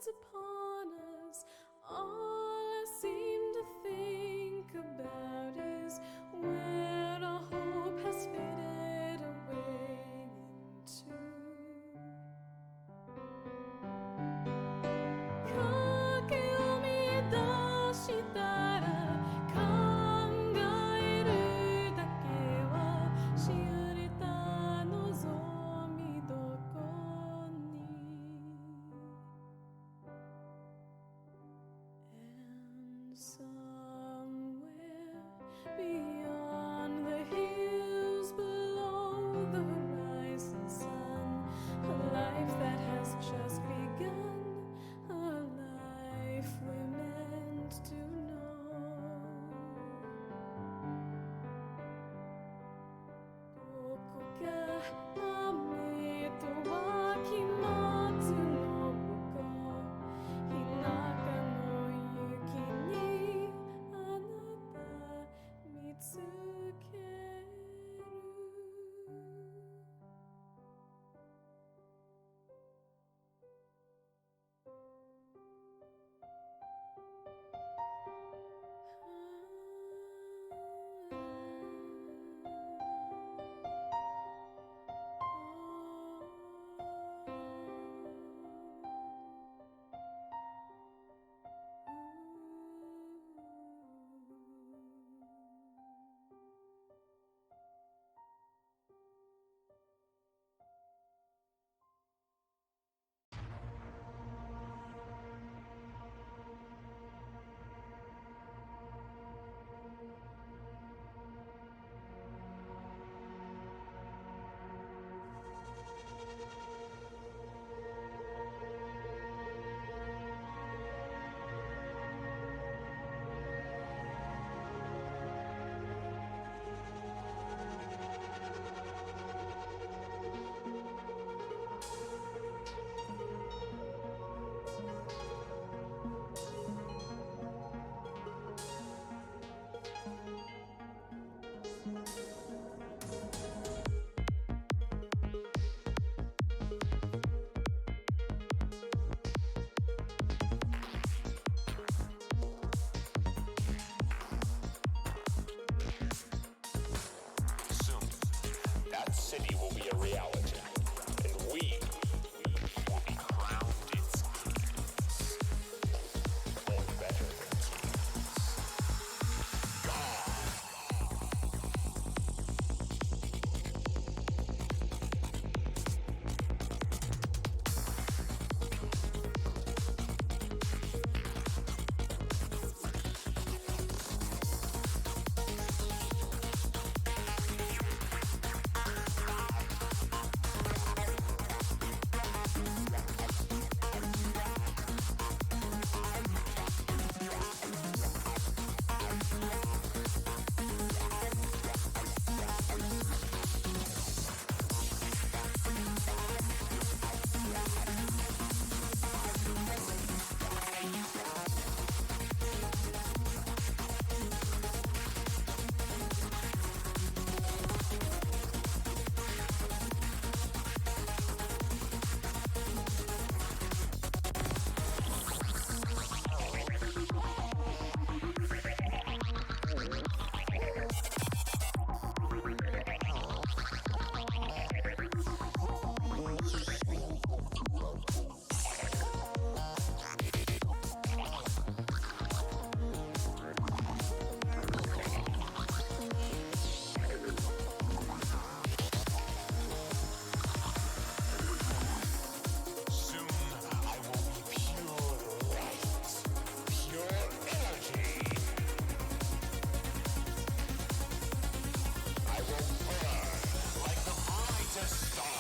clouds upon us. All I seem to think about is where our hope has faded away into. 影を見出したら考えるだけはしおれた望みどこに And somewhere beyond the hills below the horizon sun, a life that has just begun, a life we're meant to know. どこか雨と湧き松の向こう、田舎の雪にあなた見つける。Soon, that city will be a reality, and we will be crowned its kings, or better than kings. Soon, I will be pure light, pure energy. I will burn like the brightest star.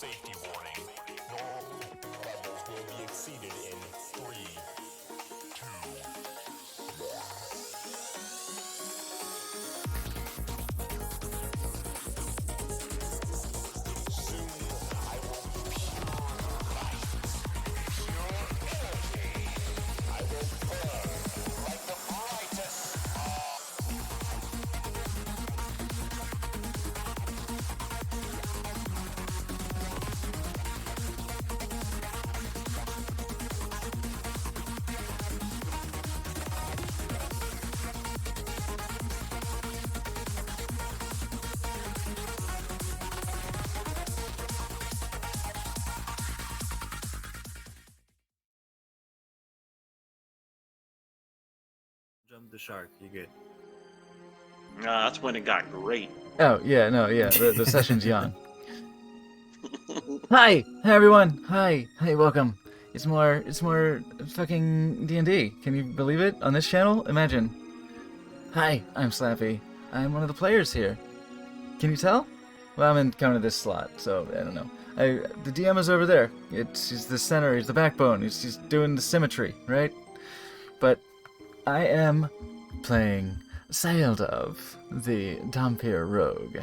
Safety warning. Normal levels will be exceeded in 3, 2, 1. Soon I will pure light, pure energy. I will burn like the brightest Jump the shark. You good? That's when it got great. Oh, yeah, no, yeah, the session's young. Hi everyone. Hi, welcome. It's more fucking D&D. Can you believe it? On this channel? Imagine. Hi, I'm Slappy. I'm one of the players here. Can you tell? Well, I'm in kind of this slot, so I don't know. The DM is over there. He's the center. He's the backbone. He's doing the symmetry, right? But I am playing Sayldov, the Dhampir rogue.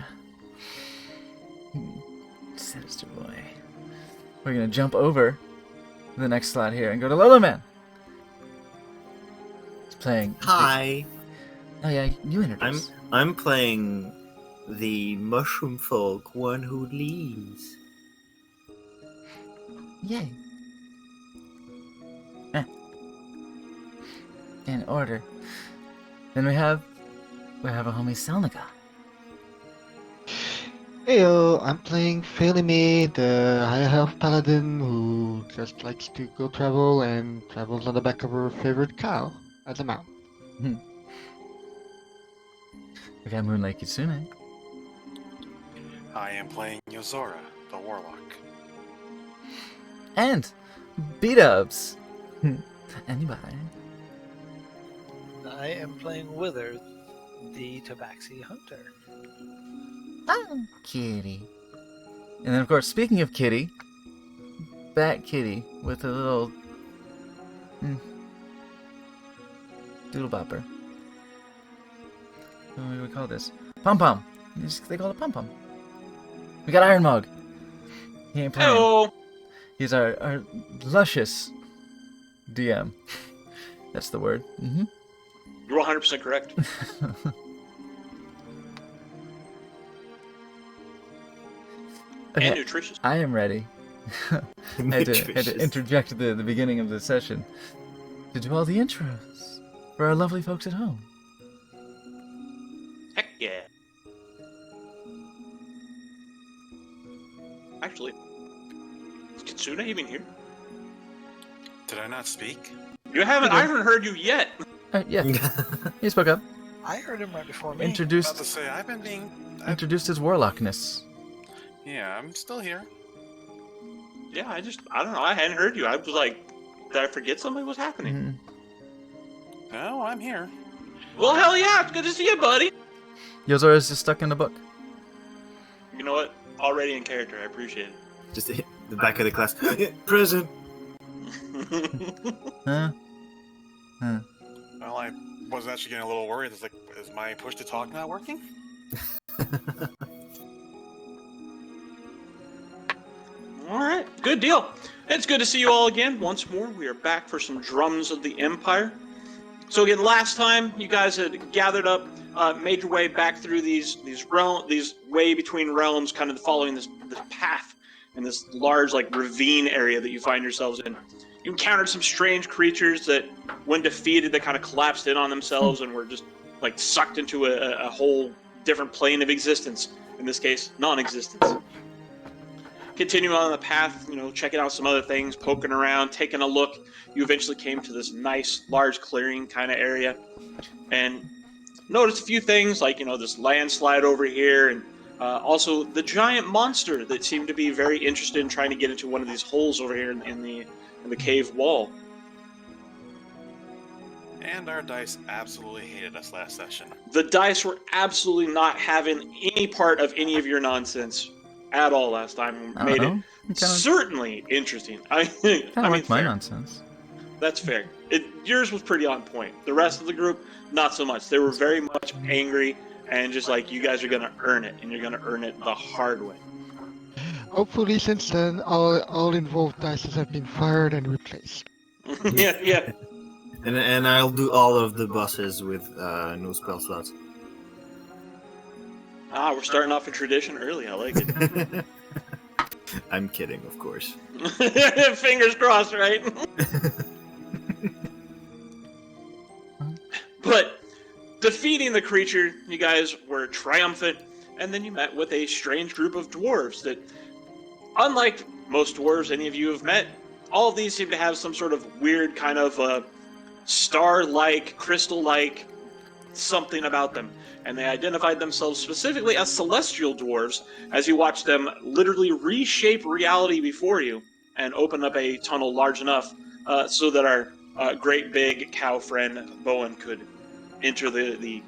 Sinister boy. We're gonna jump over the next slot here and go to Lolo Man. He's playing. Hi. Oh yeah, you introduced. I'm playing the Mushroom Folk, one who leads. Yay. In order. Then we have a homie Selnica. Heyo, I'm playing Phaelime, the high health paladin who just likes to go travel and travels on the back of her favorite cow as a mount. We got Moonlight Kitsune. I am playing Yozora, the warlock. And B-Dubs. Anybody? I am playing Wither, the Tabaxi hunter. Oh, kitty. And then, of course, speaking of kitty, Bat Kitty with a little doodle bopper. What do we call this? Pom Pom. They call it Pom Pom. We got Iron Mug. He ain't playing. Hello. He's our luscious DM. That's the word. Mm-hmm. You're 100% correct. Okay, And nutritious. I am ready. I had to interject at the beginning of the session to do all the intros for our lovely folks at home. Heck yeah. Actually, is Kitsune even here? Did I not speak? You haven't. Okay. I haven't heard you yet. Yeah, he spoke up. I heard him right before me. About to Introduced say, I've been being... his warlockness. Yeah, I'm still here. Yeah, I don't know. I hadn't heard you. I was like, did I forget something was happening? Mhm. No, I'm here. Well, hell yeah. It's good to see you, buddy. Yozora's just stuck in the book. You know what? Already in character. I appreciate Just hit the back of the class. Present. it. Huh? Well, I was actually getting a little worried. It's like, is my push to talk not working? All right, good deal. It's good to see you all again. Once more, we are back for some Drums of the Empire. So again, last time you guys had gathered up, made your way back through these way between realms, kind of following this path in this large like ravine area that you find yourselves in. You encountered some strange creatures that, when defeated, they kind of collapsed in on themselves and were just like sucked into a whole different plane of existence. In this case, non-existence. Continuing on the path, checking out some other things, poking around, taking a look, you eventually came to this nice, large clearing kind of area, and noticed a few things like, this landslide over here, and also the giant monster that seemed to be very interested in trying to get into one of these holes over here in the cave wall. And our dice absolutely hated us last session. The dice were absolutely not having any part of any of your nonsense. at all last time. I Made don't know. it certainly interesting. I Kind of mean, like my fair. nonsense. That's fair. Yours was pretty on point. The rest of the group, not so much. They were very much angry and just like, you guys are gonna earn it, and you're gonna earn it the hard way. Hopefully, since then, all involved dices have been fired and replaced. Yeah. And I'll do all of the bosses with no spell slots. We're starting off a tradition early. I like it. I'm kidding, of course. Fingers crossed, right? But defeating the creature, you guys were triumphant, and then you met with a strange group of dwarves that, unlike most dwarves any of you have met, all of these seem to have some sort of weird kind of star-like, crystal-like something about them. And they identified themselves specifically as celestial dwarves as you watch them literally reshape reality before you and open up a tunnel large enough so that our great big cow friend Bowen could enter the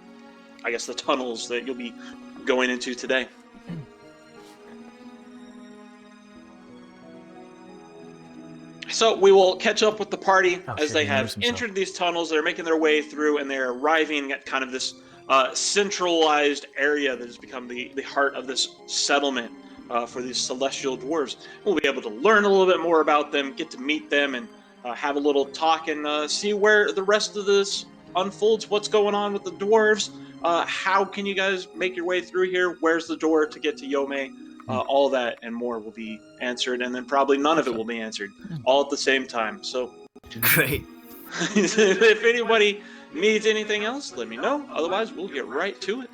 tunnels that you'll be going into today. So we will catch up with the party as they have entered these tunnels. They're making their way through, and they're arriving at kind of this centralized area that has become the heart of this settlement for these celestial dwarves. We'll be able to learn a little bit more about them, get to meet them, and have a little talk and see where the rest of this unfolds. What's going on with the dwarves? How can you guys make your way through here? Where's the door to get to Yome? All that and more will be answered, and then probably none of it will be answered, all at the same time. So, Great. if anybody needs anything else, let me know. Otherwise, we'll get right to it.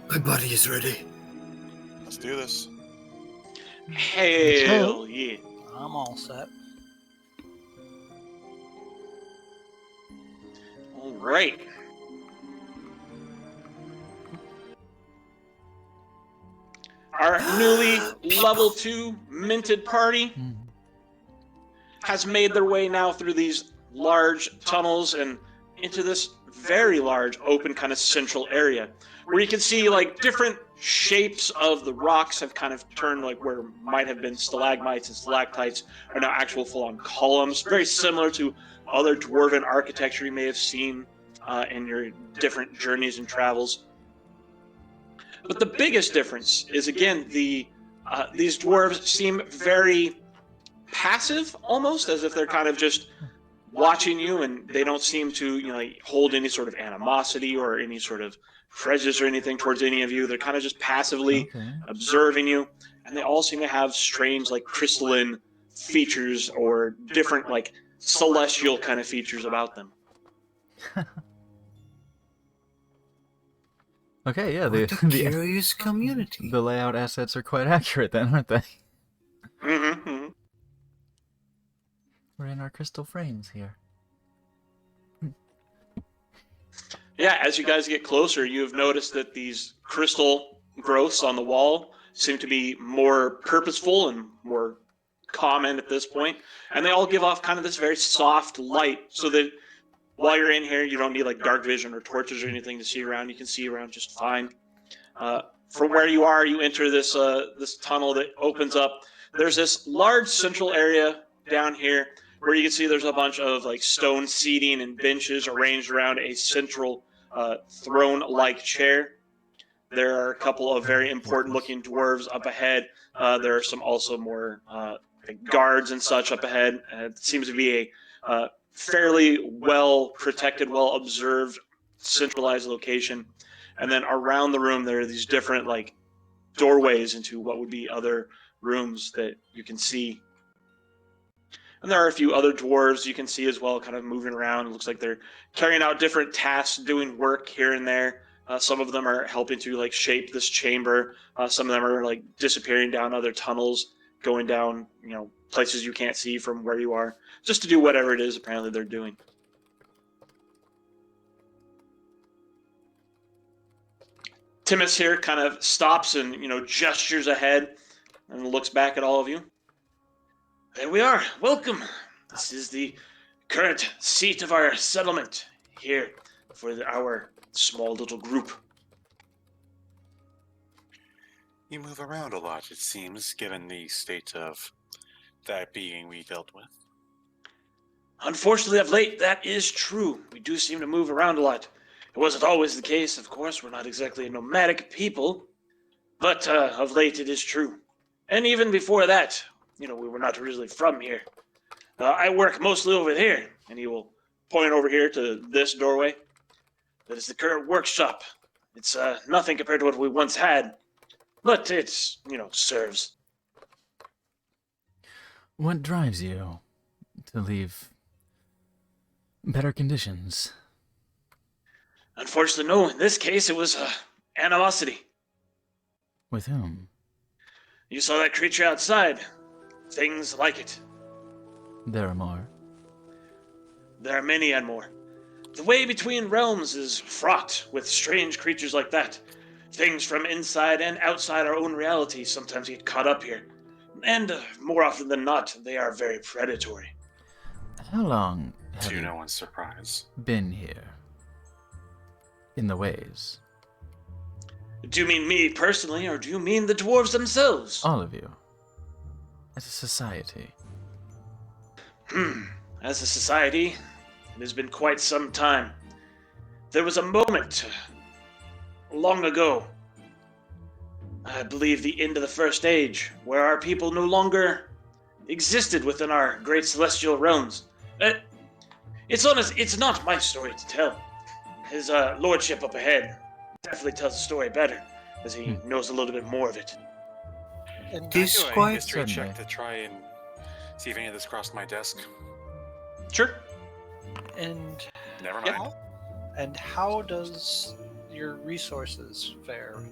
My body is ready. Let's do this. Hell yeah. I'm all set. All right. Our newly level 2 minted party has made their way now through these large tunnels and into this very large open kind of central area where you can see like different shapes of the rocks have kind of turned, like where might have been stalagmites and stalactites are now actual full-on columns, very similar to other dwarven architecture you may have seen in your different journeys and travels. But the biggest difference is, again, these dwarves seem very passive, almost, as if they're kind of just watching you, and they don't seem to, hold any sort of animosity or any sort of prejudice or anything towards any of you. They're kind of just passively observing you, and they all seem to have strange, crystalline features or different, celestial kind of features about them. Okay, yeah, What a curious community. the layout assets are quite accurate then, aren't they? Mm-hmm. We're in our crystal frames here. Yeah, as you guys get closer, you've noticed that these crystal growths on the wall seem to be more purposeful and more common at this point, and they all give off kind of this very soft light, so that while you're in here, you don't need dark vision or torches or anything to see around. You can see around just fine. From where you are, you enter this this tunnel that opens up. There's this large central area down here where you can see there's a bunch of stone seating and benches arranged around a central throne-like chair. There are a couple of very important-looking dwarves up ahead. There are some also more guards and such up ahead. It seems to be a fairly well protected, well observed, centralized location. And then around the room there are these different doorways into what would be other rooms that you can see. And there are a few other dwarves you can see as well, kind of moving around. It looks like they're carrying out different tasks, doing work here and there. Some of them are helping to shape this chamber. Some of them are disappearing down other tunnels, going down places you can't see from where you are, just to do whatever it is apparently they're doing. Timus here kind of stops and gestures ahead and looks back at all of you. There we are. Welcome. This is the current seat of our settlement here for our small little group. You move around a lot, it seems, given the state of that being we dealt with. Unfortunately, of late, that is true. We do seem to move around a lot. It wasn't always the case, of course. We're not exactly a nomadic people. But of late, it is true. And even before that, we were not originally from here. I work mostly over here, and he will point over here to this doorway. That is the current workshop. It's nothing compared to what we once had, but it's, serves. What drives you to leave better conditions? Unfortunately, no. In this case, it was animosity. With whom? You saw that creature outside. Things like it. There are more. There are many and more. The way between realms is fraught with strange creatures like that. Things from inside and outside our own reality sometimes get caught up here. And more often than not, they are very predatory. How long have To you no one's surprise. been here? In the ways? Do you mean me personally, or do you mean the dwarves themselves? All of you. As a society. As a society, it has been quite some time. There was a moment, long ago, I believe the end of the First Age, where our people no longer existed within our great celestial realms. It's not my story to tell. His lordship up ahead definitely tells the story better, as he knows a little bit more of it. And This Do a quite history certainly. check to try and see if any of this crossed my desk. Sure. and Never mind. how, and how does your resources fare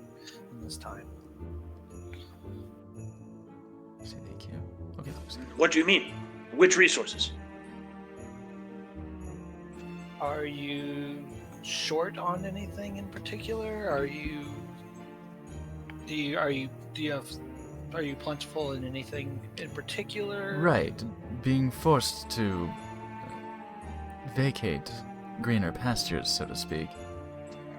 in this time? Say thank you. Okay, that was good. What do you mean? Which resources? Are you short on anything in particular? Are you plentiful in anything in particular? Right. Being forced to vacate greener pastures, so to speak.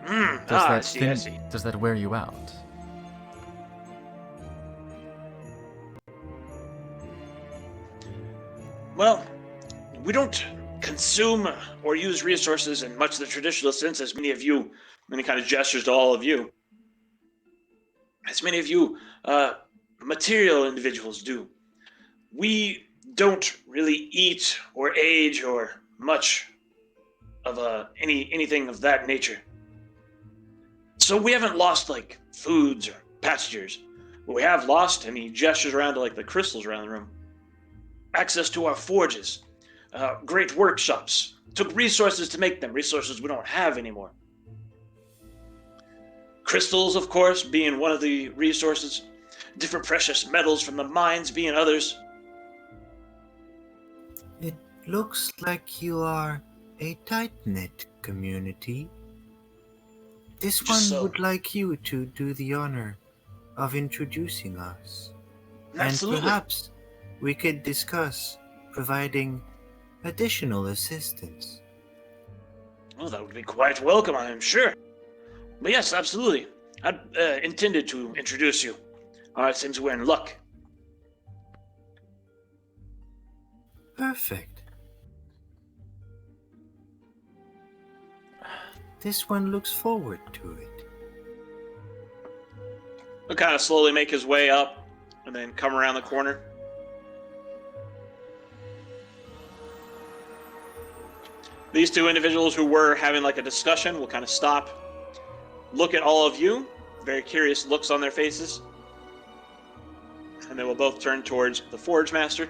I see, I see. Does that wear you out? Well, we don't consume or use resources in much the traditional sense as many kind of gestures to all of you. As many of you material individuals do. We don't really eat or age or much of anything of that nature. So we haven't lost like foods or pastures, but we have lost, and he gestures around to like the crystals around the room, access to our forges, great workshops. Took resources to make them, resources we don't have anymore. Crystals, of course, being one of the resources. Different precious metals from the mines being others. It looks like you are a tight-knit community. This one So- would like you to do the honor of introducing us. Absolutely. And perhaps we could discuss providing additional assistance. Oh, that would be quite welcome, I am sure. But yes, absolutely. I intended to introduce you. It seems we're in luck. Perfect. This one looks forward to it. He'll kind of slowly make his way up and then come around the corner. These two individuals who were having like a discussion will kind of stop, look at all of you, very curious looks on their faces, and they will both turn towards the Forge Master.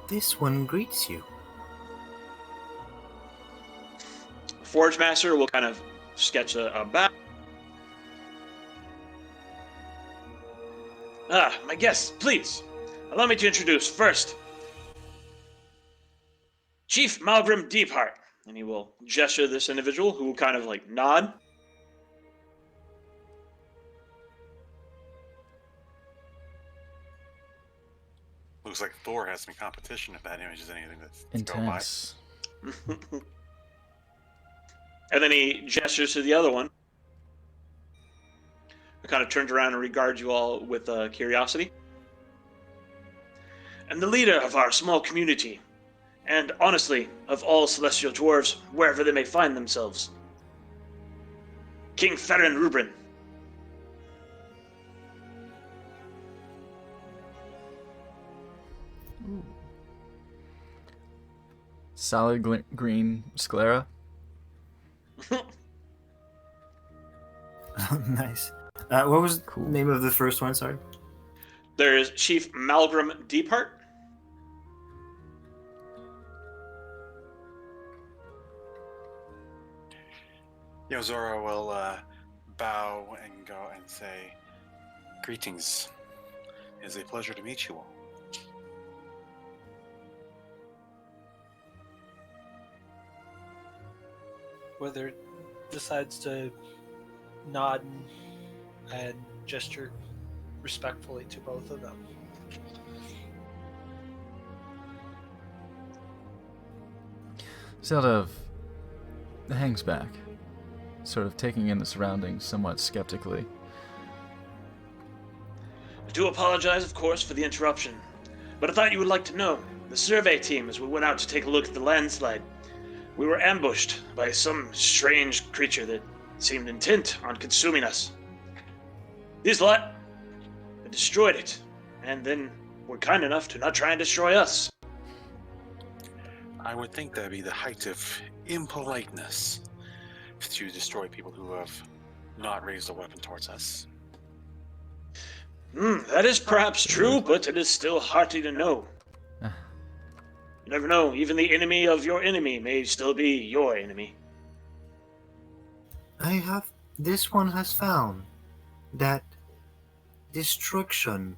This one greets you. The Forge Master will kind of sketch a bow. My guests, please, allow me to introduce first Chief Malgrim Deepheart. And he will gesture to this individual who will kind of like nod. Looks like Thor has some competition if that image is anything that's to go by. Intense. And then he gestures to the other one. He kind of turns around and regards you all with curiosity. And the leader of our small community, and honestly, of all celestial dwarves, wherever they may find themselves, King Theron Rubrin. Solid green sclera. Nice. What was Cool. the name of the first one? Sorry. There's Chief Malgrim Deepheart. Yozora will bow and go and say, "Greetings. It is a pleasure to meet you all." Whether decides to nod and gesture respectfully to both of them. Sort of hangs back, sort of taking in the surroundings somewhat skeptically. I do apologize, of course, for the interruption, but I thought you would like to know. The survey team, as we went out to take a look at the landslide, we were ambushed by some strange creature that seemed intent on consuming us. These lot destroyed it, and then were kind enough to not try and destroy us. I would think that'd be the height of impoliteness to destroy people who have not raised a weapon towards us. That is perhaps true, but it is still hearty to know. You never know, even the enemy of your enemy may still be your enemy. This one has found that destruction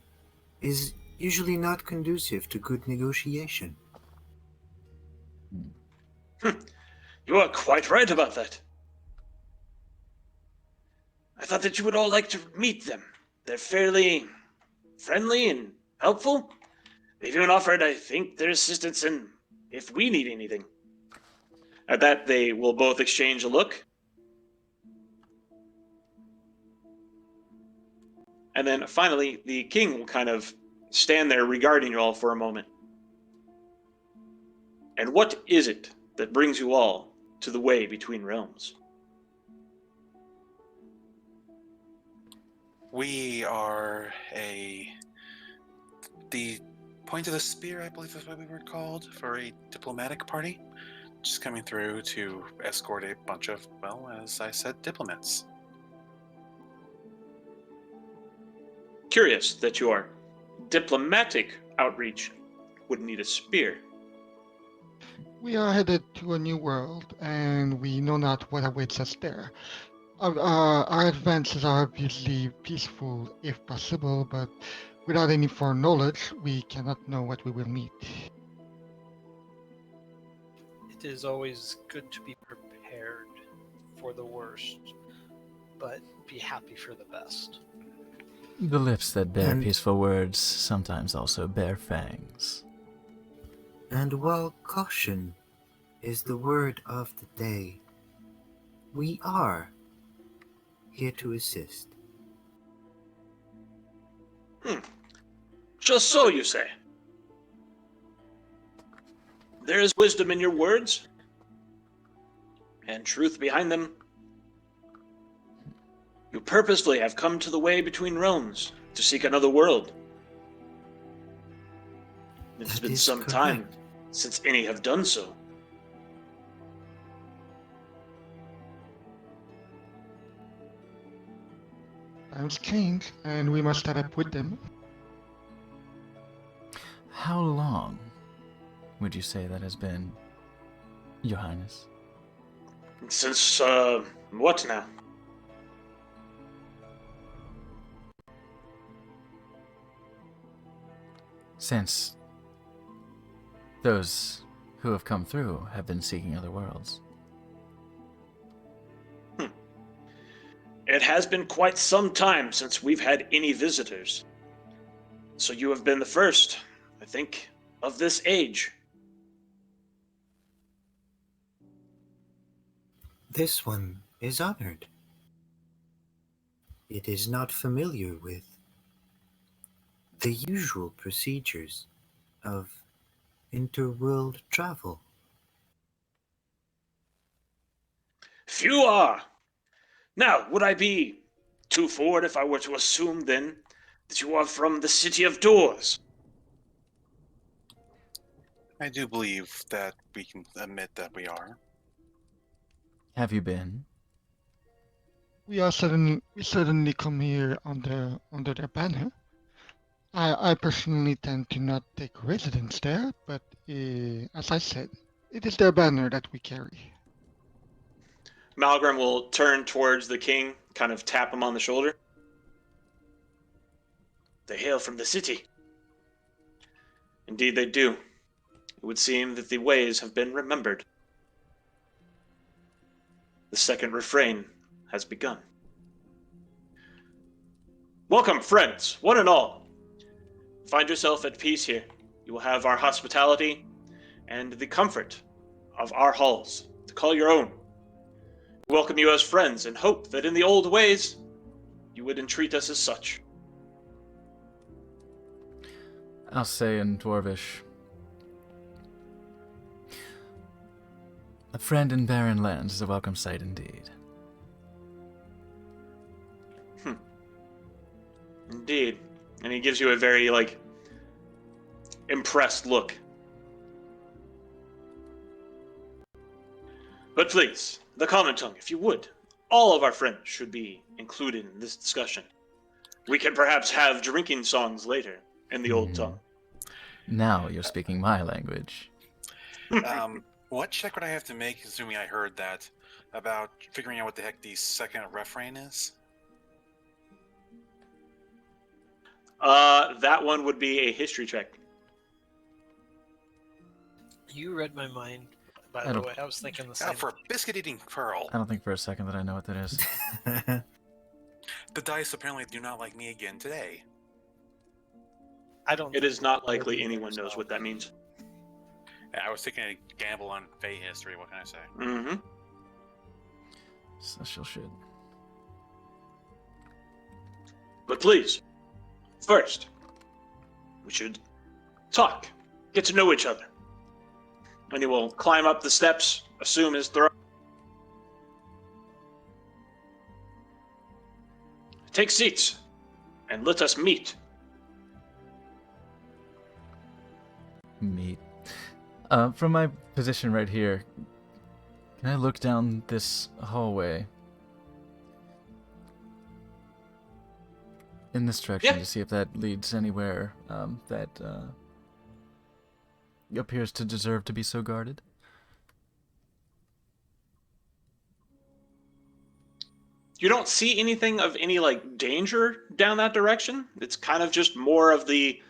is usually not conducive to good negotiation. You are quite right about that. I thought that you would all like to meet them. They're fairly friendly and helpful. They've even offered, I think, their assistance in if we need anything. At that, they will both exchange a look. And then finally, the king will kind of stand there regarding you all for a moment. And what is it that brings you all to the way between realms? We are the point of the spear, I believe is what we were called, for a diplomatic party. Just coming through to escort a bunch of, well, as I said, diplomats. Curious that your diplomatic outreach would need a spear. We are headed to a new world, and we know not what awaits us there. Our advances are obviously peaceful, if possible, but without any foreknowledge, we cannot know what we will meet. It is always good to be prepared for the worst, but be happy for the best. The lips that bear And- peaceful words sometimes also bear fangs. And while caution is the word of the day, we are here to assist. Just so, you say. There is wisdom in your words, and truth behind them. You purposely have come to the way between realms to seek another world. It has That been is some time correct. since any have done so. Times change, and we must adapt with them. How long would you say that has been, Your Highness? Since, what now? Since those who have come through have been seeking other worlds. It has been quite some time since we've had any visitors. So you have been the first, I think, of this age. This one is honored. It is not familiar with the usual procedures of interworld travel. Few are. Now, would I be too forward if I were to assume then that you are from the City of Doors? I do believe that we can admit that we are. Have you been? We certainly come here under their banner. I personally tend to not take residence there, but as I said, it is their banner that we carry. Malgrim will turn towards the king, kind of tap him on the shoulder. They hail from the city. Indeed, they do. It would seem that the ways have been remembered. The second refrain has begun. Welcome, friends, one and all. Find yourself at peace here. You will have our hospitality and the comfort of our halls to call your own. We welcome you as friends and hope that in the old ways you would entreat us as such. I'll say in Dwarvish. A friend in barren lands is a welcome sight indeed. Indeed. And he gives you a very, impressed look. But please, the common tongue, if you would. All of our friends should be included in this discussion. We can perhaps have drinking songs later in the old tongue. Now you're speaking my language. What check would I have to make, assuming I heard that, about figuring out what the heck the second refrain is? That one would be a history check. You read my mind, by I the don't- way. I was thinking the same. For a biscuit-eating pearl. I don't think for a second that I know what that is. The dice apparently do not like me again today. I don't. It is not likely either, anyone knows so- what that means. I was taking a gamble on Fey history, what can I say? Mm-hmm. Special shit. But please, first, we should talk, get to know each other. And he will climb up the steps, assume his throne. Take seats, and let us meet. Meat. From my position right here, can I look down this hallway in this direction Yeah. to see if that leads anywhere that appears to deserve to be so guarded? You don't see anything of any danger down that direction. It's kind of just more of the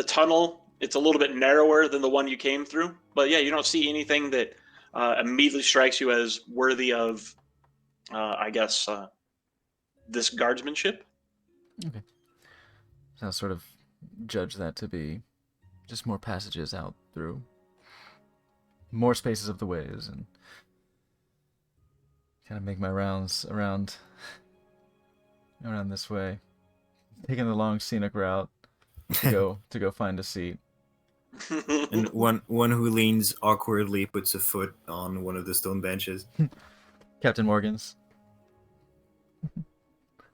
tunnel. It's a little bit narrower than the one you came through. But yeah, you don't see anything that immediately strikes you as worthy of, this guardsmanship. Okay. So I'll sort of judge that to be just more passages out through more spaces of the ways and kind of make my rounds around this way, taking the long scenic route to go find a seat. And one who leans awkwardly puts a foot on one of the stone benches. Captain Morgan's.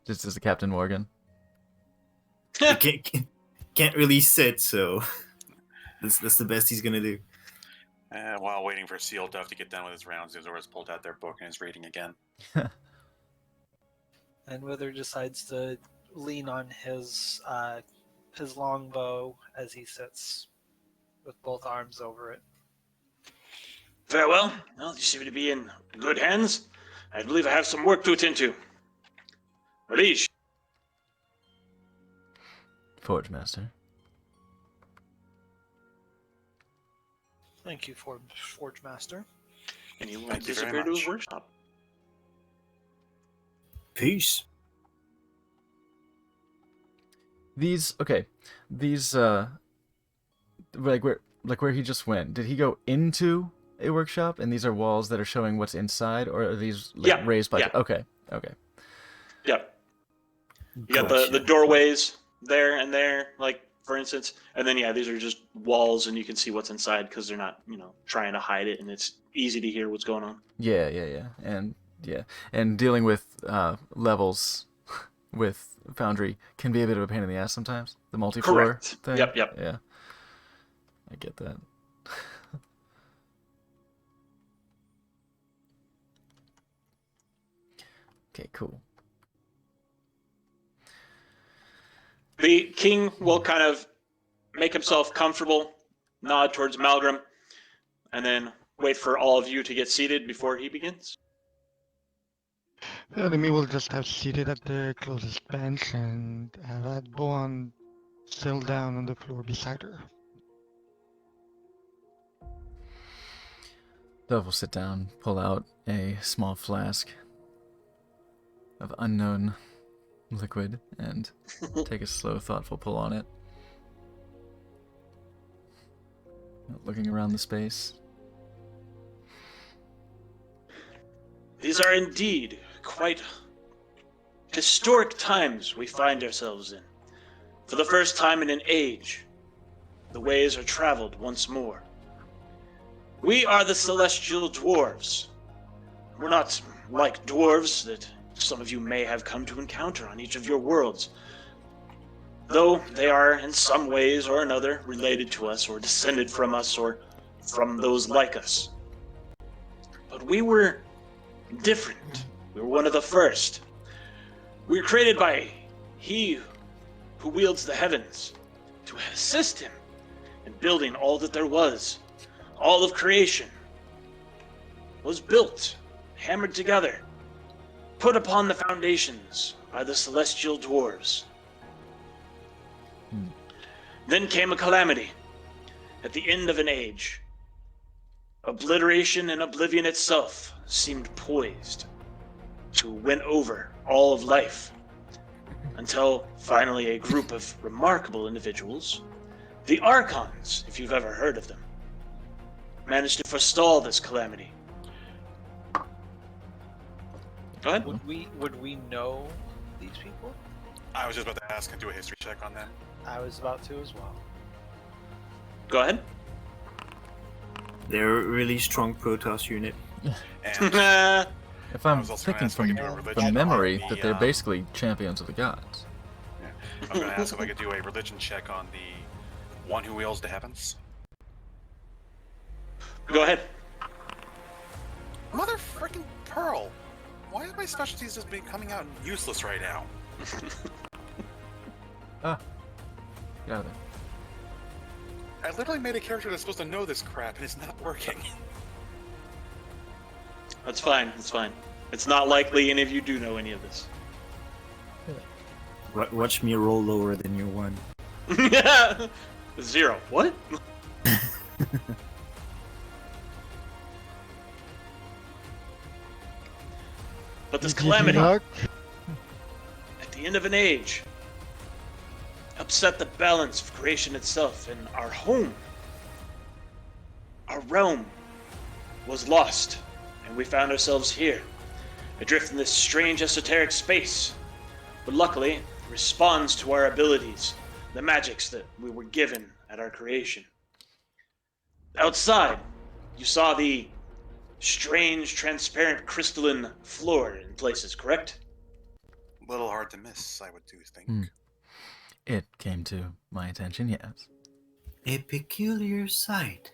Just as a Captain Morgan. He can't really sit, so that's the best he's gonna do. While waiting for Seal Duff to get done with his rounds, Azor's pulled out their book and is reading again. And Wither decides to lean on his longbow as he sits with both arms over it. Farewell. Well, you seem to be in good hands. I believe I have some work to attend to. Liege. Forge Master. Thank you, Forge Master. And he will Thank you very disappear to his much. workshop. Peace. These where he just went. Did he go into a workshop, and these are walls that are showing what's inside, or are these like, Yeah, raised by? yeah. Okay. Yep. You got the doorways there and there, like for instance, and then these are just walls, and you can see what's inside because they're not, trying to hide it, and it's easy to hear what's going on. Yeah, and dealing with levels with Foundry can be a bit of a pain in the ass sometimes. The multi-floor Correct. thing. Yep. Yeah, I get that. Okay, cool. The king will kind of make himself comfortable, nod towards Malgrim, and then wait for all of you to get seated before he begins. The enemy will just have seated at the closest bench and have had Boan settle down on the floor beside her. Dove will sit down, pull out a small flask of unknown liquid, and take a slow, thoughtful pull on it. Looking around the space. These are indeed quite historic times we find ourselves in. For the first time in an age, the ways are traveled once more. We are the Celestial Dwarves. We're not like dwarves that some of you may have come to encounter on each of your worlds, though they are in some ways or another related to us or descended from us or from those like us. But we were different. We were one of the first. We were created by He who wields the heavens to assist him in building all that there was. All of creation was built, hammered together, put upon the foundations by the Celestial Dwarves. Then came a calamity at the end of an age. Obliteration and oblivion itself seemed poised to win over all of life, until finally a group of remarkable individuals, the Archons, if you've ever heard of them, managed to forestall this calamity. Go ahead. Would we know these people? I was just about to ask and do a history check on them. I was about to as well. Go ahead. They're a really strong Protoss unit. And If I'm I was also gonna thinking ask if I from, could do a religion from memory, on the, that they're basically champions of the gods. I'm going to ask if I could do a religion check on the one who wields the heavens. Go ahead. Mother freaking Pearl! Why are my specialties just coming out useless right now? Get out of there. I literally made a character that's supposed to know this crap and it's not working. That's fine. That's fine. It's not likely any of you do know any of this. Watch me roll lower than your one. 0. What? But this calamity Luck. at the end of an age upset the balance of creation itself, and our home, our realm, was lost, and we found ourselves here, adrift in this strange esoteric space. But luckily, it responds to our abilities, the magics that we were given at our creation. Outside, you saw the strange, transparent, crystalline floor in places, correct? A little hard to miss, I would do think. It came to my attention, yes. A peculiar sight.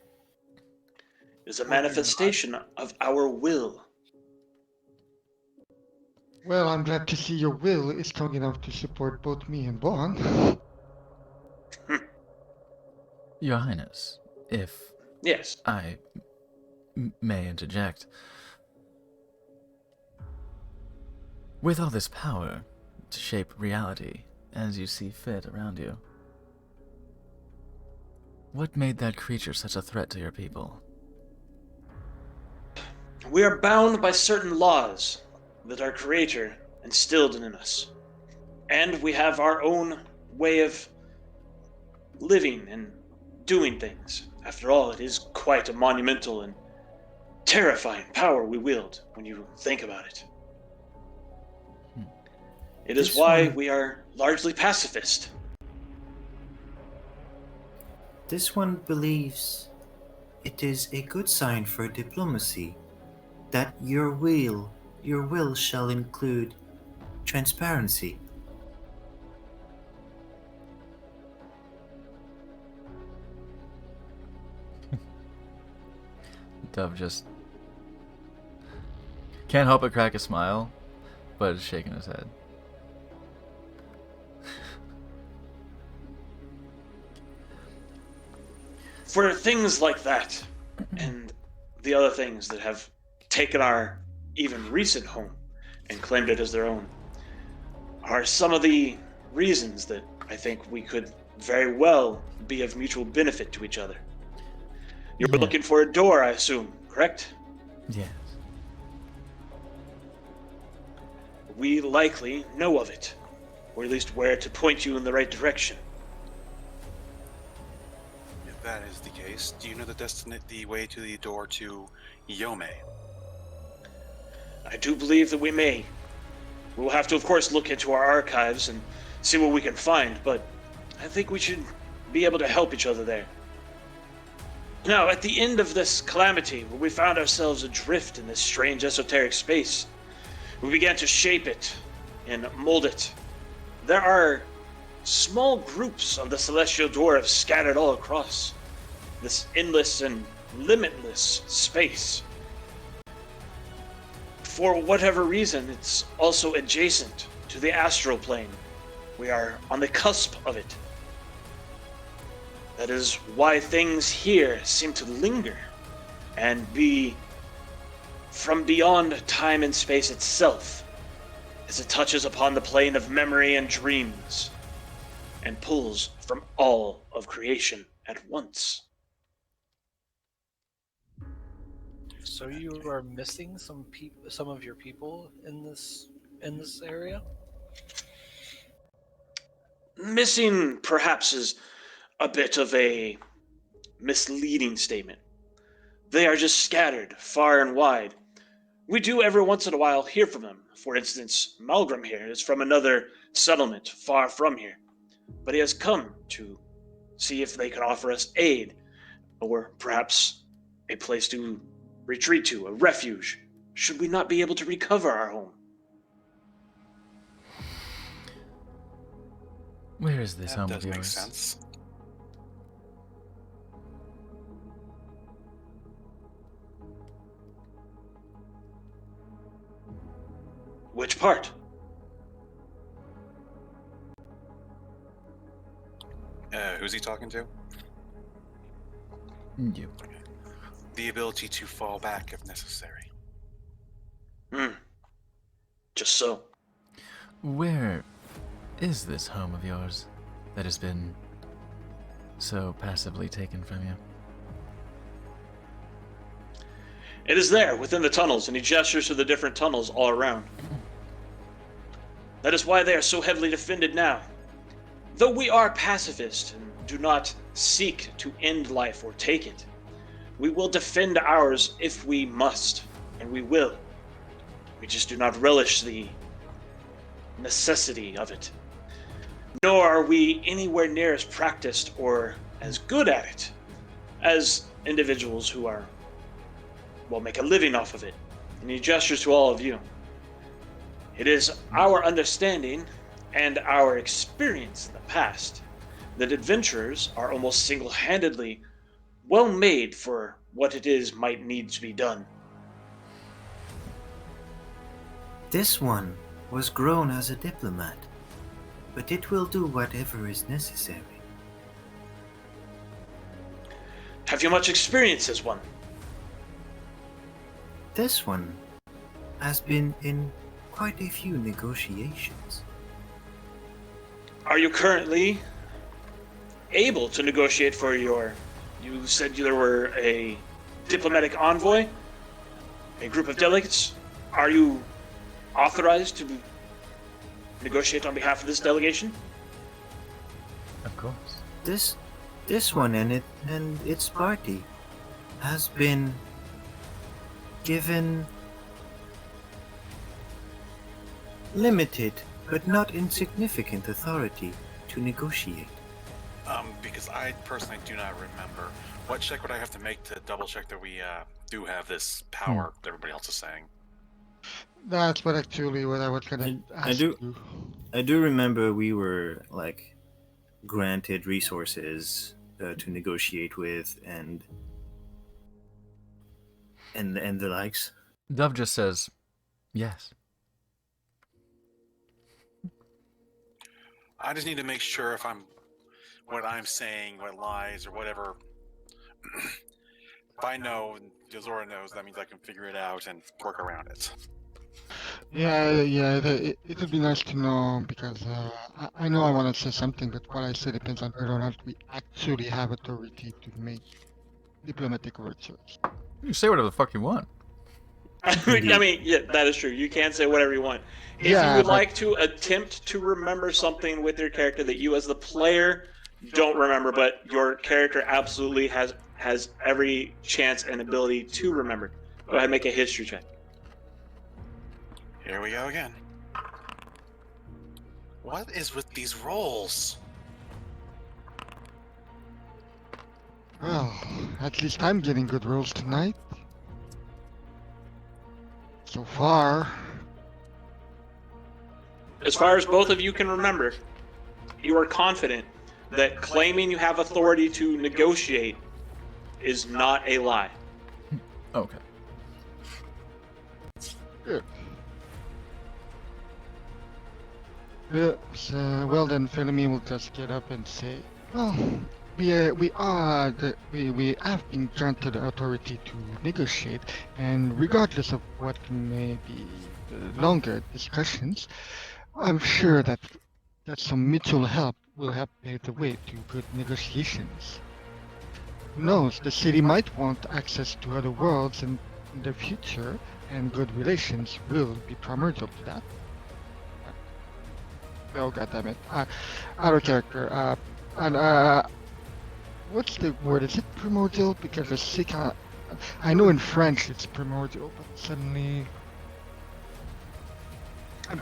Is a manifestation of our will. Well, I'm glad to see your will is strong enough to support both me and Boan. Your Highness, if Yes. I may interject. With all this power to shape reality as you see fit around you, what made that creature such a threat to your people? We are bound by certain laws that our Creator instilled in us. And we have our own way of living and doing things. After all, it is quite a monumental and terrifying power we wield when you think about it. It is This why one- we are largely pacifist. This one believes it is a good sign for diplomacy that your will shall include transparency. Dove just can't help but crack a smile, but is shaking his head. For things like that, and the other things that have taken our even recent home and claimed it as their own, are some of the reasons that I think we could very well be of mutual benefit to each other. You were Yeah. looking for a door, I assume, correct? Yes. We likely know of it, or at least where to point you in the right direction. If that is the case, do you know the way to the door to Yome? I do believe that we may. We'll have to, of course, look into our archives and see what we can find, but I think we should be able to help each other there. Now, at the end of this calamity, where we found ourselves adrift in this strange esoteric space, we began to shape it and mold it. There are small groups of the celestial dwarves scattered all across this endless and limitless space. For whatever reason, it's also adjacent to the astral plane. We are on the cusp of it. That is why things here seem to linger and be from beyond time and space itself, as it touches upon the plane of memory and dreams, and pulls from all of creation at once. So you are missing some of your people in this area? Missing, perhaps, is a bit of a misleading statement. They are just scattered far and wide. We do every once in a while hear from them. For instance, Malgrim here is from another settlement far from here, but he has come to see if they can offer us aid, or perhaps a place to retreat to, a refuge, should we not be able to recover our home. Where is this That home does of make yours? sense. Which part? Who's he talking to? You. The ability to fall back if necessary. Just so. Where is this home of yours that has been so passively taken from you? It is there, within the tunnels, and he gestures to the different tunnels all around. That is why they are so heavily defended now. Though we are pacifist and do not seek to end life or take it, we will defend ours if we must, and we will. We just do not relish the necessity of it. Nor are we anywhere near as practiced or as good at it as individuals who are, well, make a living off of it. And he gestures to all of you. It is our understanding and our experience in the past that adventurers are almost single-handedly well made for what it is might need to be done. This one was grown as a diplomat, but it will do whatever is necessary. Have you much experience as one? This one has been in quite a few negotiations. Are you currently able to negotiate for your... You said there were a diplomatic envoy? A group of delegates? Are you authorized to negotiate on behalf of this delegation? Of course. This one and its party has been given limited but not insignificant authority to negotiate. Because I personally do not remember. What check would I have to make to double check that we do have this power that everybody else is saying? That's what I was gonna I ask do- you. I do remember we were like granted resources to negotiate with and the likes. Dove just says, yes. I just need to make sure if what I'm saying, what lies or whatever. If I know and Dezora knows, that means I can figure it out and work around it. Yeah, it would be nice to know because I know I want to say something, but what I say depends on whether or not we actually have authority to make diplomatic overtures. You say whatever the fuck you want. I mean, yeah, that is true. You can say whatever you want. If Yeah, you would but- like to attempt to remember something with your character that you as the player don't remember, but your character absolutely has every chance and ability to remember, go ahead and make a history check. Here we go again. What is with these rolls? Well, at least I'm getting good rolls tonight. So far. As far as both of you can remember, you are confident that claiming you have authority to negotiate is not a lie. Okay. Good. So, well then, Felemy will just get up and say, well, we have been granted the authority to negotiate, and regardless of what may be the longer discussions, I'm sure that some mutual help will help pave the way to good negotiations. Who knows, the city might want access to other worlds in the future, and good relations will be primordial to that. Oh goddammit. Out of character. What's the word? Is it primordial? Because the Sika... I know in French it's primordial, but suddenly...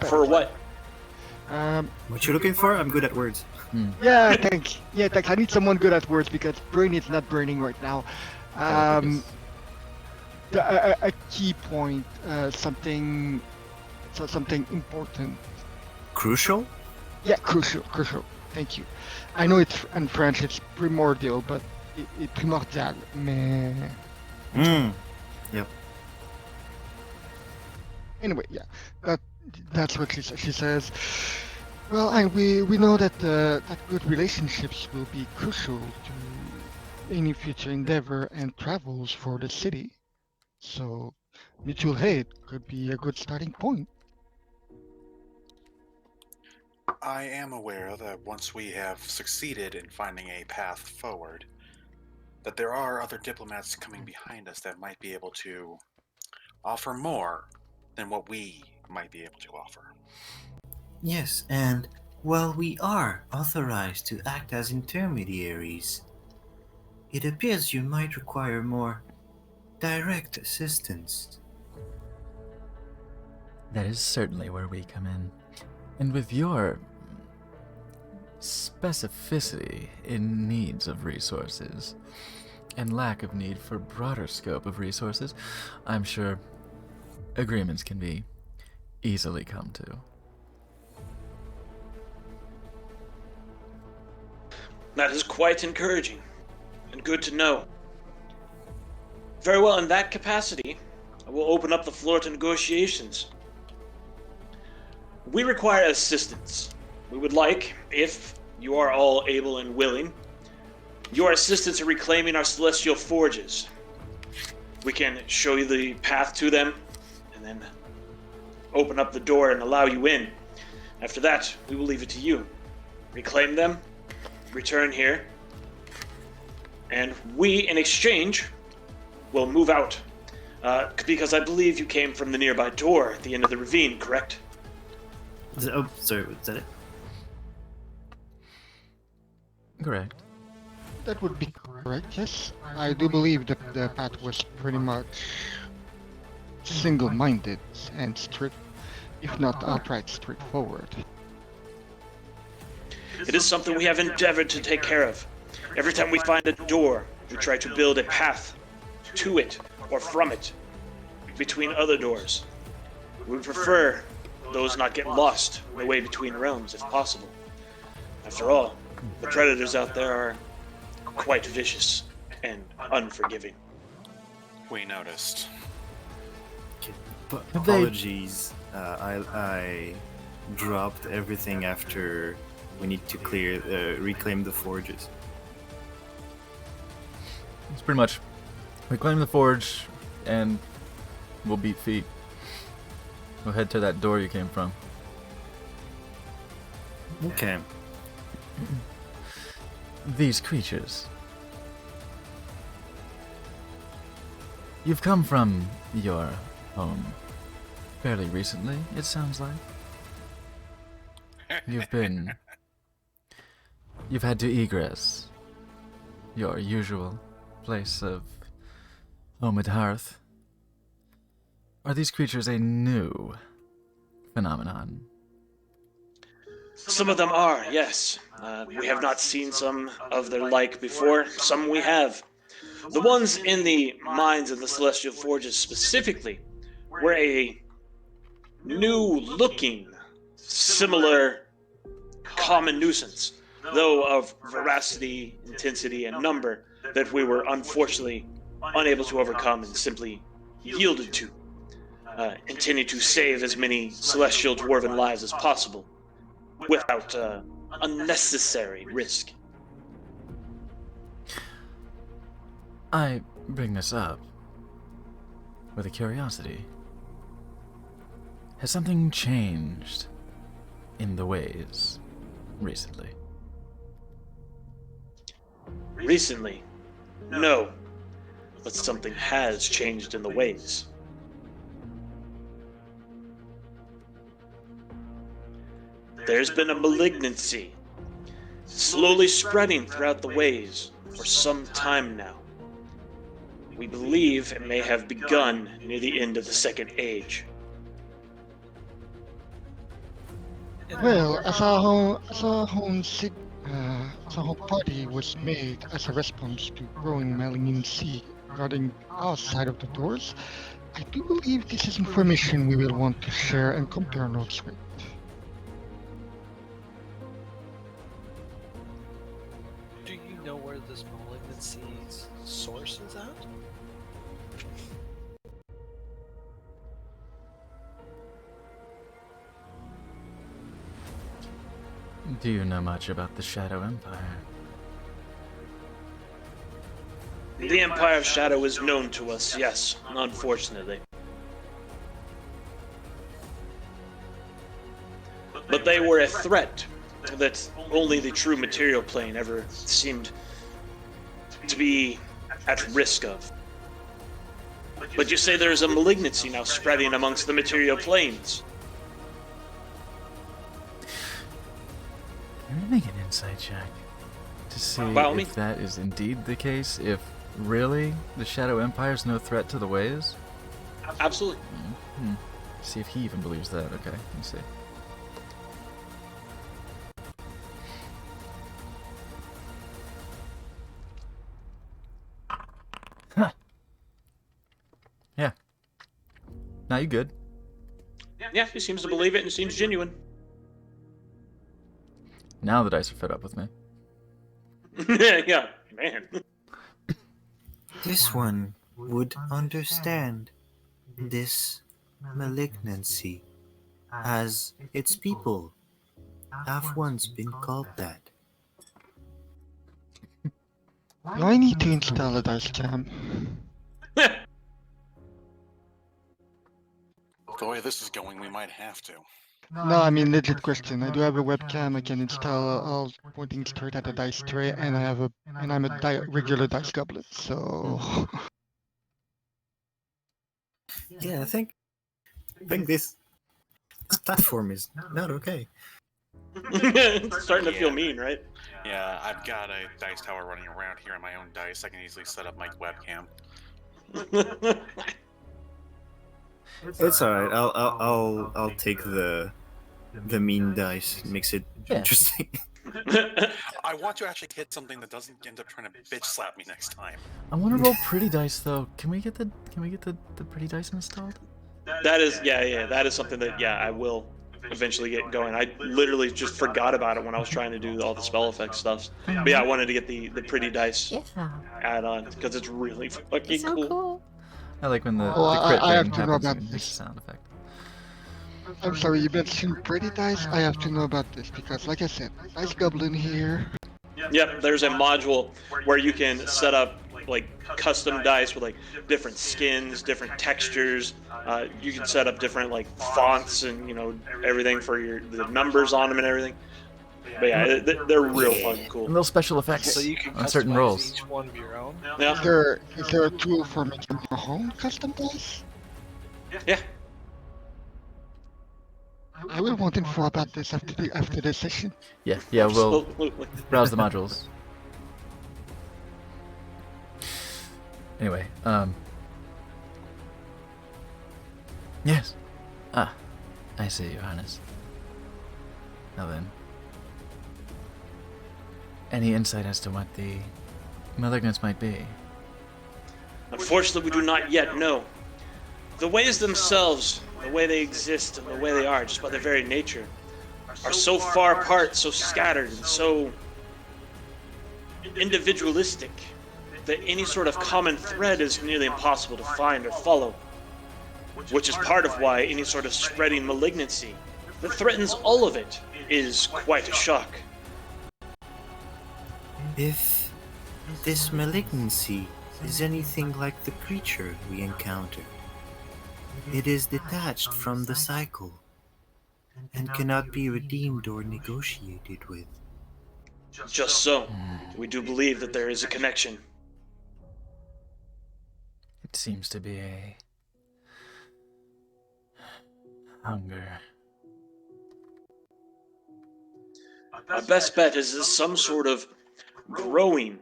For what? What you looking for? I'm good at words. Yeah, thanks. Yeah, thanks. I need someone good at words because brain is not burning right now. A key point, something important. Crucial? Yeah, crucial. Thank you. I know it's in French it's primordial, but it's primordial. Mais... Yep. Anyway, yeah, that's what she says. She says, well, and we know that that good relationships will be crucial to any future endeavor and travels for the city. So, mutual aid could be a good starting point. I am aware that once we have succeeded in finding a path forward, that there are other diplomats coming behind us that might be able to offer more than what we might be able to offer. Yes, and while we are authorized to act as intermediaries, it appears you might require more direct assistance. That is certainly where we come in. And with your specificity in needs of resources and lack of need for broader scope of resources, I'm sure agreements can be easily come to. That is quite encouraging and good to know. Very well, in that capacity, I will open up the floor to negotiations. We require assistance. We would like, if you are all able and willing, your assistance in reclaiming our celestial forges. We can show you the path to them, and then open up the door and allow you in. After that, we will leave it to you. Reclaim them, return here, and we, in exchange, will move out. Because I believe you came from the nearby door at the end of the ravine, correct? Oh, sorry, was that it? Correct. That would be correct, yes. I do believe that the path was pretty much single-minded and strict, if not outright straightforward. It is something we have endeavored to take care of. Every time we find a door, we try to build a path to it or from it, between other doors. We would prefer those not get lost in the way between realms if possible. After all, the predators out there are quite vicious and unforgiving. We noticed. Apologies. I dropped everything after we need to reclaim the forges. It's pretty much reclaim the forge, and we'll beat feet. We'll head to that door you came from. Okay. These creatures. You've come from your home fairly recently, it sounds like. You've had to egress your usual place of home and hearth. Are these creatures a new phenomenon? Some of them are, yes. We have not seen some of their like before. Some we have. The ones in the mines of the Celestial Forges specifically were a new-looking, similar common nuisance, though of veracity, intensity, and number that we were unfortunately unable to overcome and simply yielded to, intending to save as many celestial dwarven lives as possible without unnecessary risk. I bring this up with a curiosity. Has something changed in the ways recently? Recently, no, but something has changed in the ways. There's been a malignancy slowly spreading throughout the ways for some time now. We believe it may have begun near the end of the Second Age. Well, as our whole party was made as a response to growing malignancy regarding our side of the doors, I do believe this is information we will want to share and compare notes with. Do you know where this malignancy's source is at? Do you know much about the Shadow Empire? The Empire of Shadow is known to us, yes, unfortunately. But they were a threat that only the true material plane ever seemed to be at risk of. But you say there's a malignancy now spreading amongst the material planes. Can we make an insight check to see By all if means. that is indeed the case? If really the Shadow Empire is no threat to the ways? Absolutely. See if he even believes that. Okay, let me see. Huh. Yeah. Now you good. Yeah, he seems to believe it and it seems genuine. Now the dice are fed up with me. Yeah, man. This one would understand this malignancy, as its people have once been called that. Do I need to install a dice jam? The way this is going, we might have to. No, I mean legit question. I do have a webcam. I can install all pointing straight at the dice tray, and I'm a regular dice goblet. So Yeah, I think this platform is not okay. It's starting to feel mean, right? Yeah, I've got a dice tower running around here on my own dice. I can easily set up my webcam. It's alright. I'll take the mean dice. Makes it Yeah. interesting. I want to actually hit something that doesn't end up trying to bitch slap me next time. I want to roll pretty dice though. Can we get the pretty dice installed? That is, yeah, that is something that, yeah, I will eventually get going. I literally just forgot about it when I was trying to do all the spell effect stuff. But yeah, I wanted to get the pretty dice add-on because it's really fucking cool. I like when the, Oh, the crit I have thing to know happens about and it makes a this. sound effect. I'm sorry, you mentioned pretty dice. I have to know about this because, like I said, Dice Goblin here. Yep, there's a module where you can set up like custom dice with like different skins, different textures. You can set up different like fonts and everything for the numbers on them and everything. But yeah, they're real fucking And cool. little special effects So you can on certain customize rolls. each one of your own. Yeah, Is there a tool for making your own custom dice? yeah. I will want info about this after the session. Yeah, we'll Absolutely. browse the modules. Anyway, yes. Ah, I see, Johannes. Now then, any insight as to what the malignance might be? Unfortunately, we do not yet know. The ways themselves, the way they exist, and the way they are, just by their very nature, are so far apart, so scattered, and so individualistic that any sort of common thread is nearly impossible to find or follow. Which is part of why any sort of spreading malignancy that threatens all of it is quite a shock. If this malignancy is anything like the creature we encounter, it is detached from the cycle and cannot be redeemed or negotiated with. Just so, we do believe that there is a connection. It seems to be a hunger. My best bet is this some sort of growing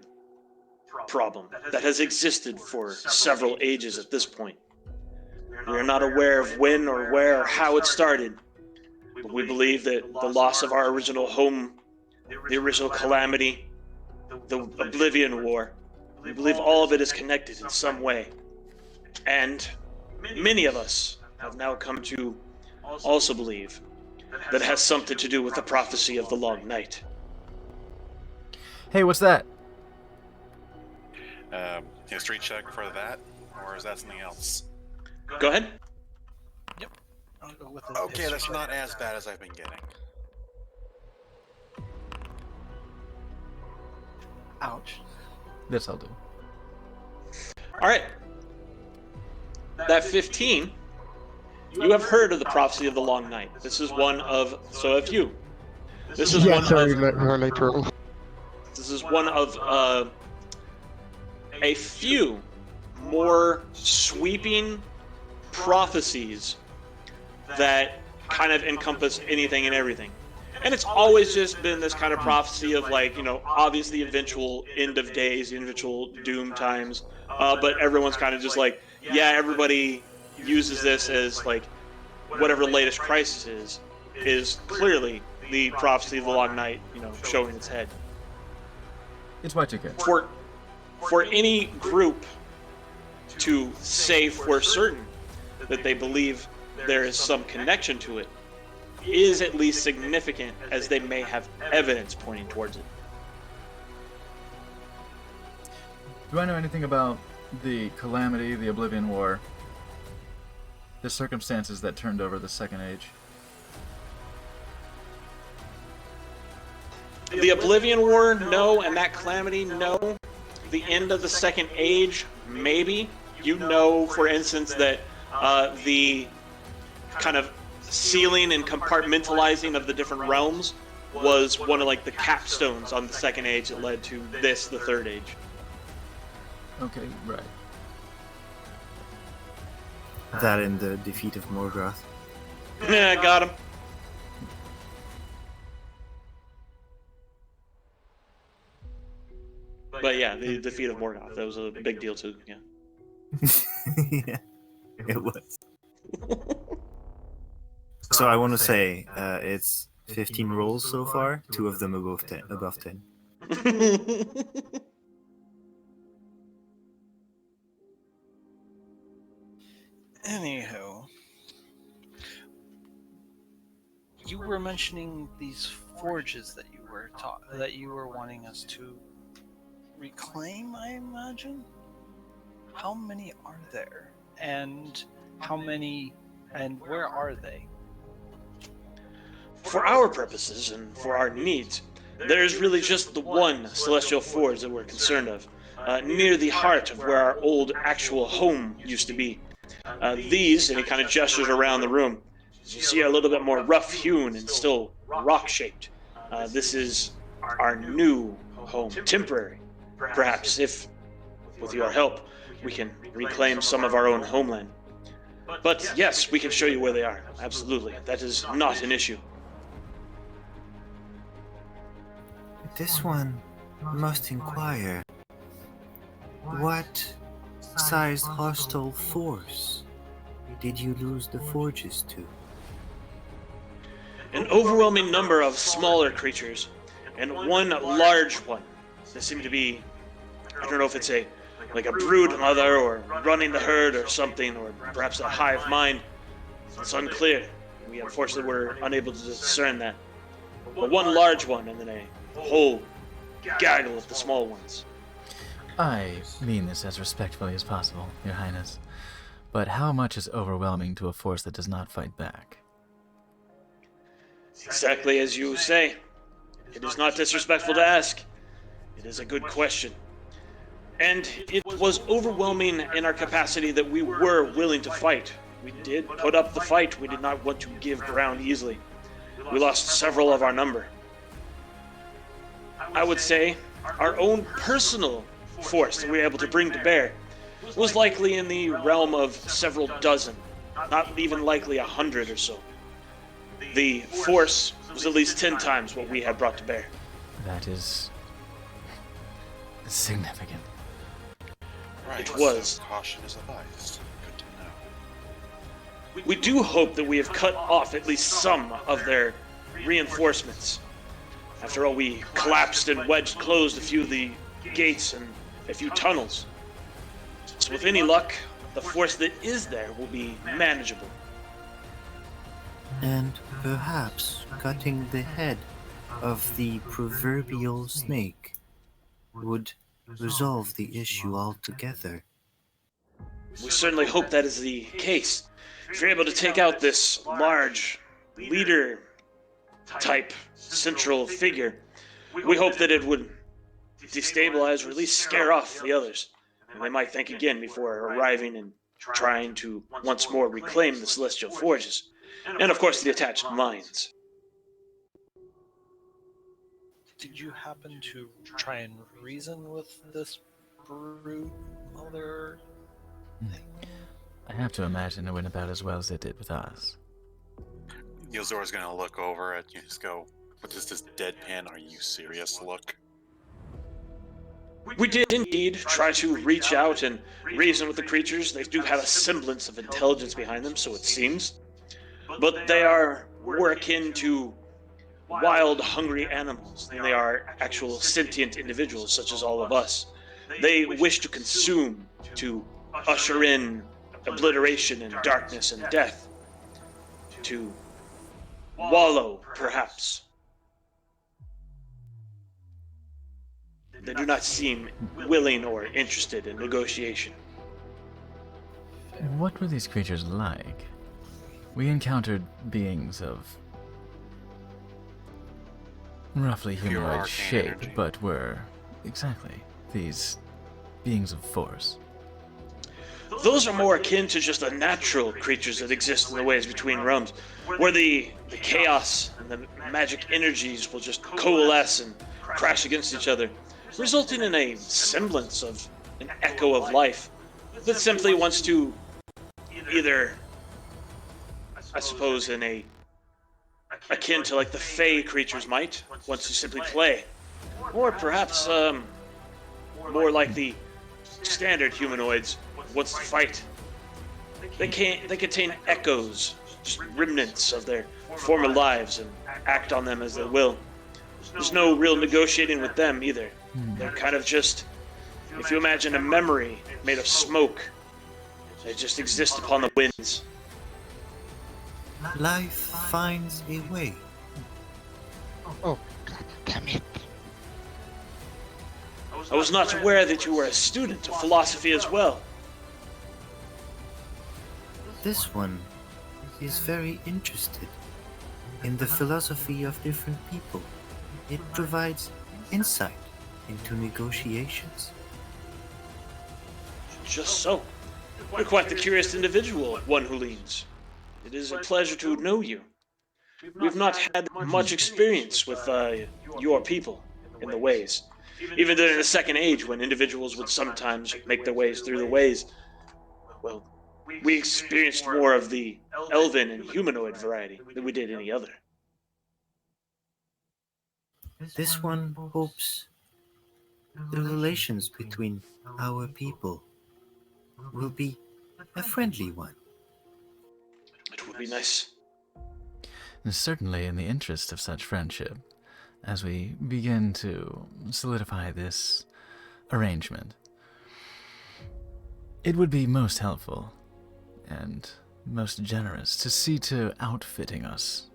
problem that has existed for several ages at this point. We are not aware of when or where or how it started, but we believe that the loss of our original home, the original calamity, the Oblivion War, we believe all of it is connected in some way. And many of us have now come to also believe that it has something to do with the prophecy of the Long Night. Hey, what's that? History check for that, or is that something else? Go ahead. I'll go with the Okay, history that's check. not as bad as I've been getting. Ouch. This I'll do. All right. That 15, you have heard of the prophecy of the Long Night. This is one of, so have you. This is Yeah, one sorry, of, later. this is one of a few more sweeping prophecies that kind of encompass anything and everything. And it's always just been this kind of prophecy of like, obviously eventual end of days, eventual doom times. But everyone's kind of just like, yeah, everybody uses this as like whatever latest crisis is clearly the prophecy of the Long Night, showing its head. It's Y2K. For any group to say for certain that they believe there is some connection to it is at least significant, as they may have evidence pointing towards it. Do I know anything about the Calamity, the Oblivion War, the circumstances that turned over the Second Age? The Oblivion War, no, and that Calamity, no. The end of the Second Age, maybe. For instance, that the kind of sealing and compartmentalizing of the different realms was one of like the capstones on the Second Age that led to this, the Third Age. Okay, right. That and the defeat of Morgoth. Yeah, got him. But yeah, the defeat of Morgoth, that was a big deal too, yeah. Yeah, it was. So I want to say it's 15 rolls so far, 2 of them above 10. Above 10. Anywho, you were mentioning these forges that you were wanting us to reclaim, I imagine. How many are there? And where are they? For our purposes and for our needs, there's really just the one celestial forge that we're concerned of, near the heart of where our old actual home used to be. These, and he kind of gestures around the room, you see a little bit more rough-hewn and still rock-shaped. This is our new home, temporary. Perhaps, if, with your help, we can reclaim some of our own homeland. But yes, we can show you where they are. Absolutely. That is not an issue. This one must inquire. What sized hostile force did you lose the forges to? An overwhelming number of smaller creatures, and one large one. There seemed to be, I don't know if it's like a brood mother or running the herd or something, or perhaps a hive mind. It's unclear. We unfortunately were unable to discern that. But one large one and then a whole gaggle of the small ones. I mean this as respectfully as possible, Your Highness. But how much is overwhelming to a force that does not fight back? Exactly as you say. It is not disrespectful to ask. It is a good question. And it was overwhelming in our capacity that we were willing to fight. We did put up the fight. We did not want to give ground easily. We lost several of our number. I would say our own personal force that we were able to bring to bear was likely in the realm of several dozen, not even likely 100 or so. The force was at least 10 times what we had brought to bear. That is significant. Right. It was. So caution is advised. Good to know. We do hope that we have cut off at least some of their reinforcements. After all, we collapsed and wedged closed a few of the gates and a few tunnels. So with any luck, the force that is there will be manageable. And perhaps cutting the head of the proverbial snake would resolve the issue altogether. We certainly hope that is the case. If you're able to take out this large leader-type central figure, we hope that it would destabilize or at least scare off the others. And they might think again before arriving and trying to once more reclaim the Celestial Forges. And of course the attached mines. Did you happen to try and reason with this brood mother thing? I have to imagine it went about as well as it did with us. Yozor's gonna look over at you and just go, what is this deadpan, are you serious look? We did indeed try to reach out and reason with the creatures. They do have a semblance of intelligence behind them, so it seems. But they are more akin to wild, hungry animals than they are actual sentient individuals such as all of us. They wish to consume, to usher in obliteration and darkness and death, to wallow, perhaps. They do not seem willing or interested in negotiation. What were these creatures like? We encountered beings of roughly Pure humanoid arcane shape, energy. but were exactly these beings of force. Those are more akin to just the natural creatures that exist in the ways between realms, where the chaos and the magic energies will just coalesce and crash against each other, resulting in a semblance of an echo of life that simply wants to either, I suppose, in a akin to like the Fey creatures might, want to simply play, or perhaps more like the standard humanoids wants to fight. They contain echoes, just remnants of their former lives, and act on them as they will. There's no real negotiating with them either. They're kind of just, if you imagine a memory made of smoke, they just exist upon the winds. Life finds a way. Oh, God damn it. I was not aware that you were a student of philosophy as well. This one is very interested in the philosophy of different people. It provides insight into negotiations. Just so. You're quite the curious individual, one who leans. It is a pleasure to know you. We've not had much experience with your people in the ways. Even during the Second Age, when individuals would sometimes make their ways through the ways, well, we experienced more of the elven and humanoid variety than we did any other. This one hopes the relations between our people will be a friendly one. It would be nice. And certainly in the interest of such friendship, as we begin to solidify this arrangement, it would be most helpful and most generous to see to outfitting us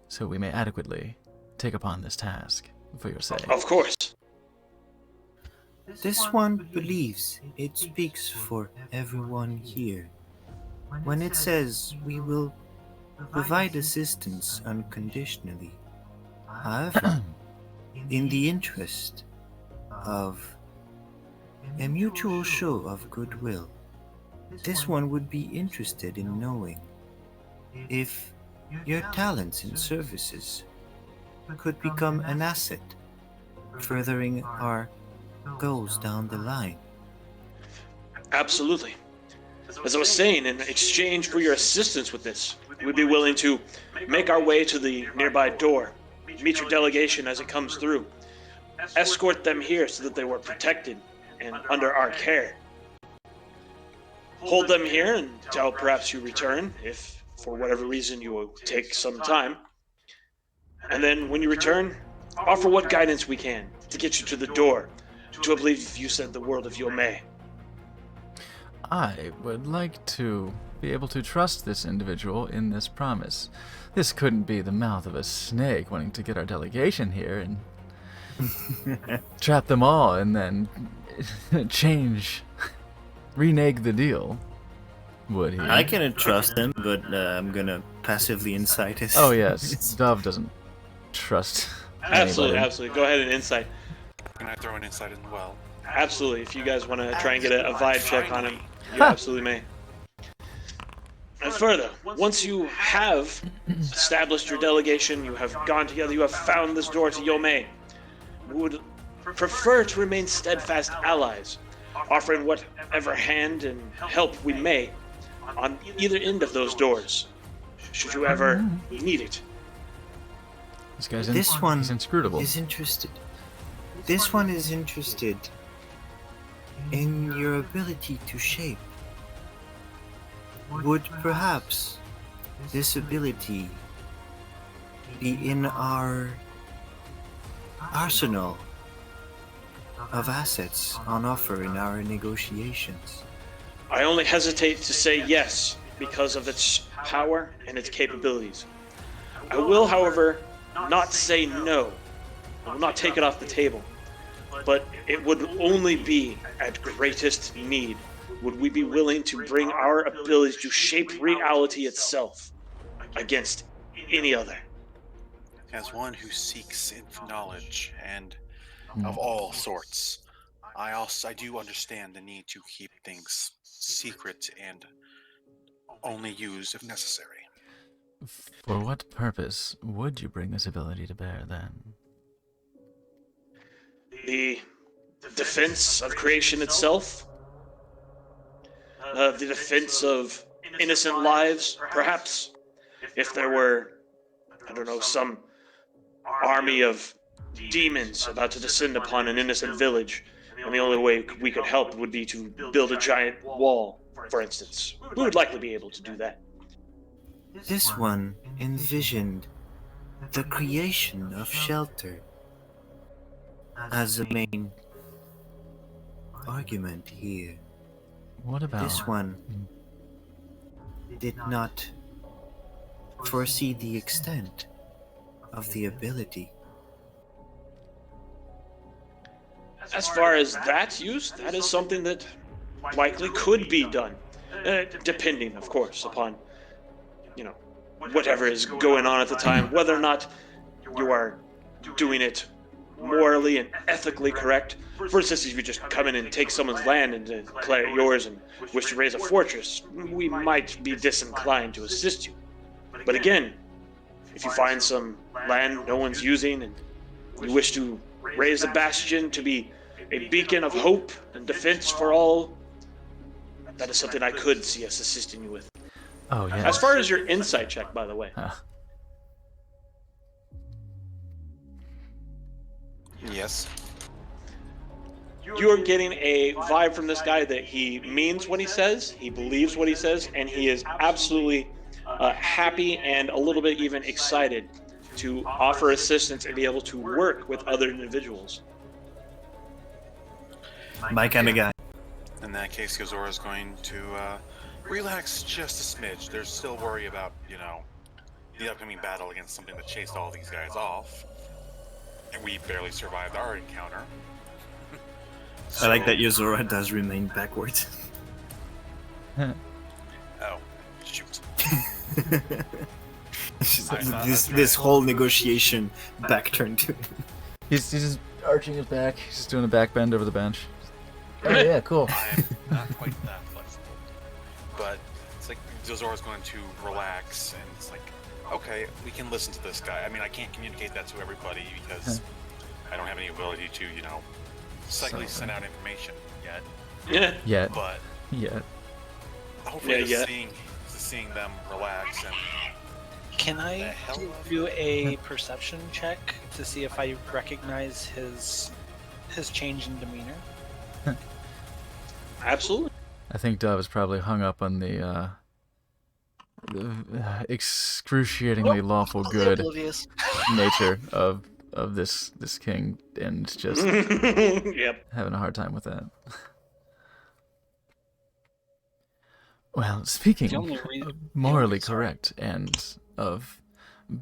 so we may adequately take upon this task for your sake. Of course. This one believes it speaks for everyone here when it says we will provide assistance unconditionally. However, in the interest of a mutual show of goodwill, this one would be interested in knowing if your talents and services could become an asset, furthering our goals down the line. Absolutely. As I was saying, in exchange for your assistance with this, we'd be willing to make our way to the nearby door, meet your delegation as it comes through, escort them here so that they were protected and under our care. Hold them here until perhaps you return, if for whatever reason you will take some time. And then when you return, offer what guidance we can to get you to the door, to I believe you said the world of Yomei. I would like to be able to trust this individual in this promise. This couldn't be the mouth of a snake wanting to get our delegation here and trap them all and then renege the deal, would he? I cannot trust him, but I'm gonna passively incite his. Oh yes, Dove doesn't trust Absolutely, anybody. absolutely. Go ahead and insight. Can I throw an insight as well? Absolutely. If you guys want to try and get a vibe check on him, you absolutely may. And further, once you have established your delegation, you have gone together, you have found this door to Yomei, we would prefer to remain steadfast allies, offering whatever hand and help we may on either end of those doors, should you ever need it. This guy's This one he's inscrutable. is interested. This one is interested in your ability to shape. Would perhaps this ability be in our arsenal of assets on offer in our negotiations? I only hesitate to say yes because of its power and its capabilities. I will, however, not say no. I will not take it off the table. But it would only be at greatest need would we be willing to bring our ability to shape reality itself against any other. As one who seeks knowledge and of all sorts, I do understand the need to keep things secret and only use if necessary. For what purpose would you bring this ability to bear then? The defense of creation itself, the defense of innocent lives, perhaps. If there were, I don't know, some army of demons about to descend upon an innocent village, and the only way we could help would be to build a giant wall for instance. We would likely be able to do that. This one envisioned the creation of shelter as the main argument here. What about This one did not foresee the extent of the ability. As far as that's used, that is something that likely could be done, depending, of course, upon, whatever is going on at the time, whether or not you are doing it morally and ethically correct. For instance, if you just come in and take someone's land and declare it yours and wish to raise a fortress, we might be disinclined to assist you. But again, if you find some land no one's using and you wish to raise a bastion to be a beacon of hope and defense for all, that is something I could see us assisting you with. Oh, yeah. As far as your insight check, by the way. Yes. You're getting a vibe from this guy that he means what he says, he believes what he says, and he is absolutely happy and a little bit even excited to offer assistance and be able to work with other individuals. My kind of guy. In that case, Yozora is going to relax just a smidge. There's still worry about, the upcoming battle against something that chased all these guys off. And we barely survived our encounter. I like that Yozora does remain backwards. Oh, shoot. this whole negotiation back turned to He's just arching his back. He's just doing a back bend over the bench. Oh, yeah, cool. I'm not quite that flexible. But it's like Yozora's going to relax, and it's like, okay, we can listen to this guy. I mean, I can't communicate that to everybody because I don't have any ability to, cyclically send out information yet. Yeah. Yet. But Yet. hopefully Yeah. seeing them relax and Can I hell of- do a perception check to see if I recognize his change in demeanor? Absolutely. I think Dove is probably hung up on the excruciatingly lawful good Oblivious. nature of this king and just Yep. having a hard time with that. Well, speaking The only re- of morally sorry. correct and of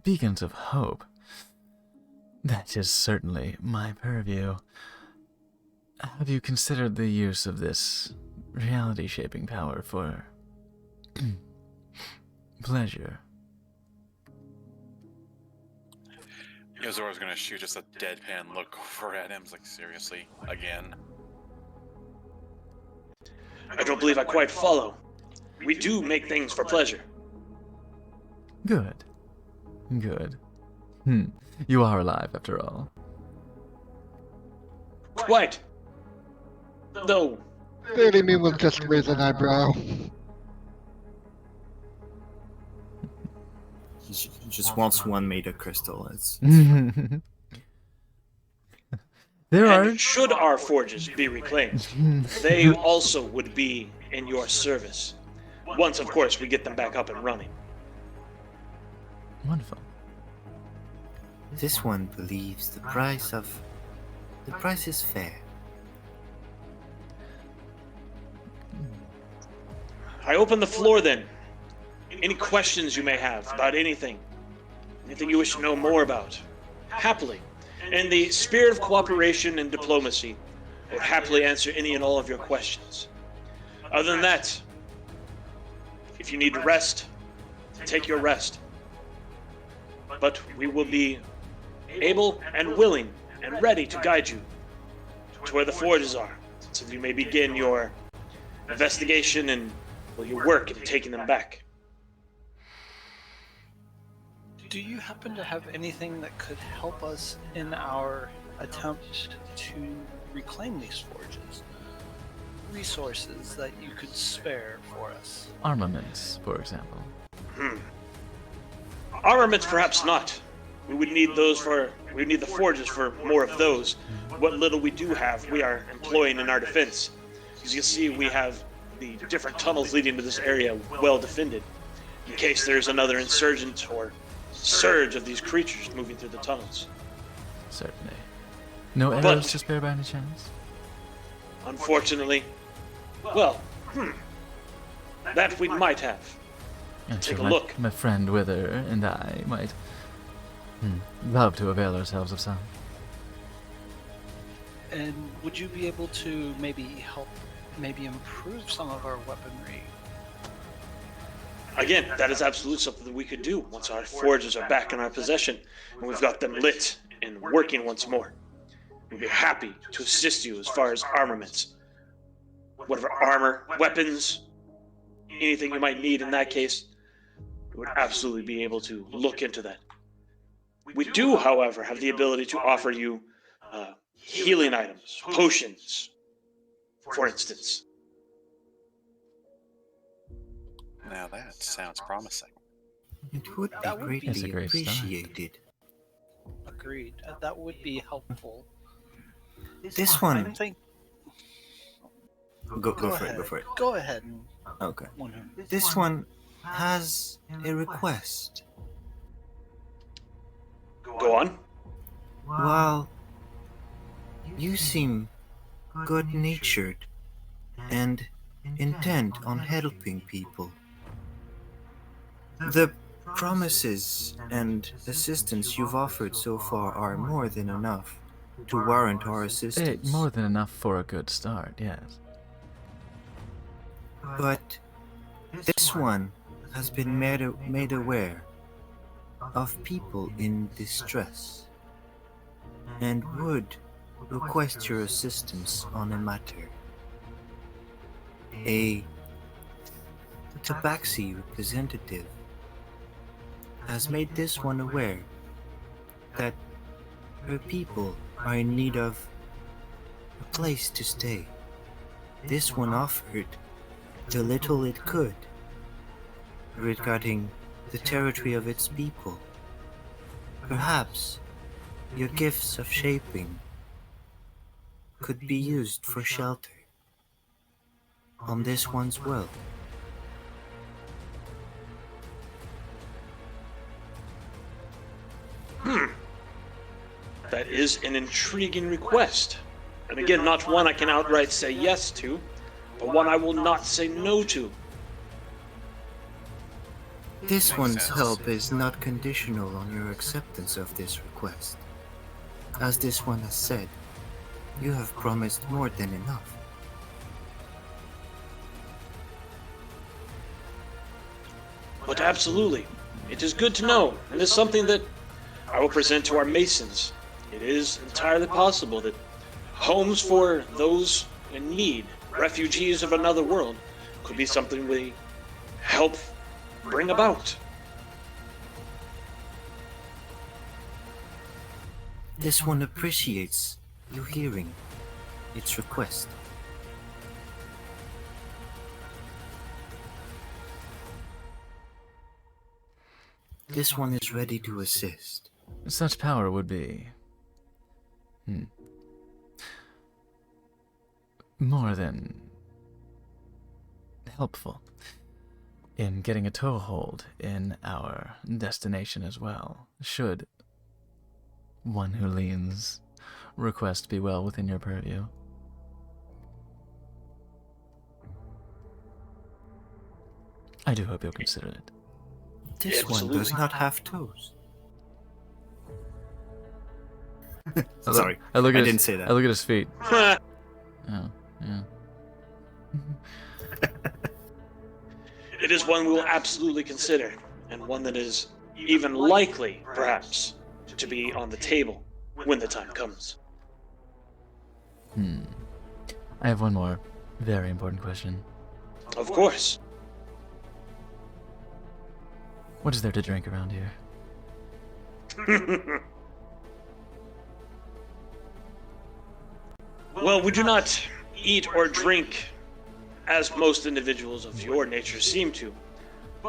beacons of hope, that is certainly my purview. Have you considered the use of this reality-shaping power for pleasure? Yozora's gonna shoot just a deadpan look over at him. It's like, seriously, again? I don't believe I quite follow. We do make things for pleasure. Good. Good. You are alive, after all. Quite. Though, Daily Me will just raise an eyebrow. He just wants one made of crystal. There are. and should our forges be reclaimed, they also would be in your service. Once, of course, we get them back up and running. Wonderful. This one believes the price is fair. I open the floor then. Any questions you may have about anything you wish to know more about, happily, in the spirit of cooperation and diplomacy, I would happily answer any and all of your questions. Other than that, if you need to rest, take your rest. But we will be able and willing and ready to guide you to where the forges are, so that you may begin your investigation and your work in taking them back. Do you happen to have anything that could help us in our attempt to reclaim these forges? Resources that you could spare for us? Armaments, for example. Armaments, perhaps not. We would need we need the forges for more of those. What little we do have, we are employing in our defense. As you can see, we have the different tunnels leading to this area well defended, in case there's another insurgent or surge of these creatures moving through the tunnels. Certainly. No arrows to spare by any chance? Unfortunately, well, that we might have. I'm Take sure a look. My friend Wither and I might love to avail ourselves of some. And would you be able to maybe help, maybe improve some of our weaponry? Again, that is absolutely something that we could do once our forges are back in our possession and we've got them lit and working once more. We'd be happy to assist you as far as armaments. Whatever armor, weapons, anything you might need in that case, we would absolutely be able to look into that. We do, however, have the ability to offer you healing items, potions, for instance. Now that sounds promising. It would be That would be- It's a greatly great start. appreciated. Agreed. That would be helpful. This I one. think. Go for ahead. it. Go for it. Go ahead. And Okay. one who. This one has a request. Go on. While you seem good-natured and intent on helping people, the promises and assistance you've offered so far are more than enough to warrant our assistance. More than enough for a good start, yes. But this one has been made aware of people in distress and would request your assistance on a matter. A Tabaxi representative has made this one aware that her people are in need of a place to stay. This one offered the little it could regarding the territory of its people. Perhaps your gifts of shaping could be used for shelter on this one's world. That is an intriguing request. And again, not one I can outright say yes to, but one I will not say no to. This one's help is not conditional on your acceptance of this request. As this one has said, you have promised more than enough. But absolutely, it is good to know, and it's something that I will present to our masons. It is entirely possible that homes for those in need, refugees of another world, could be something we help bring about. This one appreciates you hearing its request. This one is ready to assist. Such power would be more than helpful in getting a toehold in our destination as well, should one who leans request be well within your purview. I do hope you'll consider it. This one does not have toes. Sorry, I look at I his, didn't say that. I look at his feet. Oh, yeah. It is one we will absolutely consider, and one that is even likely, perhaps, to be on the table when the time comes. I have one more very important question. Of course. What is there to drink around here? Well, we do not eat or drink as most individuals of your nature seem to,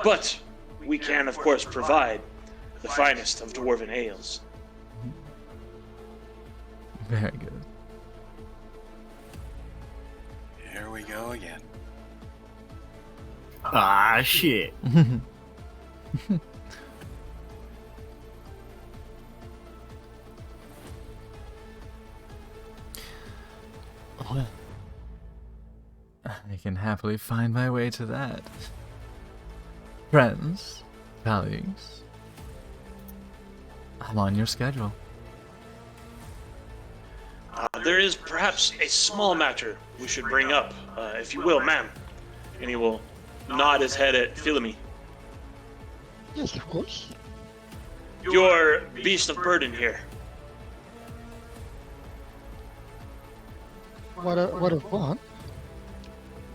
but we can, of course, provide the finest of dwarven ales. Very good. Here we go again. Ah, shit. Well, I can happily find my way to that. Friends, colleagues, I'm on your schedule. There is perhaps a small matter we should bring up, if you will, ma'am. And he will nod his head at Philomene. Yes, of course. Your beast of burden here. What of what?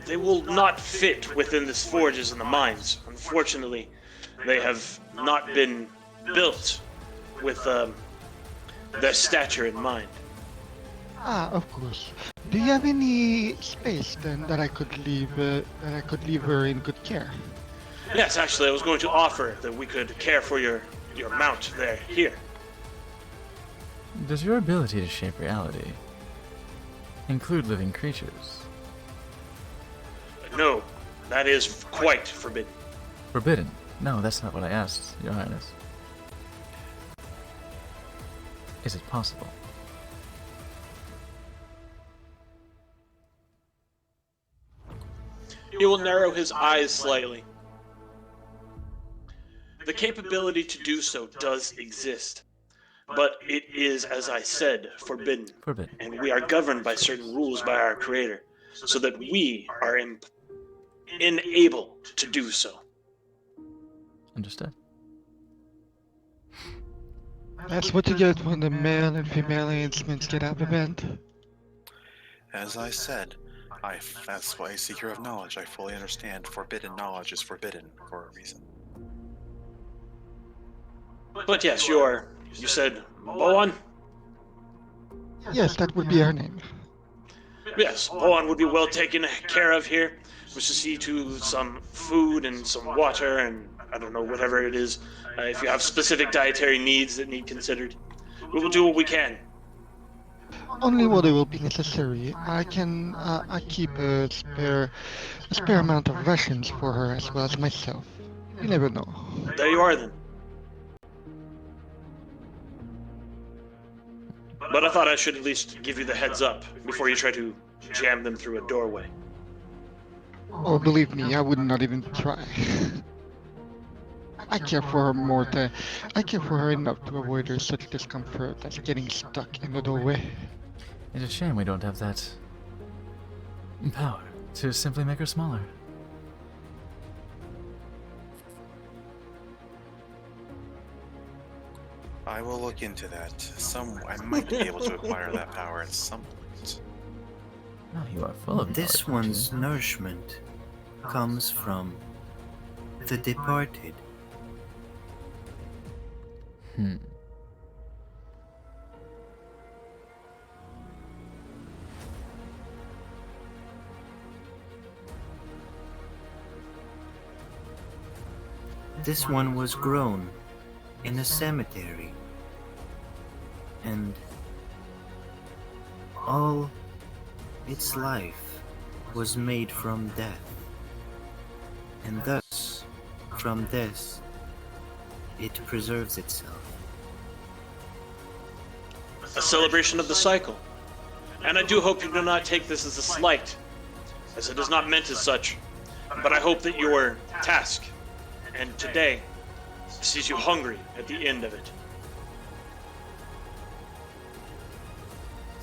They will not fit within the forges and the mines. Unfortunately, they have not been built with their stature in mind. Ah, of course. Do you have any space then that I could leave her in good care? Yes, actually, I was going to offer that we could care for your mount there, here. Does your ability to shape reality include living creatures? No, that is quite forbidden. Forbidden? No, that's not what I asked, Your Highness. Is it possible? He will narrow his eyes slightly. The capability to do so does exist, but it is, as I said, forbidden. Forbidden. And we are governed by certain rules by our Creator, so that we are unable to do so. Understood. That's what you get when the male and female enhancements get out of event. As I said, that's why a seeker of knowledge. I fully understand forbidden knowledge is forbidden for a reason. But yes, you said Boan? Yes, that would be her name. Yes, Boan would be well taken care of here. We should see to some food and some water and, I don't know, whatever it is. If you have specific dietary needs that need considered, we will do what we can. Only water will be necessary. I keep a spare amount of rations for her as well as myself. You never know. There you are then. But I thought I should at least give you the heads up before you try to jam them through a doorway. Oh, believe me, I would not even try. I care for her enough to avoid her such discomfort as getting stuck in the doorway. It's a shame we don't have that power to simply make her smaller. I will look into that. I might be able to acquire that power at some point. Oh, you are full of This knowledge, one's aren't you? nourishment comes from the departed. This one was grown in a cemetery, and all its life was made from death, and thus, from this, it preserves itself. A celebration of the cycle. And I do hope you do not take this as a slight, as it is not meant as such. But I hope that your task, and today, sees you hungry at the end of it.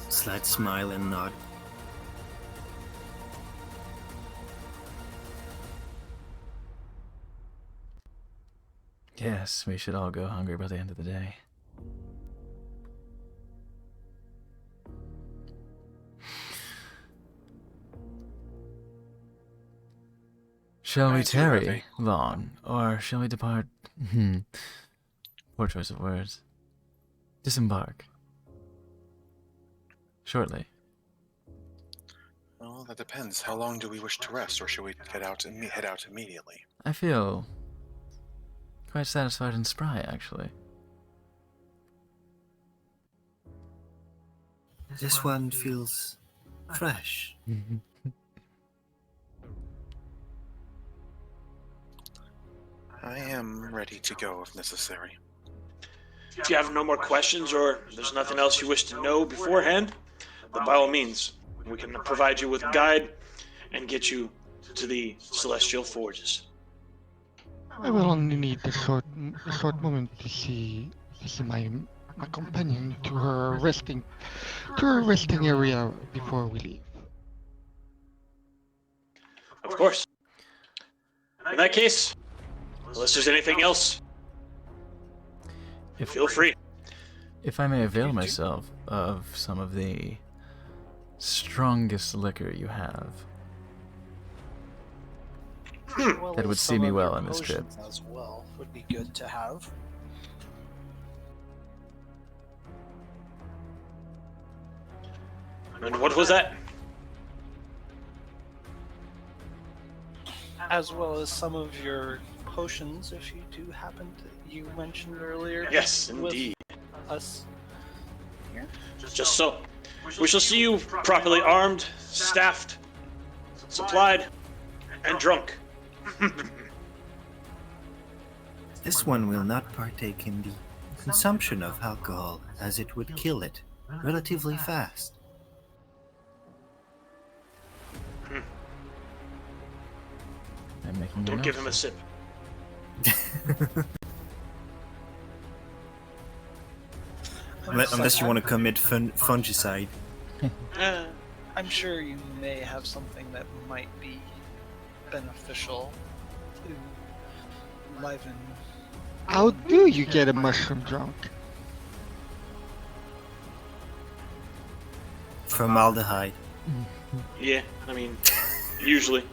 Slight smile and nod. Yes, we should all go hungry by the end of the day. Shall we I do have tarry long, or shall we depart? Poor choice of words. Disembark. Shortly. Well, that depends. How long do we wish to rest, or should we head out immediately? I feel quite satisfied and spry, actually. This one feels fresh. I am ready to go if necessary. If you have no more questions or there's nothing else you wish to know beforehand, then by all means, we can provide you with a guide and get you to the Celestial Forges. I will only need a short moment to see my companion to her resting area before we leave. Of course. In that case, unless there's anything else, feel free. If I may avail myself of some of the strongest liquor you have, that would see me well on this trip. As well would be good to have. And what was that? As well as some of your potions, if you do happen to. You mentioned earlier. Yes, with indeed. Us here. Just so. We shall see you properly armed, staffed, supplied, and drunk. This one will not partake in the consumption of alcohol, as it would kill it relatively fast. I'm making Don't give him a sip. Unless you want to commit fungicide. I'm sure you may have something that might be beneficial to liven. How do you get a mushroom drunk? Formaldehyde. Yeah, I mean, usually.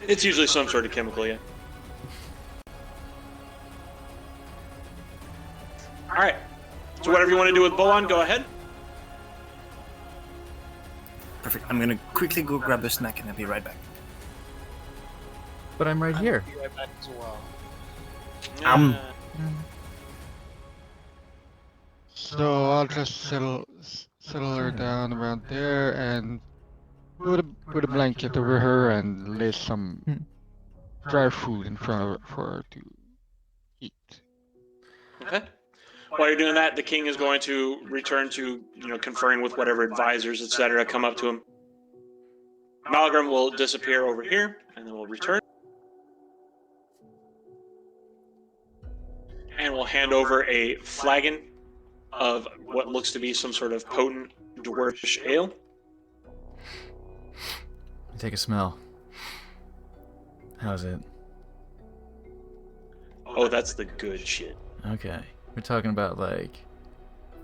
It's usually some sort of chemical, yeah. Alright. So whatever you want to do with Boan, go ahead. Perfect. I'm gonna quickly go grab a snack and I'll be right back. But I'm right here. I'll be right back as well. So I'll just settle her down around there and put a blanket over her and lay some dry food in front of her for her to eat. Okay. While you're doing that, the king is going to return to, conferring with whatever advisors, etc., come up to him. Malgrim will disappear over here, and then we'll return. And we'll hand over a flagon of what looks to be some sort of potent dwarvish ale. Take a smell. How's it? Oh, that's the good shit. Okay. We're talking about like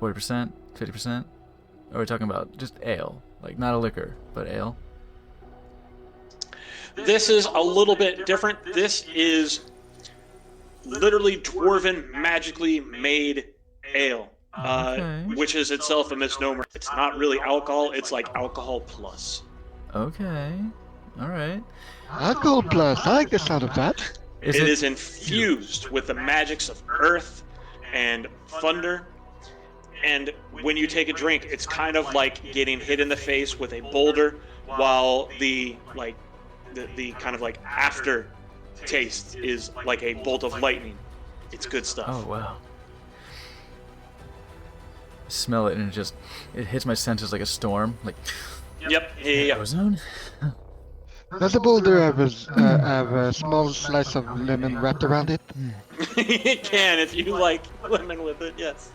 40%, 50%? Or we're talking about just ale? Like not a liquor, but ale? This is a little bit different. This is literally dwarven, magically made ale, which is itself a misnomer. It's not really alcohol, it's like alcohol plus. Okay. Alright. Alcohol plus, I like the sound of that. It is infused with the magics of earth and thunder, and when you take a drink, it's kind of like getting hit in the face with a boulder, while the kind of like after taste is like a bolt of lightning. It's good stuff. Oh wow. Smell it and it hits my senses like a storm. Like Yep. Yeah. ozone? Does the boulder have a small slice of lemon wrapped around it? It can if you like lemon with it. Yes.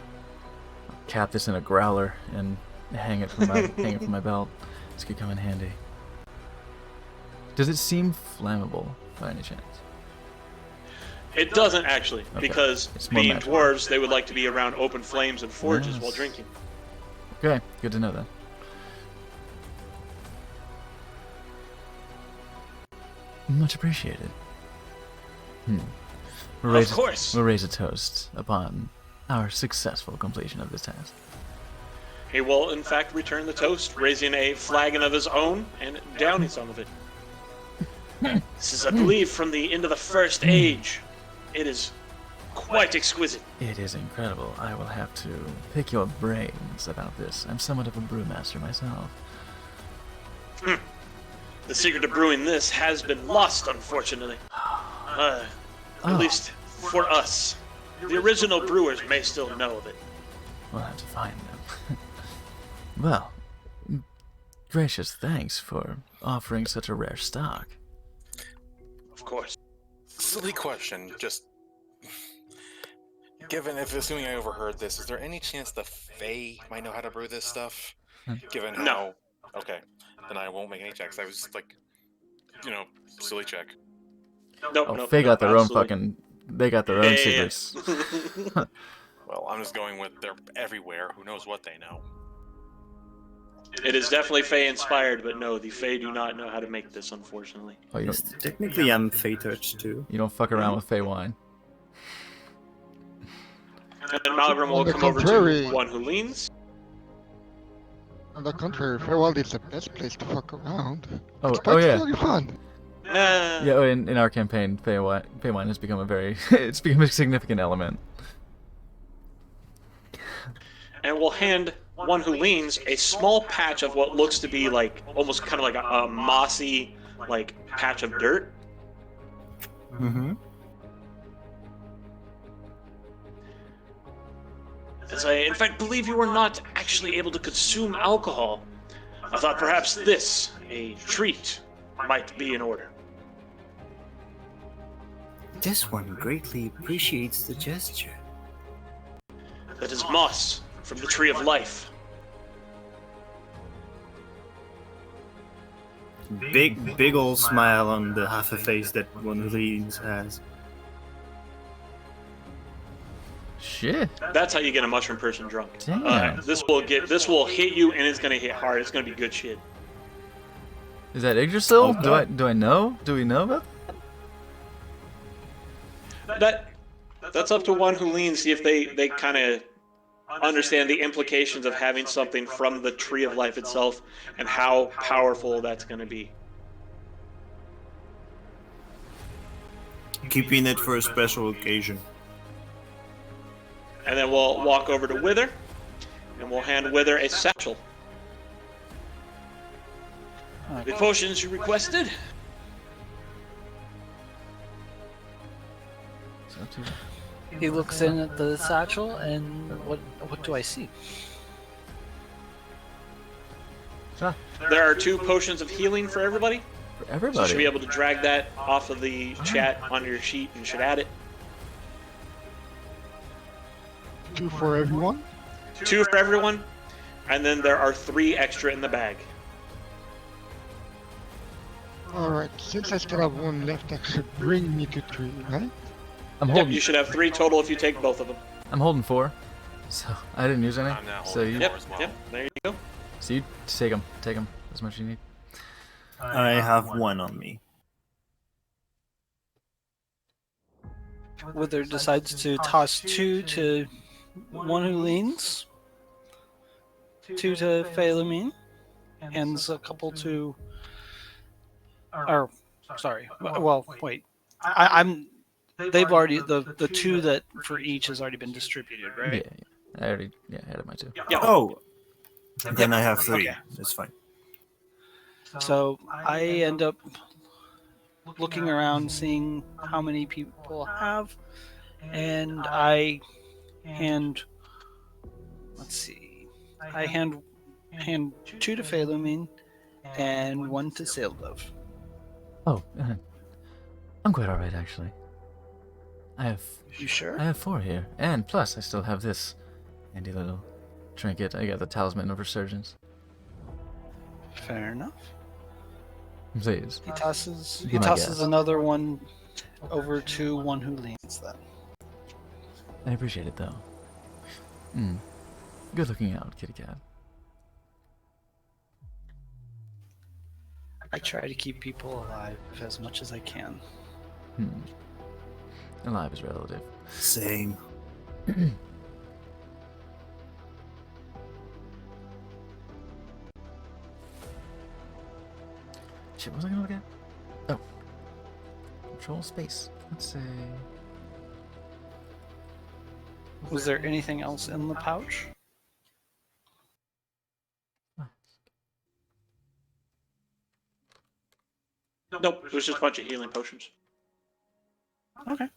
Cap this in a growler and hang it from my belt. This could come in handy. Does it seem flammable by any chance? It doesn't actually, Okay. because It's more being magical. dwarves, they would like to be around open flames and forges while Yes. drinking. Okay, good to know that. Much appreciated. Of course. We'll raise a toast upon our successful completion of this task. He will, in fact, return the toast, raising a flagon of his own and downing some of it. This is, I believe, from the end of the First Age. It is quite exquisite. It is incredible. I will have to pick your brains about this. I'm somewhat of a brewmaster myself. The secret of brewing this has been lost, unfortunately. At least for us. The original brewers may still know of it. We'll have to find them. Well, gracious thanks for offering such a rare stock. Of course. Silly question, just given if assuming I overheard this, is there any chance the Fae might know how to brew this stuff? Given No. how okay, then I won't make any checks. I was just like, silly check. Nope, Oh, nope, they got nope, their own absolutely. fucking. They got their own Yeah. secrets. Well, I'm just going with they're everywhere. Who knows what they know? It is definitely Fae inspired, but no, the Fae do not know how to make this, unfortunately. Oh, you Yes, don't, technically I'm Fey touched too. you don't fuck around with Fey wine. And then Malgrim will On the come over to contrary. one who leans. On the contrary, Feywild is the best place to fuck around. Oh, It's oh yeah. particularly fun. Yeah, oh, in our campaign, Fey wine has become a very, it's become a significant element. And we'll hand one who leans a small patch of what looks to be like almost kind of like a mossy like patch of dirt. Mm-hmm. As I in fact believe you were not actually able to consume alcohol. I thought perhaps this, a treat, might be in order. This one greatly appreciates the gesture. That is moss from the tree of life. Big ol' smile on the half a face that one who leans has. Shit. That's how you get a mushroom person drunk. Damn. This will hit you and it's gonna hit hard. It's gonna be good shit. Is that Yggdrasil? Okay. Do I know? Do we know about That's up to one who leans. See if they kind of understand the implications of having something from the tree of life itself and how powerful that's going to be. Keeping it for a special occasion. And then we'll walk over to Wither, and we'll hand Wither a satchel. The potions you requested. He looks in at the satchel, and what do I see? There are 2 potions of healing for everybody. for So you everybody? should be able to drag that off of the chat onto your sheet and you should add it. 2 for everyone. 2 for everyone, and then there are 3 extra in the bag. Alright, since I still have 1 left, that should bring me to 3, right? I'm Yep, holding. you should have 3 total if you take both of them. I'm holding 4. So I didn't use any. I'm now So holding you, four. Yep, as well. yep, there you go. so you take them. Take them as much as you need. I have one on me. Wither decides to toss 2 to one who leans, 2 to Phalamine, hands a couple to. Or, sorry. Well, wait. I'm. They've already the 2 that for each has already been distributed, Yeah, right? I already added my 2. Yeah. Oh! Then I have 3. Okay. That's fine. So I end up looking around, seeing how many people have, and I hand. Let's see. I hand 2 to Phalamine and 1 to Saildove. Oh, I'm quite alright actually. I You sure? have 4 here, and plus I still have this handy little trinket. I got the Talisman of Resurgence. Fair enough. Please. He tosses. Be He my tosses guest. another one over to one who leans. Then. I appreciate it though. Good looking out, kitty cat. I try to keep people alive as much as I can. Alive is relative. Same. Shit, what was I gonna look at? Oh. Control space. Let's say. Was there anything else in the pouch? Nope, it was just a bunch of healing potions. Okay.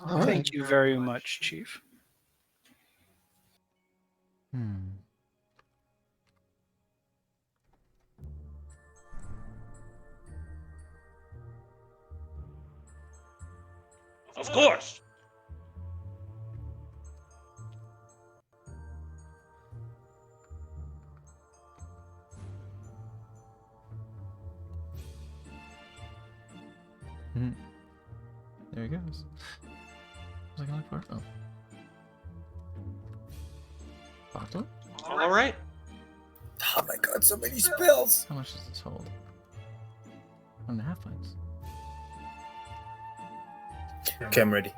All right. Thank you very much, Chief. Hmm. Of course. Hmm. There he goes. What was I gonna look for? Oh. Bottle? All right. Oh my god, so many spells! How much does this hold? 1.5 pints. Okay, I'm ready.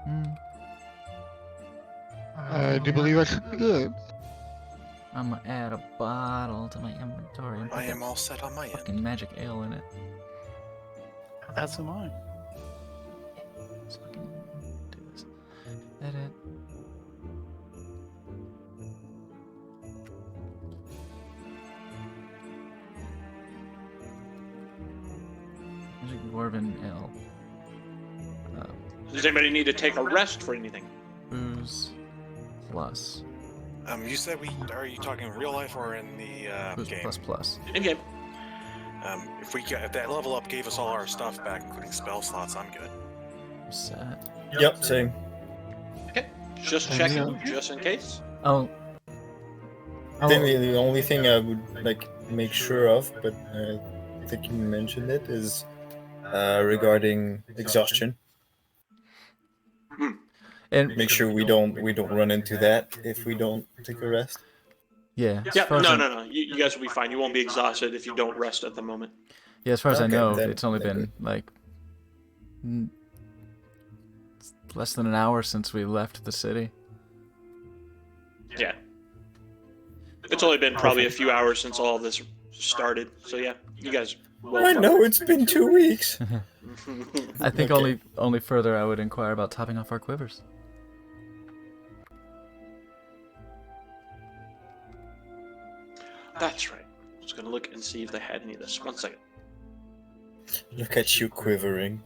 Hmm. I do believe I should be good. I'm gonna add a bottle to my inventory and put I am that all set on my end. fucking magic ale in it. As am I. Let's fucking do this. Edit. Magic Dwarven Ale. Does anybody need to take a rest for anything? Booze plus. You said are you talking real life or in the Booze game? plus plus. In game. If that level up gave us all our stuff back, including spell slots, I'm good. I'm set. Yep, same. Just checking, just in case. Oh, Then the only thing I would like make sure of, but I think you mentioned it, is regarding exhaustion. and Make sure we don't run into that if we don't take a rest. yeah. As Yeah, far as no, I- no. You guys will be fine. You won't be exhausted if you don't rest at the moment. Yeah, as far as I Okay, know, then- it's only then been like less than an hour since we left the city. Yeah. It's only been probably a few hours since all this started. So yeah, you guys will I know it's been 2 weeks. I think Okay. only further I would inquire about topping off our quivers. That's right. I was gonna look and see if they had any of this. 1 second. Look at you quivering.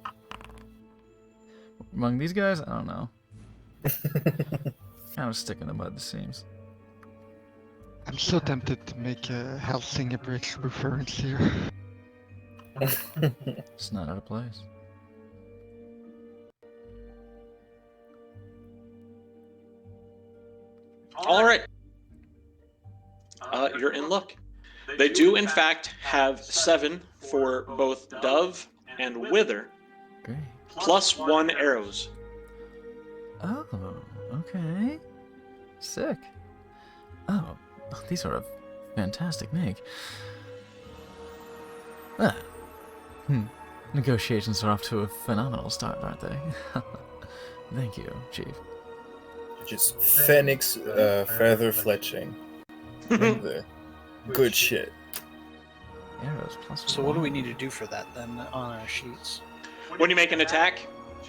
Among these guys, I don't know. Kind of sticking them by the seams. I'm so tempted to make a Hellsinger Bridge reference here. It's not out of place. All right. You're in luck. They do, in fact, have 7 for both Dove and Wither, Great. +1 arrows. Oh, okay. Sick. Oh, these are a fantastic make. Ah. Negotiations are off to a phenomenal start, aren't they? Thank you, Chief. Just Phoenix feather fletching. In the good shit. Arrows plus So what do we 1. need to do for that then on our sheets? When you make an attack,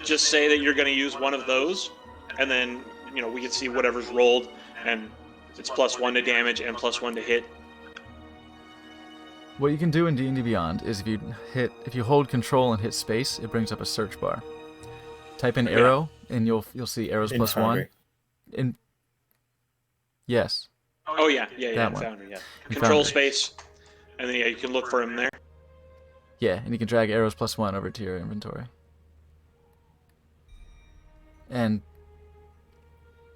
just say that you're going to use one of those, and then we can see whatever's rolled, and it's +1 to damage and +1 to hit. What you can do in D&D Beyond is if you hold control and hit space, it brings up a search bar. Type in arrow and you'll see arrows In +1. Foundry. Yes. Oh yeah, That one. Foundry, yeah. In Control Foundry. space, and then you can look for him there. Yeah, and you can drag arrows +1 over to your inventory. And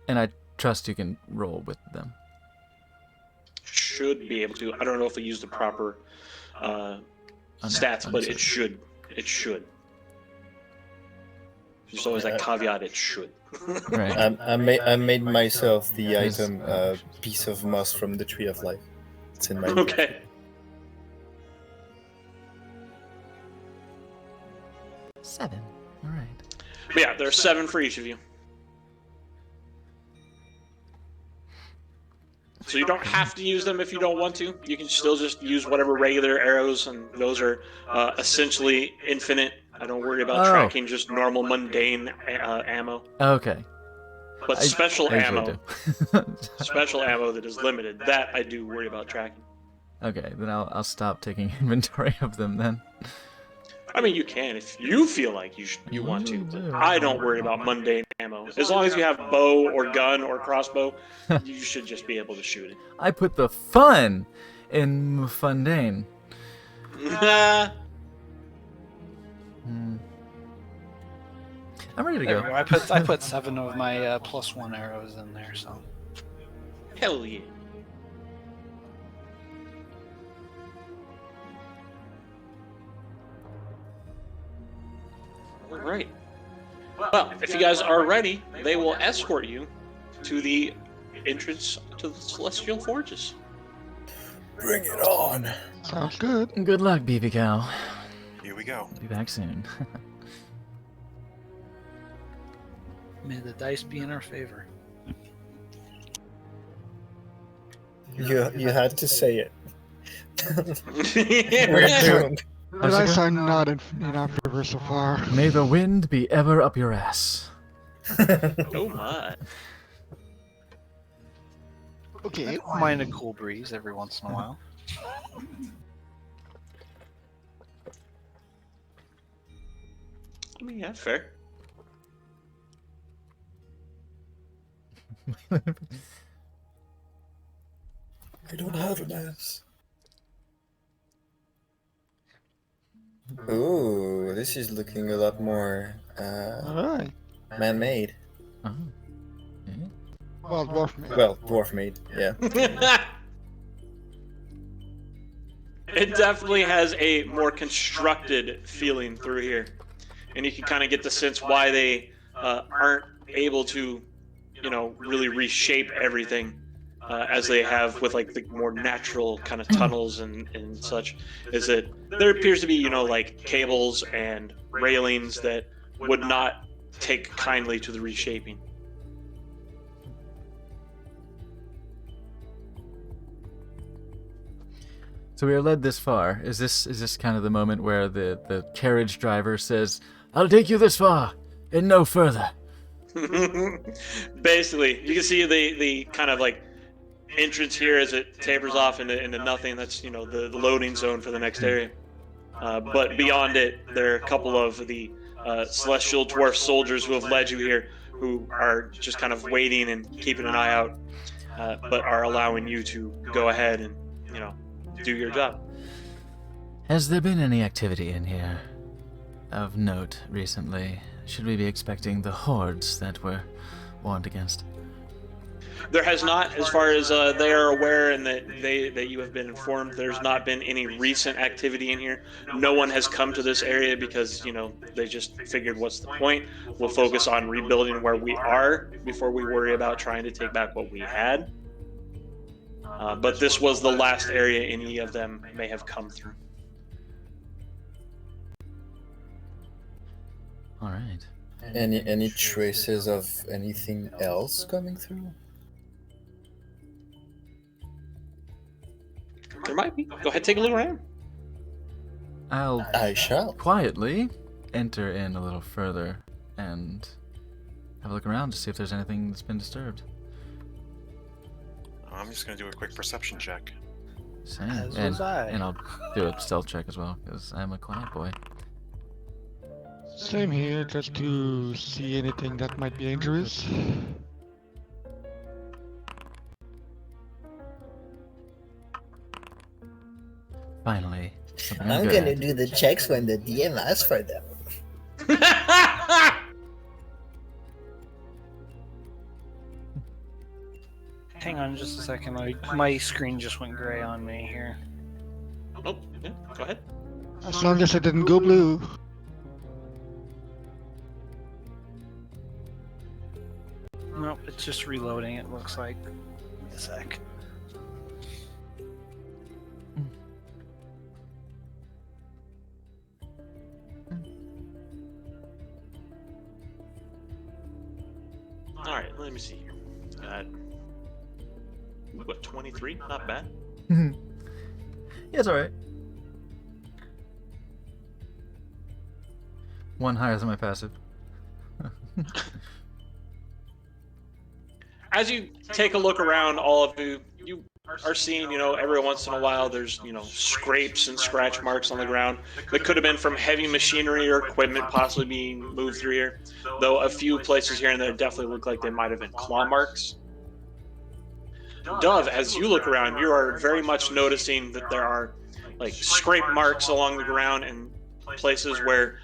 I trust you can roll with them. Should be able to. I don't know if we use the proper stats, but it should. It should. There's always that caveat. It should. Right. I made myself the Yes. item piece of moss from the Tree of Life. It's in my Okay. 7. All right. But yeah, there are 7 for each of you. So you don't have to use them if you don't want to. You can still just use whatever regular arrows, and those are essentially infinite. I don't worry about Oh. tracking just normal mundane ammo. Okay. But special I usually ammo, do. special ammo that is limited, that I do worry about tracking. Okay, then I'll stop taking inventory of them then. I mean, you can if you feel like you want to. But I don't worry about mundane ammo. As long as you have bow or gun or crossbow, you should just be able to shoot it. I put the fun in mundane. I'm ready to There we go. go. I put 7 of my +1 arrows in there, so. Hell yeah. All right. Well, if you guys are ready, they will escort you to the entrance to the Celestial Forges. Bring it on. Sounds good. Good luck, BB Cow. Here we go. Be back soon. May the dice be in our favor. You had to say it. Oh, We're doomed. The How's it dice going? are not in our favor so far. May the wind be ever up your ass. Oh my. Okay. I don't mind a cool breeze every once in a while. I mean, yeah, fair. I don't have an ass. Ooh, this is looking a lot more Alright. man-made. Oh. Yeah. Well, dwarf made. Well, dwarf-made, yeah. It definitely has a more constructed feeling through here. And you can kind of get the sense why they aren't able to, really reshape everything as they have with like the more natural kind of tunnels and such. Is that there appears to be, like cables and railings that would not take kindly to the reshaping. So we are led this far. Is this kind of the moment where the carriage driver says, "I'll take you this far and no further"? Basically, you can see the kind of like entrance here as it tapers off into nothing. That's the loading zone for the next area. But beyond it, there are a couple of the celestial dwarf soldiers who have led you here, who are just kind of waiting and keeping an eye out, but are allowing you to go ahead and do your job. Has there been any activity in here of note recently? Should we be expecting the hordes that were warned against? There has not, as far as they are aware and that you have been informed, there's not been any recent activity in here. No one has come to this area because, they just figured, what's the point? We'll focus on rebuilding where we are before we worry about trying to take back what we had. But this was the last area any of them may have come through. All right. Any traces of anything else coming through? There might be. Go ahead, take a look around. I shall. quietly enter in a little further and have a look around to see if there's anything that's been disturbed. I'm just gonna do a quick perception check. Same. As and, was I. and I'll do a stealth check as well, because I'm a quiet boy. Same here, just to see anything that might be dangerous. Finally. something I'm good. gonna do the checks when the DM asks for them. Hang on just a second. My screen just went gray on me here. Oh, yeah, go ahead. As long as it didn't go blue. Nope, it's just reloading, it looks like. Wait a sec. All right, let me see here. Got what, 23? Not bad. Yeah, it's alright. One higher than my passive. As you take a look around, all of you are seeing, every once in a while there's, scrapes and scratch marks on the ground that could have been from heavy machinery or equipment possibly being moved through here. Though a few places here and there definitely look like they might have been claw marks. Dove, as you look around, you are very much noticing that there are like scrape marks along the ground and places where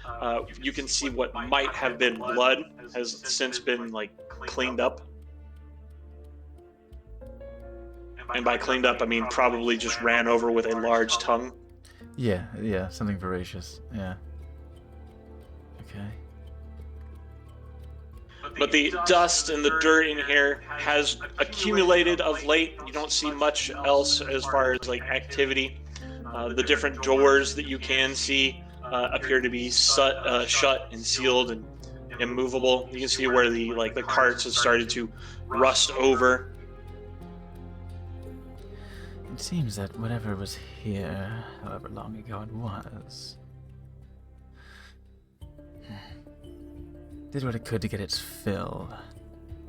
you can see what might have been blood has since been like cleaned up. And by cleaned up, I mean probably just ran over with a large tongue. Yeah, something voracious. Yeah. Okay. But the dust and the dirt in here has accumulated of late. You don't see much else as far as like activity. The different doors that you can see appear to be shut and sealed and immovable. You can see where the carts have started to rust over. It seems that whatever was here, however long ago it was, did what it could to get its fill,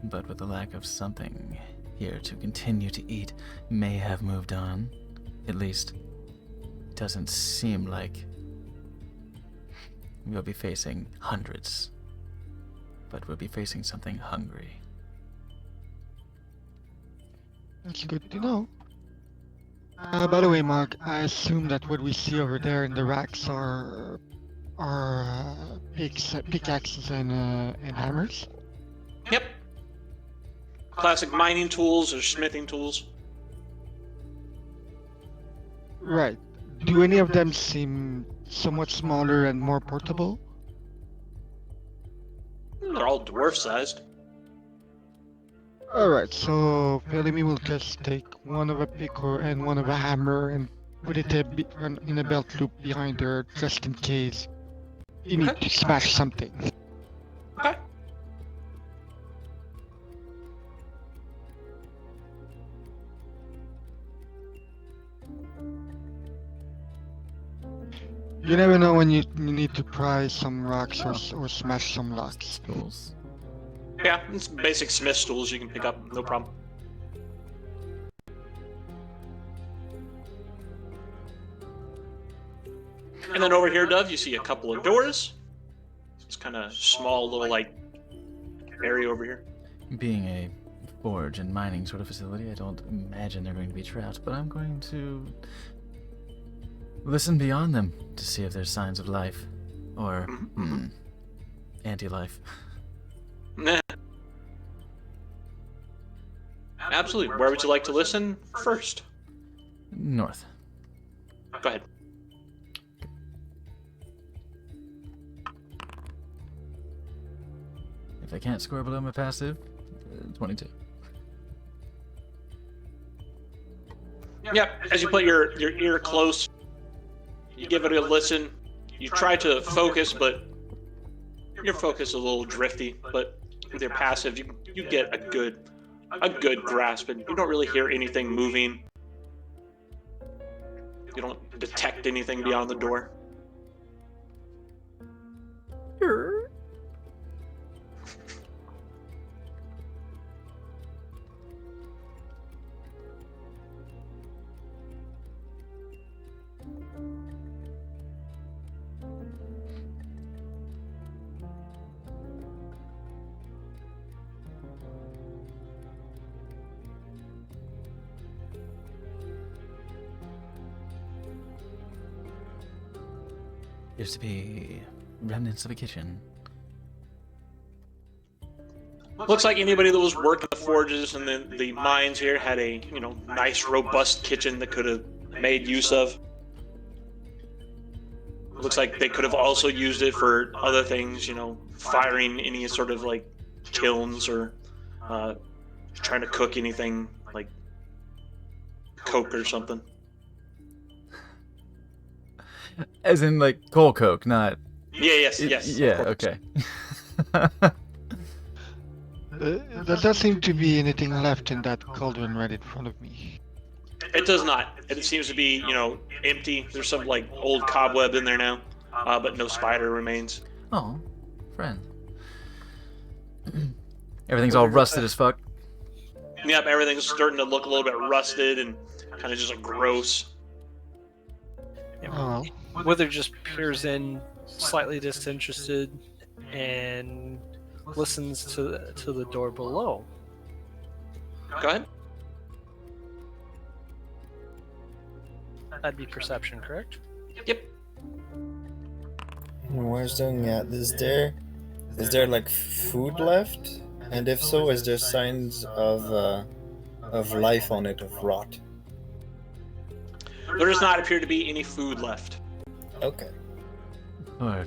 but with the lack of something here to continue to eat, may have moved on. At least, it doesn't seem like we'll be facing hundreds, but we'll be facing something hungry. That's good to know. By the way, Mark, I assume that what we see over there in the racks are pickaxes and hammers. Yep. Classic mining tools or smithing tools. Right. Do any of them seem somewhat smaller and more portable? They're all dwarf-sized. Alright, so Felimy will just take one of a pick and one of a hammer and put it in a belt loop behind her just in case you need to smash something. Okay. You never know when you need to pry some rocks or smash some locks. Tools. Yeah, it's basic smith tools you can pick up, no problem. And then over here, Dove, you see a couple of doors. It's kind of small little area over here. Being a forge and mining sort of facility, I don't imagine they're going to be trapped, but I'm going to listen beyond them to see if there's signs of life. Or, anti-life. Nah. Absolutely. Where would you like to listen first? North. Go ahead. If I can't score below my passive, 22. Yep. As you put your ear close, you give it a listen. You try to focus, but your focus is a little drifty. But with your passive, you get a good grasp, and you don't really hear anything moving. You don't detect anything beyond the door. Appears to be remnants of a kitchen. Looks like anybody that was working the forges and the mines here had a nice robust kitchen that could have made use of. Looks like they could have also used it for other things, firing any sort of kilns or trying to cook anything like coke or something. As in coal coke, not... Yes. Yeah, okay. There doesn't seem to be anything left in that cauldron right in front of me. It does not. It seems to be, empty. There's some old cobweb in there now, but no spider remains. Oh, friend. Everything's all rusted as fuck. Yep, everything's starting to look a little bit rusted, and kind of just gross. Oh, Wither just peers in, slightly disinterested, and listens to the door below. Go ahead. That'd be perception, correct? Yep. Wisdom, yeah. Is there like food left? And if so, is there signs of life on it, of rot? There does not appear to be any food left. Okay. For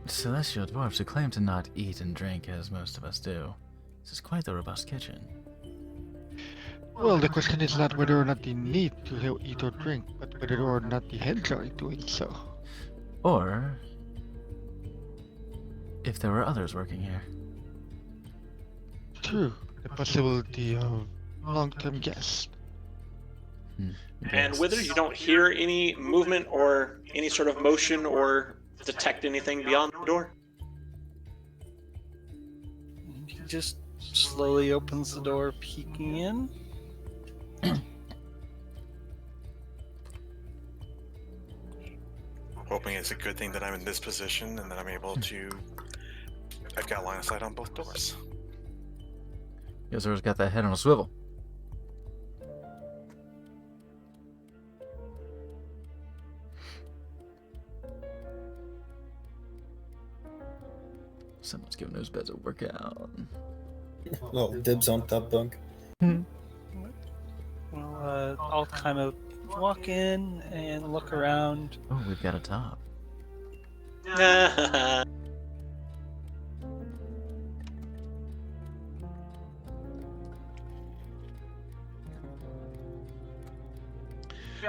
celestial dwarfs who claim to not eat and drink as most of us do, this is quite the robust kitchen. well, the question is not whether or not they need to eat or drink, but whether or not they enjoy doing so. Or if there were others working here. True, the possibility of long-term guests. And Wither, you don't hear any movement or any sort of motion or detect anything beyond the door. He just slowly opens the door, peeking in. Hoping it's a good thing that I'm in this position and that I'm able to. I've got line of sight on both doors. Yozor's got that head on a swivel. Someone's giving those beds a workout. Well, dibs on top bunk. Well, I'll kind of walk in and look around. Oh, we've got a top.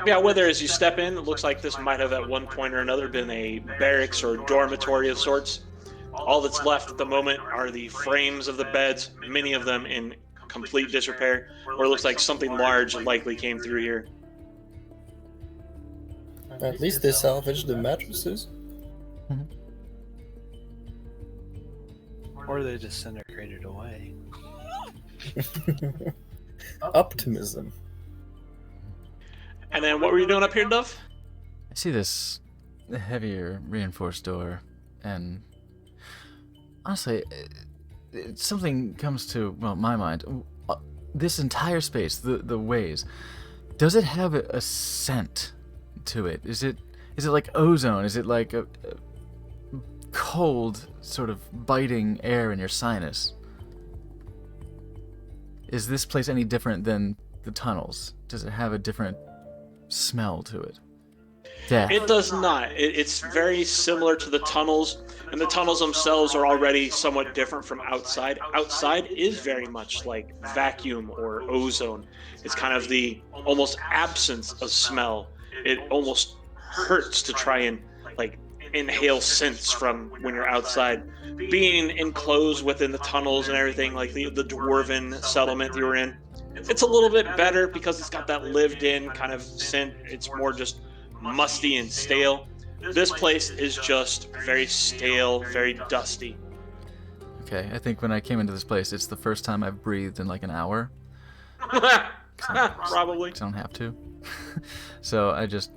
Yeah, Wither, as you step in, it looks like this might have at one point or another been a barracks or dormitory of sorts. All that's left at the moment are the frames of the beds, many of them in complete disrepair, where it looks like something large likely came through here. At least they salvaged the mattresses. Or they disintegrated away. Optimism. And then what were you doing up here, Dove? I see this heavier reinforced door, and honestly, something comes to, well, my mind. This entire space, the ways, does it have a scent to it? Is it like ozone? Is it like a cold, sort of biting air in your sinus? Is this place any different than the tunnels? Does it have a different smell to it? Death. It does not. It's very similar to the tunnels, and the tunnels themselves are already somewhat different from outside. Outside is very much like vacuum or ozone. It's kind of the almost absence of smell. It almost hurts to try and like inhale scents from when you're outside. Being enclosed within the tunnels and everything, like the dwarven settlement you were in, it's a little bit better because it's got that lived-in kind of scent. It's more just musty and stale. This place is just very stale, very dusty. Okay, I think when I came into this place, it's the first time I've breathed in like an hour. Probably. 'Cause I don't have to. So I just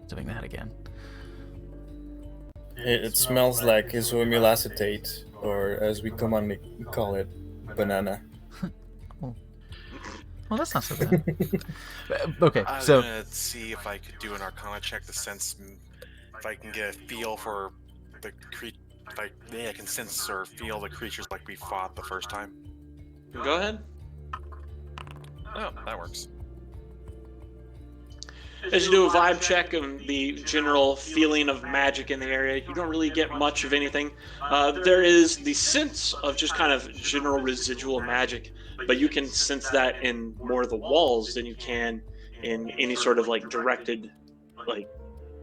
doing that again. It smells like isomyl acetate, or as we commonly call it, banana. Well, that's not so bad. Okay, I'm so gonna see if I could do an Arcana check to sense if I can get a feel for the creature. I can sense or feel the creatures like we fought the first time. Go ahead. Oh, that works. As you do a vibe check of the general feeling of magic in the area, you don't really get much of anything. There is the sense of just kind of general residual magic, but you can sense that in more of the walls than you can in any sort of like directed, like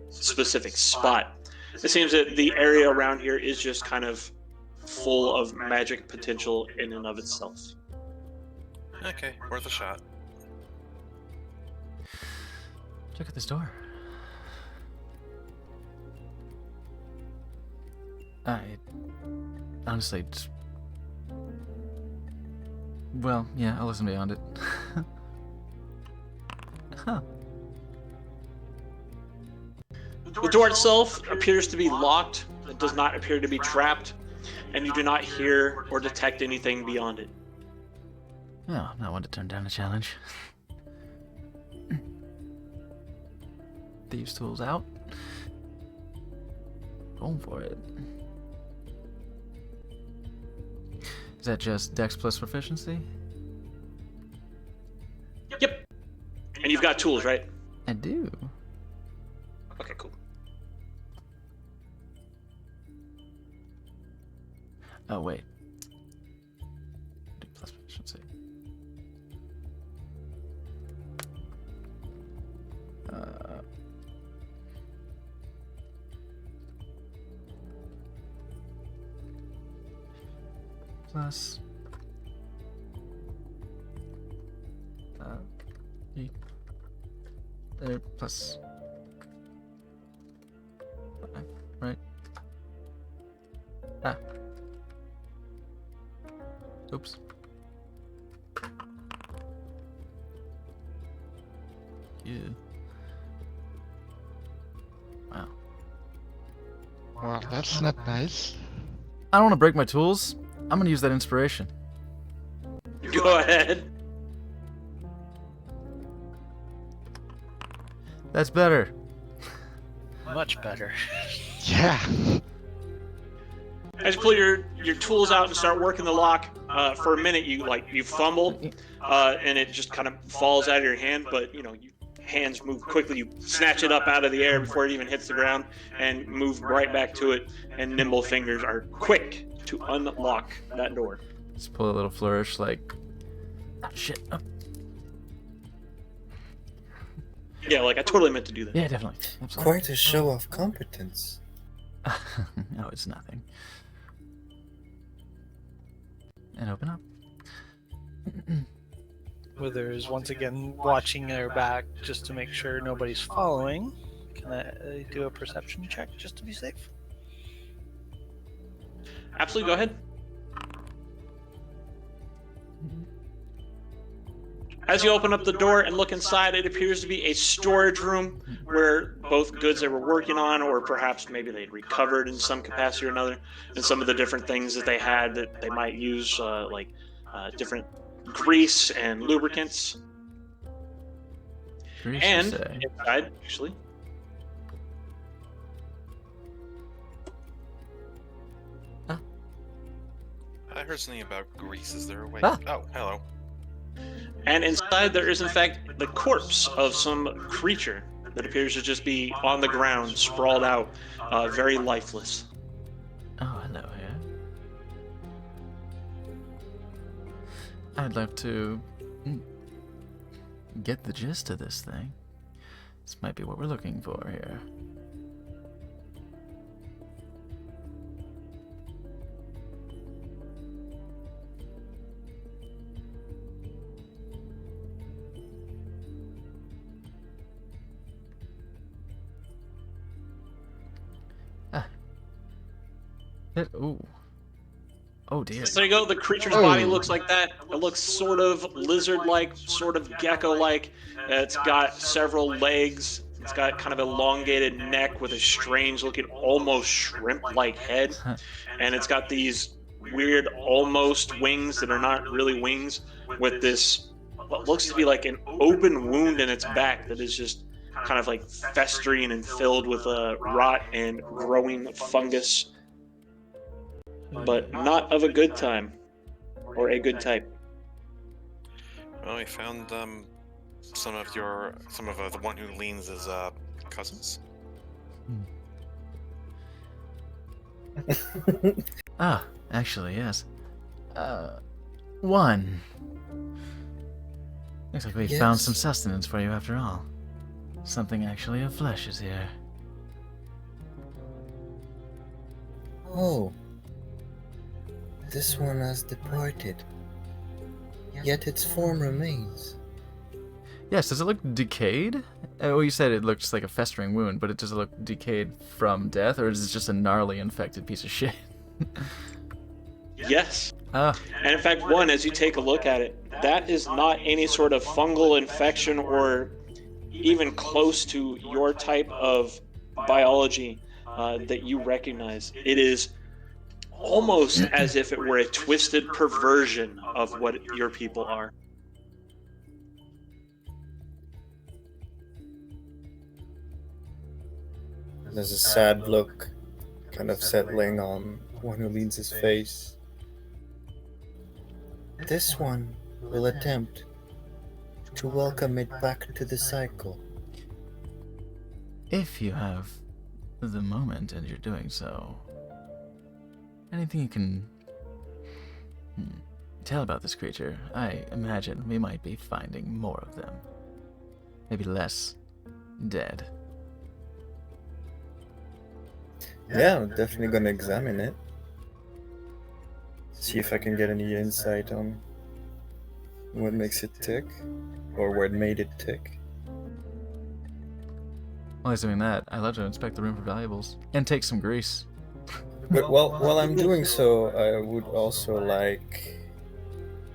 specific spot. It seems that the area around here is just kind of full of magic potential in and of itself. Okay, worth a shot. check out this door. I honestly just... Well, yeah, I'll listen beyond it. Huh. The door itself appears to be locked. It does not appear to be trapped, and you do not hear or detect anything beyond it. No, not one to turn down a challenge. Thieves' tools out. Going for it. Is that just Dex plus proficiency? Yep. And you've got tools, right? I do. Okay, cool. Oh, wait. D plus proficiency. Plus. There, plus. Right. Ah. Oops. Yeah. Wow. Well, that's not nice. I don't want to break my tools. I'm gonna use that inspiration. Go ahead. That's better. Much better. Yeah. As you pull your tools out and start working the lock, for a minute you fumble, and it just kind of falls out of your hand. But your hands move quickly. You snatch it up out of the air before it even hits the ground, and move right back to it. And nimble fingers are quick to unlock that door. Just pull a little flourish, like, oh shit. Oh. Yeah, I totally meant to do that. Yeah, definitely. Absolutely. Quite a show of competence. No, it's nothing. And open up. Wither's once again watching their back just to make sure nobody's following. Can I do a perception check just to be safe? Absolutely, go ahead. As you open up the door and look inside, it appears to be a storage room where both goods they were working on, or perhaps maybe they'd recovered in some capacity or another, and some of the different things that they had that they might use, different grease and lubricants. Grease, And you say? inside, actually, I heard something about grease. Is there a way? Ah. Oh, hello. and inside there is in fact the corpse of some creature that appears to just be on the ground, sprawled out, very lifeless. Oh, hello here. I'd love to get the gist of this thing. This might be what we're looking for here. Ooh. Oh dear. So there you go. The creature's body looks like that. It looks sort of lizard-like, sort of gecko-like. It's got several legs. It's got kind of elongated neck with a strange-looking, almost shrimp-like head. And it's got these weird, almost wings that are not really wings, with this what looks to be like an open wound in its back that is just kind of like festering and filled with rot and growing fungus. But not of a good time, or a good type. Well, we found some of the one who leans as cousins. Ah, actually, yes. One. Looks like we found some sustenance for you after all. Something actually of flesh is here. Oh. This one has departed. Yet its form remains. Yes, does it look decayed? Well, you said it looks like a festering wound, but does it look decayed from death, or is it just a gnarly infected piece of shit? Yes. Ah. And in fact, as you take a look at it, that is not any sort of fungal infection or even close to your type of biology that you recognize. It is almost as if it were a twisted perversion of what your people are. There's a sad look kind of settling on one who leads his face. This one will attempt to welcome it back to the cycle. If you have the moment and you're doing so, anything you can tell about this creature? I imagine we might be finding more of them. Maybe less dead. Yeah, I'm definitely gonna examine it. See if I can get any insight on what makes it tick, or what made it tick. While he's doing that, I love to inspect the room for valuables and take some grease. But while I'm doing so, I would also like,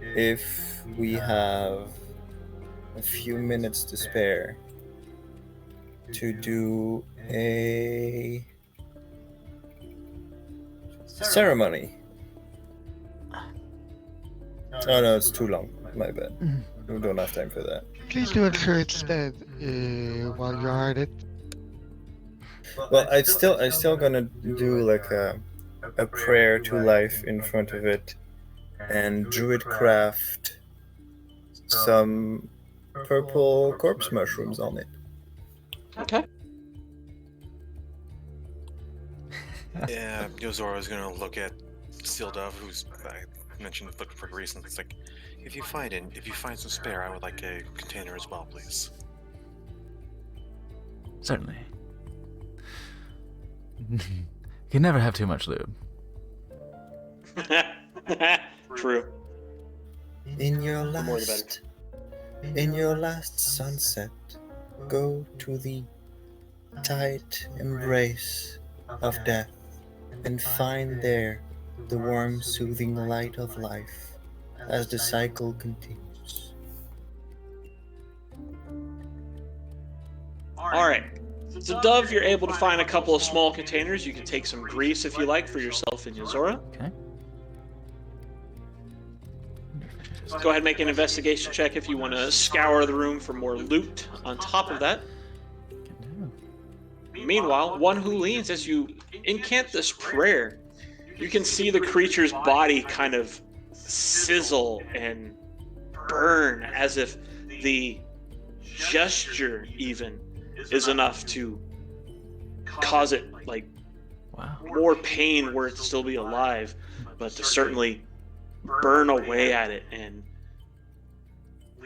if we have a few minutes to spare, to do a ceremony. Oh no, it's too long. My bad. We don't have time for that. Please do ensure it's dead while you're at it. Well, I still gonna do like a prayer to life in front of it, and druid craft some purple corpse mushrooms on it. Okay. Yeah, Yozora is gonna look at Steel Dove, who's I mentioned looking for grease, and it's like, if you find some spare, I would like a container as well, please. Certainly. You can never have too much lube. True. In your The more the last sunset, go to the tight embrace of death and find there the warm, soothing light of life as the cycle continues. All right. So, Dove, you're able to find a couple of small containers. You can take some grease if you like for yourself and Yozora. Okay. Go ahead and make an investigation check if you want to scour the room for more loot on top of that. Can do. Meanwhile, one who leans as you incant this prayer, you can see the creature's body kind of sizzle and burn as if the gesture even is enough to cause it like Wow. more pain were it to still be alive, but to certainly burn away at it and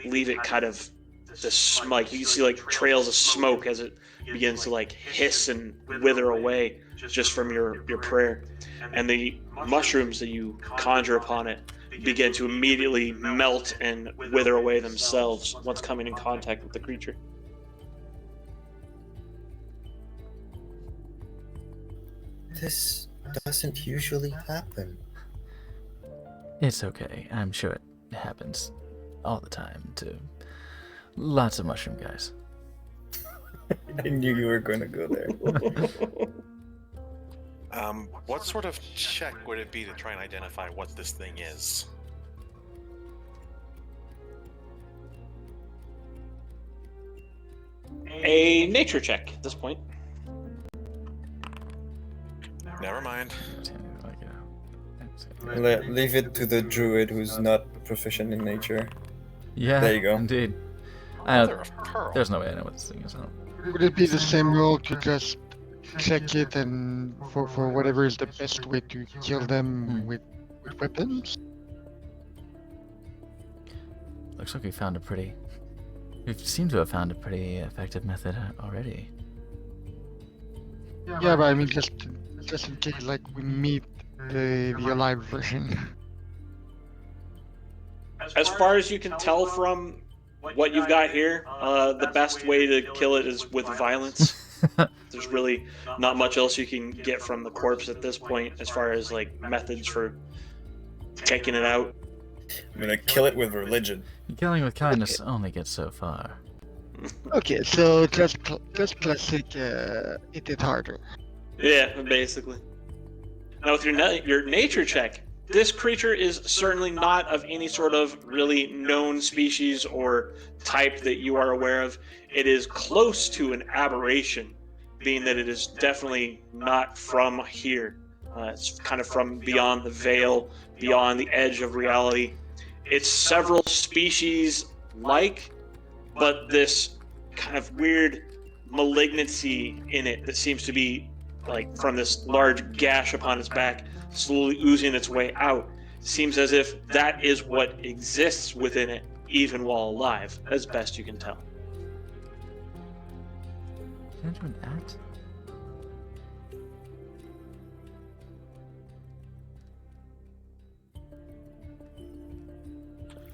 leave it kind of just like you can see like trails of smoke as it begins to like hiss and wither away just from your prayer. And the mushrooms that you conjure upon it begin to immediately melt and wither away themselves once coming in contact with the creature. This doesn't usually happen. It's okay. I'm sure it happens all the time to lots of mushroom guys. I knew you were gonna go there. What sort of check would it be to try and identify what this thing is? A nature check at this point. Never mind. Leave it to the druid who's not proficient in nature. Yeah, There you go. Indeed. Mother of pearl. There's no way I know what this thing is. I don't- Would it be the same rule to just check it and for whatever is the best way to kill them with weapons? Looks like we seem to have found a pretty effective method already. Yeah, but I mean just in case like we meet the alive version. As far as you can tell from what you've got here, the best way to kill it is with violence. There's really not much else you can get from the corpse at this point as far as like methods for taking it out. I'm gonna kill it with religion. Killing with kindness only gets so far. Okay, so just classic. Hit it harder. Yeah, basically. Now with your nature check, this creature is certainly not of any sort of really known species or type that you are aware of. It is close to an aberration, being that it is definitely not from here. It's kind of from beyond the veil, beyond the edge of reality. It's several species like, but this kind of weird malignancy in it that seems to be like from this large gash upon its back, slowly oozing its way out. Seems as if that is what exists within it, even while alive, as best you can tell. Can I do an at?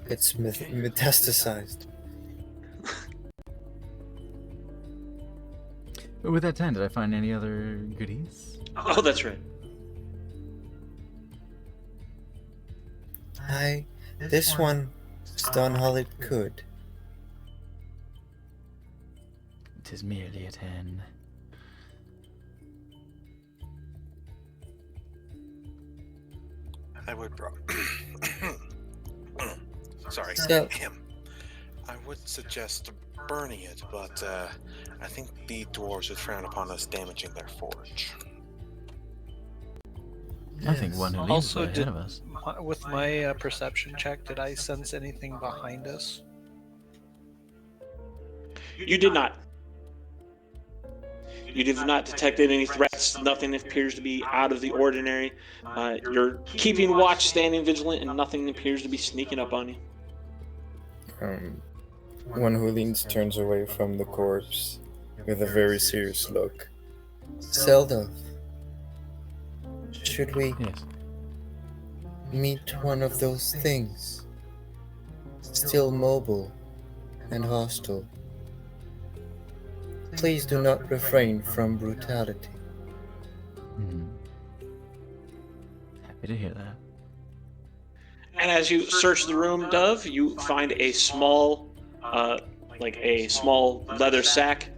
It's metastasized. With that 10, did I find any other goodies? Oh, that's right. This one has done all it could. It is merely a 10. I would. Sorry. So- I would suggest burning it, but I think the dwarves would frown upon us damaging their forge. I think one who leads Also, way ahead of us. with my perception check, did I sense anything behind us? You did not. You have not detected any threats. Nothing appears to be out of the ordinary. You're keeping watch, standing vigilant, and nothing appears to be sneaking up on you. One who leans turns away from the corpse with a very serious look. Zelda, should we Yes. meet one of those things? Still mobile and hostile. Please do not refrain from brutality. Happy to hear that. And as you search the room, Dove, you find a small, like a small leather sack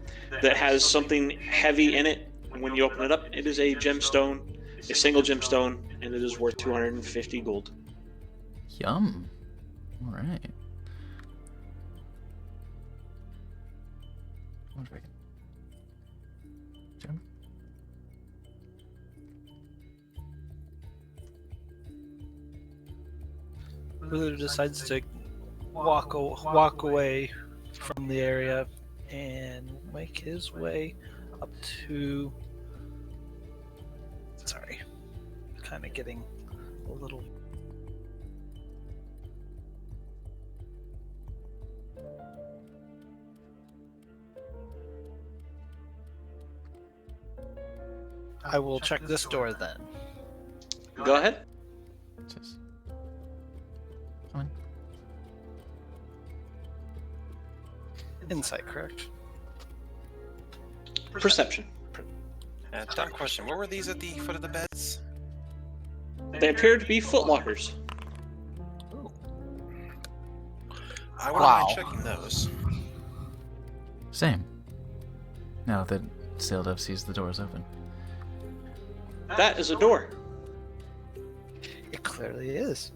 that has something heavy in it. And when you open it up, it is a gemstone, a single gemstone, and it is worth 250 gold. Yum. Alright. One second. Jump. Ruler decides to walk away from the area and make his way up to. Sorry, kind of getting a little. I will check this door then. Go ahead. Just come on. Insight, correct? Perception. Dumb question. What were these at the foot of the beds? They appear to be footlockers. I wouldn't Wow. mind checking those. Same. Now that Saildove sees the doors open. That is a door. It clearly is.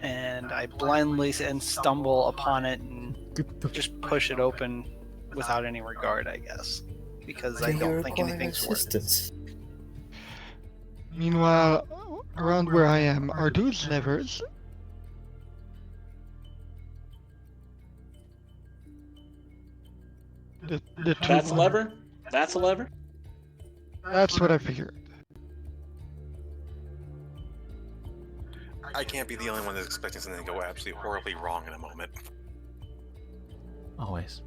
And I blindly and stumble upon it and just push it open without any regard, I guess, because I Do you don't think require anything's worth it. assistance? Meanwhile, around where I am, are those levers? The two That's a one- lever. That's a lever. That's what I figured. I can't be the only one that's expecting something to go absolutely horribly wrong in a moment. Always.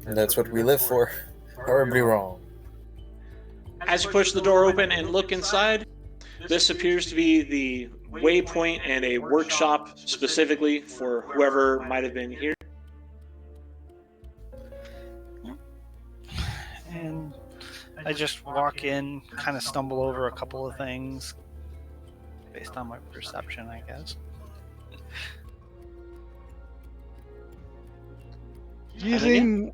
That's what we live for. Horribly wrong. As you push the door open and look inside, this appears to be the waypoint and a workshop specifically for whoever might have been here. And I just walk in, kind of stumble over a couple of things based on my perception, I guess. Using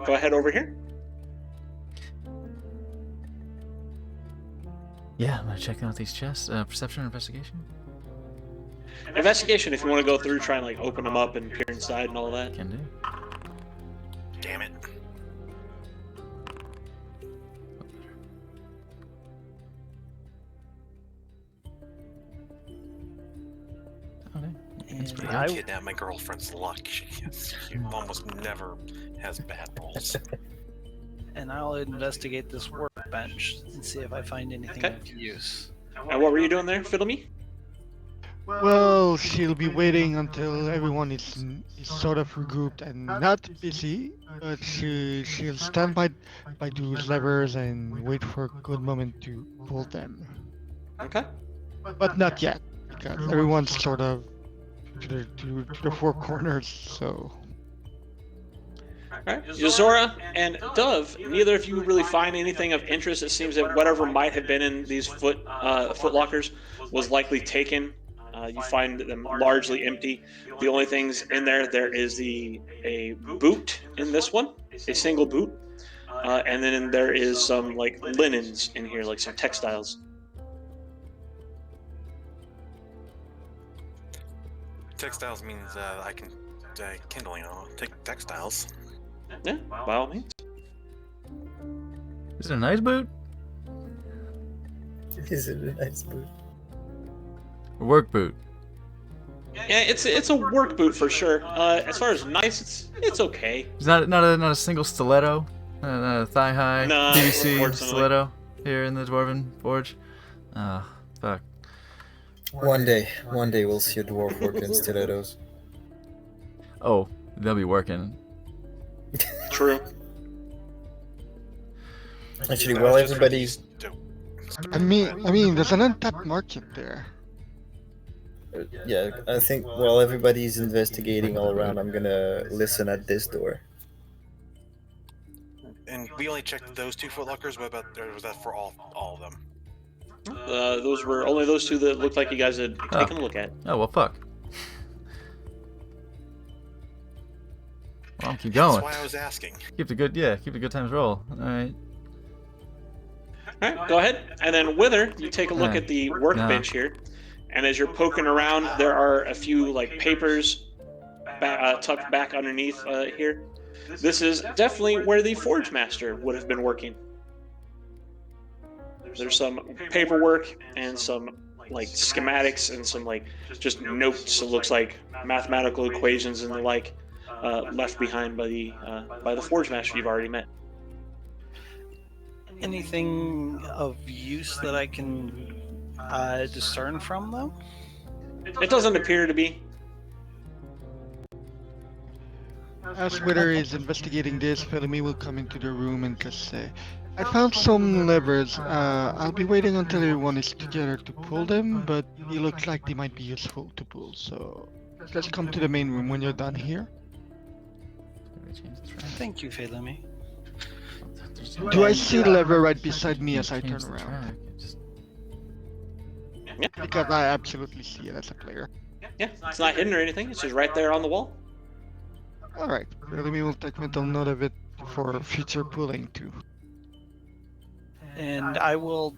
Go ahead over here. Yeah, I'm gonna check out these chests. Perception or investigation? Investigation, if you want to go through, try and like open them up and peer inside and all that. Can do. Damn it. Okay. That's And pretty I, good. Kidnap my girlfriend's luck. She almost never has bad rolls. and I'll investigate this workbench and see if I find anything Okay. of use. And what were you doing there, Fiddle-Me? well, she'll be waiting until everyone is sort of regrouped and not busy, but she'll stand by those levers and wait for a good moment to pull them. Okay. But not yet, because everyone's sort of to the four corners. So Alright. Yozora and Dove, neither of you really find anything of interest. It seems that whatever might have been in these foot lockers was likely taken. You find them largely empty. The only things in there is a boot in this one, a single boot, and then there is some like linens in here, like some textiles. Textiles means I can kindling. I'll take textiles. Yeah, by all means. Is it a nice boot? Is it a nice boot? A work boot? Yeah, it's a work boot for sure. As far as nice, it's okay. It's not a single stiletto? Not a thigh high No, PVC unfortunately. stiletto here in the Dwarven Forge? Ah, fuck. One day we'll see a dwarf work in stilettos. Oh, they'll be working. True. Actually, That while was just for everybody's these two. I mean, there's an untapped market there. yeah, I think while everybody's investigating all around, I'm gonna listen at this door. And we only checked those 2 footlockers. What about, or was that for all of them? Those were only those two that looked like you guys had taken a look at. Oh, well, fuck. Well, keep That's going. why I was asking. Keep the good times roll. Alright. Alright, go ahead. And then Wither, you take a look Nah. at the workbench here. And as you're poking around, there are a few like papers tucked back underneath here. This is definitely where the Forge Master would have been working. There's some paperwork and some like schematics and some like just notes. It looks like mathematical equations and the like left behind by the Forge Master you've already met. Anything of use that I can discern from them? It doesn't appear to be. As Wither is investigating this, Felemy will come into the room and just say, I found some levers. I'll be waiting until everyone is together to pull them, but it looks like they might be useful to pull, so just come to the main room when you're done here. Thank you, Felemy. Do I see the lever right beside me as I turn around? Because I absolutely see it as a player. Yeah, it's not hidden or anything. It's just right there on the wall. Alright, Felemy will take mental note of it for future pulling too. And I will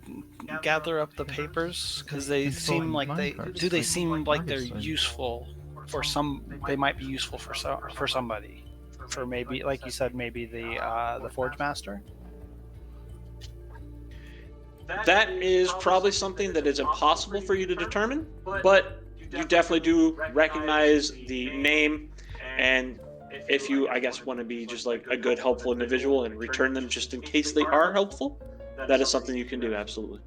gather up the papers because they seem like they seem like they're useful for some. They might be useful for somebody. For maybe, like you said, maybe the Forge Master. That is probably something that is impossible for you to determine, but you definitely do recognize the name, and if you, I guess, want to be just like a good, helpful individual and return them just in case they are helpful, that is something you can do, absolutely.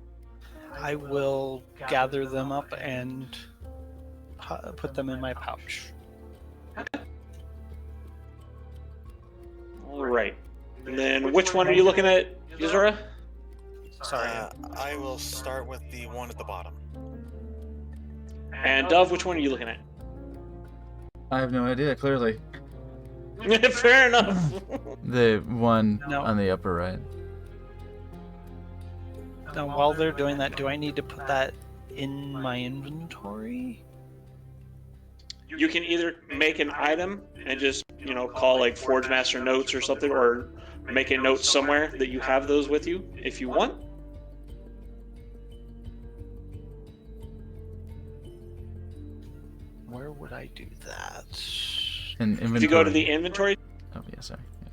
I will gather them up and put them in my pouch. All right. And then which one are you looking at, Yuzura? Sorry. I will start with the one at the bottom. And Dove, which one are you looking at? I have no idea, clearly. Fair enough. The one No. on the upper right. Now, while they're doing that, do I need to put that in my inventory? you can either make an item and just, call like Forge Master Notes or something, or make a note somewhere that you have those with you if you want. Where would I do that? In inventory. If you go to the inventory, Oh yeah, sorry. Yeah.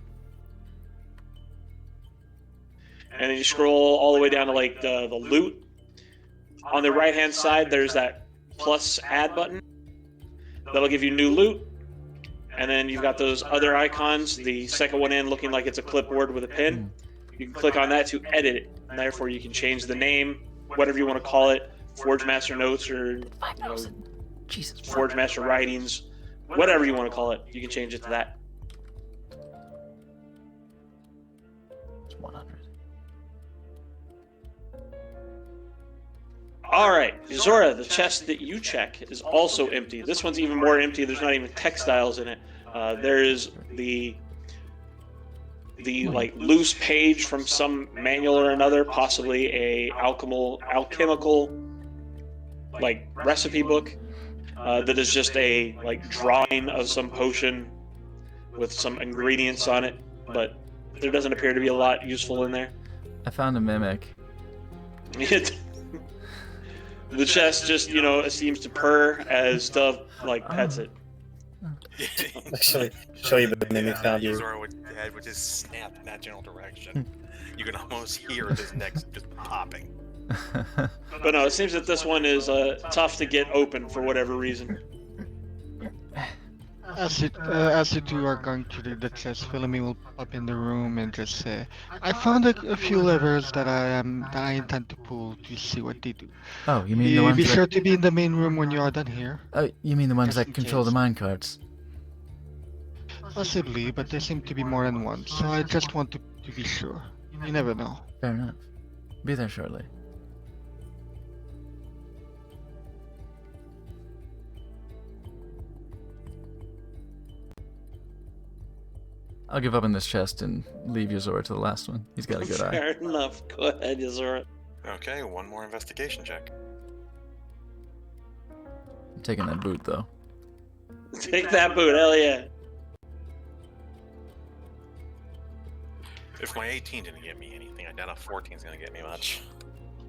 and then you scroll all the way down to like the loot. On the right hand side, there's that plus add button. That'll give you new loot. And then you've got those other icons, the second one in looking like it's a clipboard with a pin. You can click on that to edit it. And therefore you can change the name, whatever you want to call it, Forge Master Notes or 5,000. Jesus. Forge Master Writings, whatever you want to call it. You can change it to that. It's 100. All right, Zora, the chest that you check is also empty. This one's even more empty. There's not even textiles in it. There is the like loose page from some manual or another, possibly a alchemical like recipe book that is just a like drawing of some potion with some ingredients on it, but there doesn't appear to be a lot useful in there. I found a mimic. The chest just, seems to purr as stuff like pets it. Actually, show you the mimic found you. Zora would just snap in that general direction. You can almost hear his neck just popping. But no, it seems that this one is tough to get open for whatever reason. As you two are going to the chest, Philomene will pop up in the room and just say, "I found a few levers that I intend to pull to see what they do. Oh, you mean the ones Be that... sure to be in the main room when you are done here." Oh, you mean the ones Just that in control the case. minecarts? Possibly, but there seem to be more than one, so I just want to be sure. You never know. Fair enough. Be there shortly. I'll give up in this chest and leave Yozora to the last one. He's got a good eye. Fair enough. Go ahead, Yuzora. Okay, one more investigation check. I'm taking that boot though. Take that boot, hell yeah. If my 18 didn't get me anything, I doubt a 14 is going to get me much.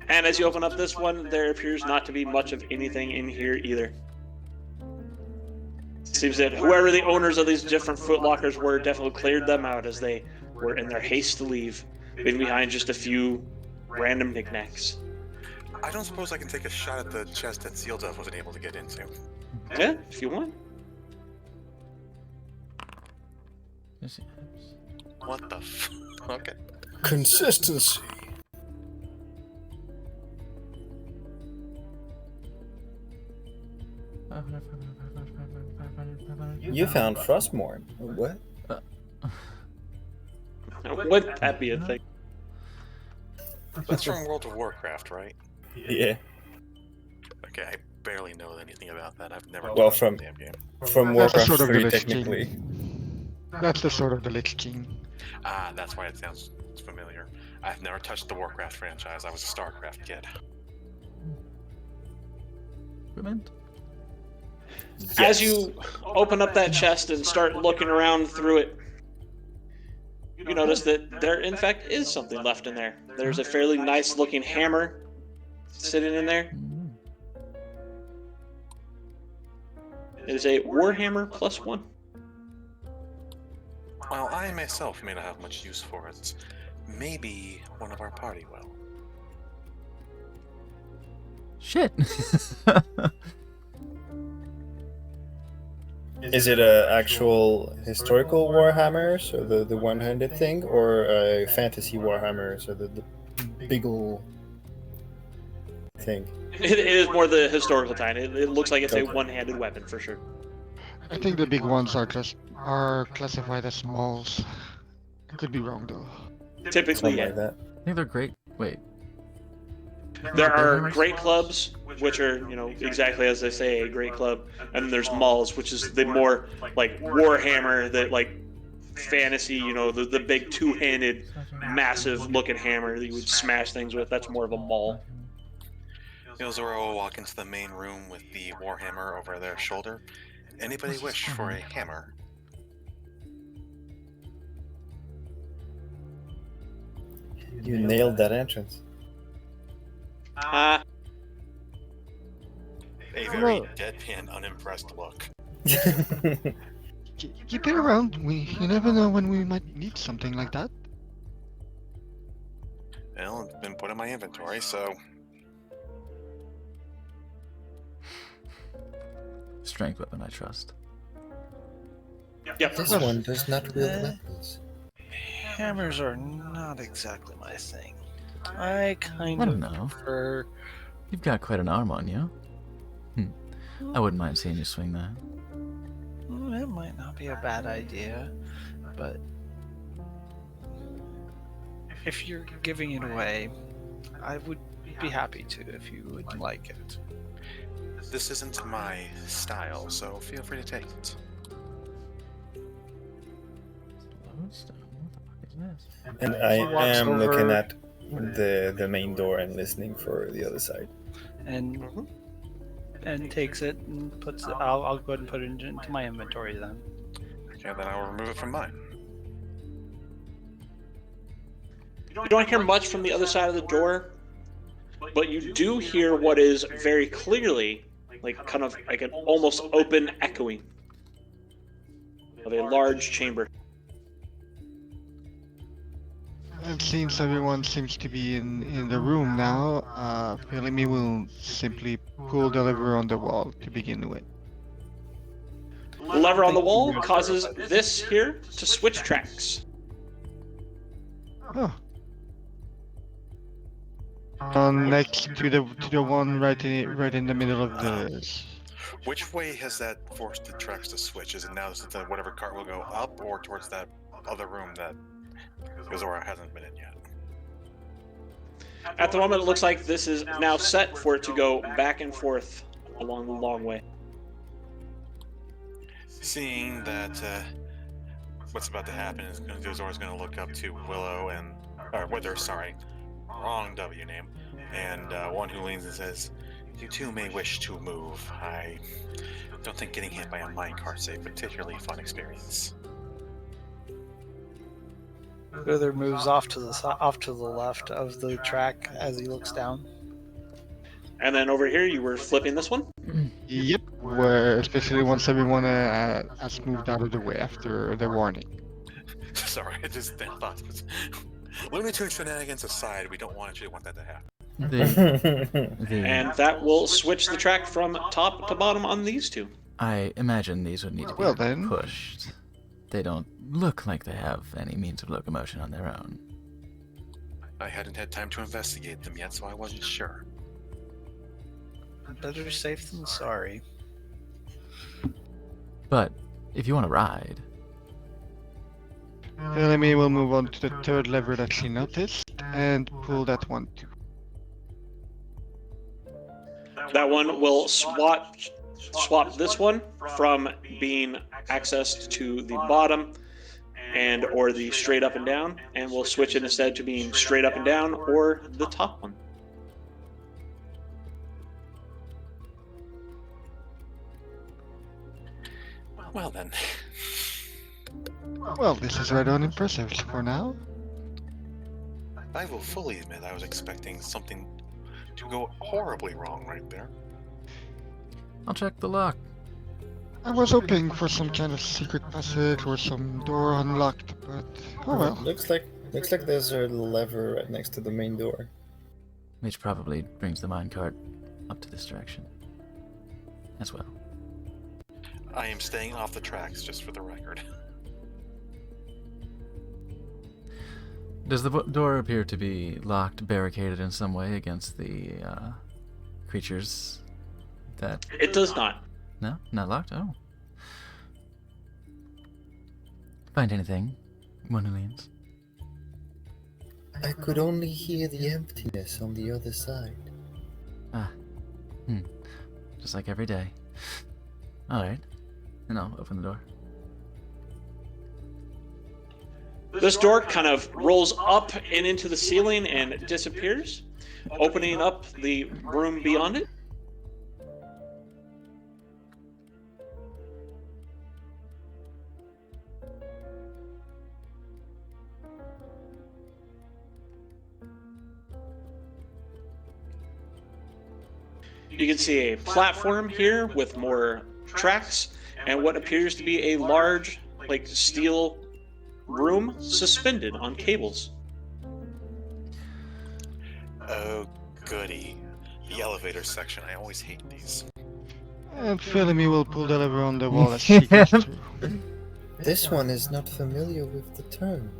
And as you open up this one, there appears not to be much of anything in here either. Seems that whoever the owners of these different footlockers were definitely cleared them out as they were in their haste to leave, leaving behind just a few random knickknacks. I don't suppose I can take a shot at the chest that Seal Dove wasn't able to get into. Yeah, if you want. Yes, yes. What the f... Okay. Consistency. You found Frostmourne. What? Would that be a thing? That's from World of Warcraft, right? Yeah. Okay, I barely know anything about that. I've never Well, played from the damn game. from That's the Warcraft sort of 3, Lich technically. King. That's the sort of the Lich King. Ah, that's why it sounds familiar. I've never touched the Warcraft franchise. I was a StarCraft kid. Equipment? As you open up that chest and start looking around through it, you notice that there, in fact, is something left in there. There's a fairly nice-looking hammer sitting in there. Mm. It is a Warhammer +1. While I myself may not have much use for it, maybe one of our party will. Shit! Is it a actual historical Warhammer, so the one-handed thing, or a fantasy Warhammer, so the big ol' thing? It is more the historical kind. It looks like it's a one-handed weapon for sure. I think the big ones are classified as smalls. I could be wrong though. Typically, Something yeah. like that. I think they're great. Wait. There are great clubs, which are, exactly as they say, a great club, and then there's mauls, which is the more like Warhammer, that like fantasy, the big two-handed, massive-looking hammer that you would smash things with. That's more of a maul. Zora will walk into the main room with the Warhammer over their shoulder Anybody What's wish this for a one? hammer? You nailed that entrance. Ah, A very Hello. deadpan, unimpressed look. Keep it around. You never know when we might need something like that. Well, it's been put in my inventory, so Strength weapon, I trust. yep. This one does not wield weapons. Hammers are not exactly my thing. I kind I of don't know. prefer. You've got quite an arm on you. I wouldn't mind seeing you swing that. It might not be a bad idea, but if you're giving it away, I would be happy to if you would like it. this isn't my style, so feel free to take it. Lodestone? What the fuck is this? And I walks am looking over- at the main door and listening for the other side. And takes it and puts it. I'll go ahead and put it into my inventory then. Okay, then I'll remove it from mine. You don't hear much from the other side of the door, but you do hear what is very clearly like kind of like an almost open echoing of a large chamber. And since everyone seems to be in the room now, Philimy will simply pull the lever on the wall to begin with. The lever on the wall causes this here to switch tracks. Oh. Next to the one right in the middle of the. Which way has that forced the tracks to switch? Is it now that whatever cart will go up, or towards that other room that Gazora hasn't been in yet? At the moment, it looks like this is now set for it to go back and forth along the long way. Seeing that what's about to happen is Gazora's going to look up to Willow and, or Wither, sorry, wrong W name, and one who leans and says, "You two may wish to move. I don't think getting hit by a minecart's a particularly fun experience." Wither moves off to the left of the track as he looks down. And then over here, you were flipping this one. Yep, where especially once everyone has moved out of the way after the warning. Sorry, I just thought. Looney Tunes shenanigans aside, we don't actually want that to happen. The And that will switch the track from top to bottom on these two. I imagine these would need to be Well, then. pushed. They don't look like they have any means of locomotion on their own. I hadn't had time to investigate them yet, so I wasn't sure. Better safe than sorry. But if you want to ride, Philimy will move on to the third lever that she noticed and pull that one too. That one will swap this one from being accessed to the bottom and or the straight up and down, and we'll switch it instead to being straight up and down or the top one. Well then, Well, this is rather unimpressive for now. I will fully admit I was expecting something to go horribly wrong right there. I'll check the lock. I was hoping for some kind of secret passage or some door unlocked, but oh well. Looks like there's a lever right next to the main door. Which probably brings the minecart up to this direction as well. I am staying off the tracks, just for the record. Does the door appear to be locked, barricaded in some way against the creatures that... It does not. No? Not locked? Oh. Find anything, one who leans? I could only hear the emptiness on the other side. Just like every day. Alright. And I'll open the door. This door kind of rolls up and into the ceiling and disappears, opening up the room beyond it. You can see a platform here with more tracks and what appears to be a large, like, steel room suspended on cables. Oh, goody. The elevator section. I always hate these. And Philemy will pull the lever on the wall as she goes through. This one is not familiar with the term.